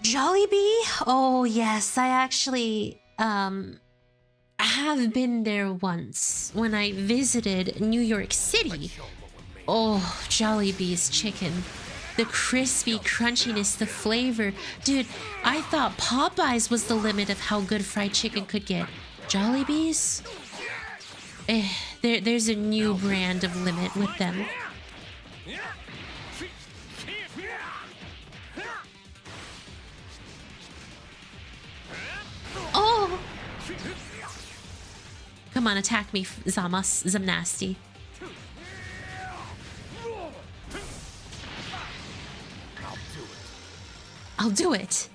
Jollibee? Oh, yes. I actually, have been there once when I visited New York City. Oh, Jollibee's chicken. The crispy crunchiness, the flavor. Dude, I thought Popeyes was the limit of how good fried chicken could get. Jollibee's? There's a new brand of limit with them. Oh! Come on, attack me, Zamnasty. I'll do it.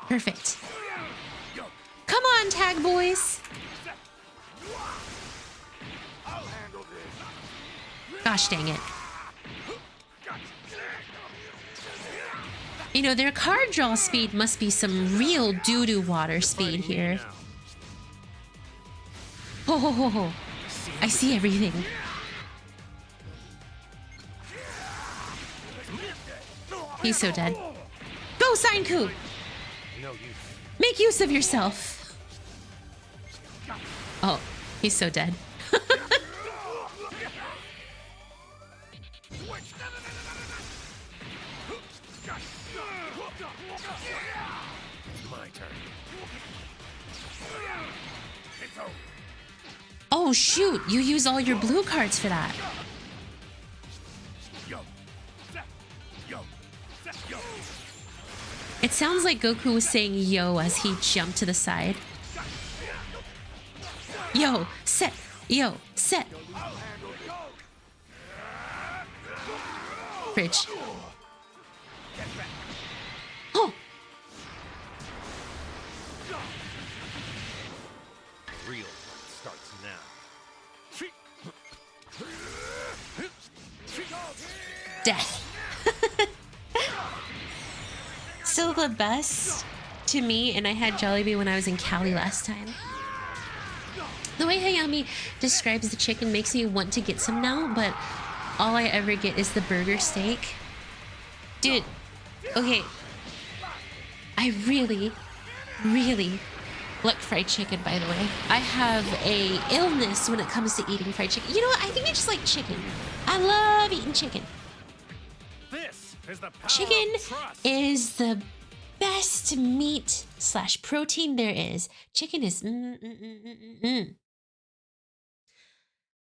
Perfect. Come on, tag boys. Gosh dang it. You know, their card draw speed must be some real doo-doo water speed here. Ho ho ho ho. I see everything. He's so dead. Go, Sainku! Make use of yourself. Oh, he's so dead. My turn. Oh shoot, you use all your blue cards for that. It sounds like Goku was saying yo as he jumped to the side. Yo, set. Yo, set. Fridge. Oh! The real one starts now. Death. Still the best to me, and I had Jollibee when I was in Cali last time. The way Hayami describes the chicken makes me want to get some now, but all I ever get is the burger steak. Dude, okay. I really like fried chicken, by the way. I have a illness when it comes to eating fried chicken. You know what? I think I just like chicken. I love eating chicken. This is the power Chicken of trust. is the best meat / protein there is. Chicken is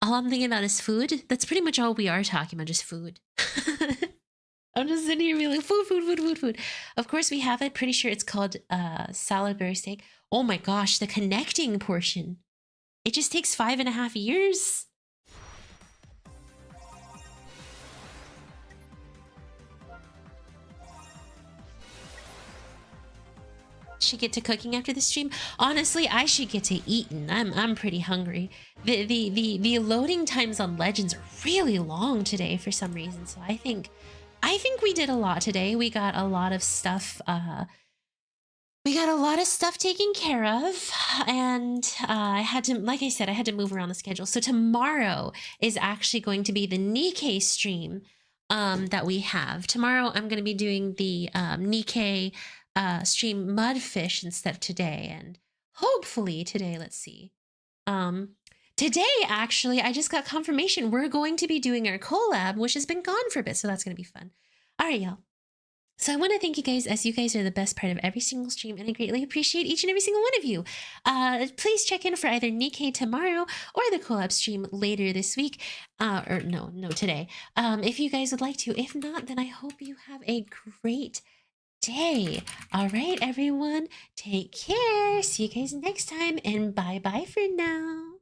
All I'm thinking about is food. That's pretty much all we are talking about, just food. I'm just sitting here being like, food. Of course we have it. Pretty sure it's called salad burger steak. Oh my gosh, the connecting portion. It just takes 5.5 years. Should get to cooking after the stream. Honestly, I should get to eating. I'm pretty hungry. The loading times on Legends are really long today for some reason. So I think we did a lot today. We got a lot of stuff. We got a lot of stuff taken care of, and I had to, like I said, I had to move around the schedule. So tomorrow is actually going to be the Nikkei stream that we have. Tomorrow I'm going to be doing the Nikkei stream Mudfish instead of today, and hopefully today, let's see. Today, actually, I just got confirmation we're going to be doing our collab, which has been gone for a bit, so that's going to be fun. All right, y'all. So I want to thank you guys, as you guys are the best part of every single stream, and I greatly appreciate each and every single one of you. Please check in for either Nikkei tomorrow or the collab stream later this week. Or no, today. If you guys would like to. If not, then I hope you have a great day. All right, everyone. Take care. See you guys next time, and bye-bye for now.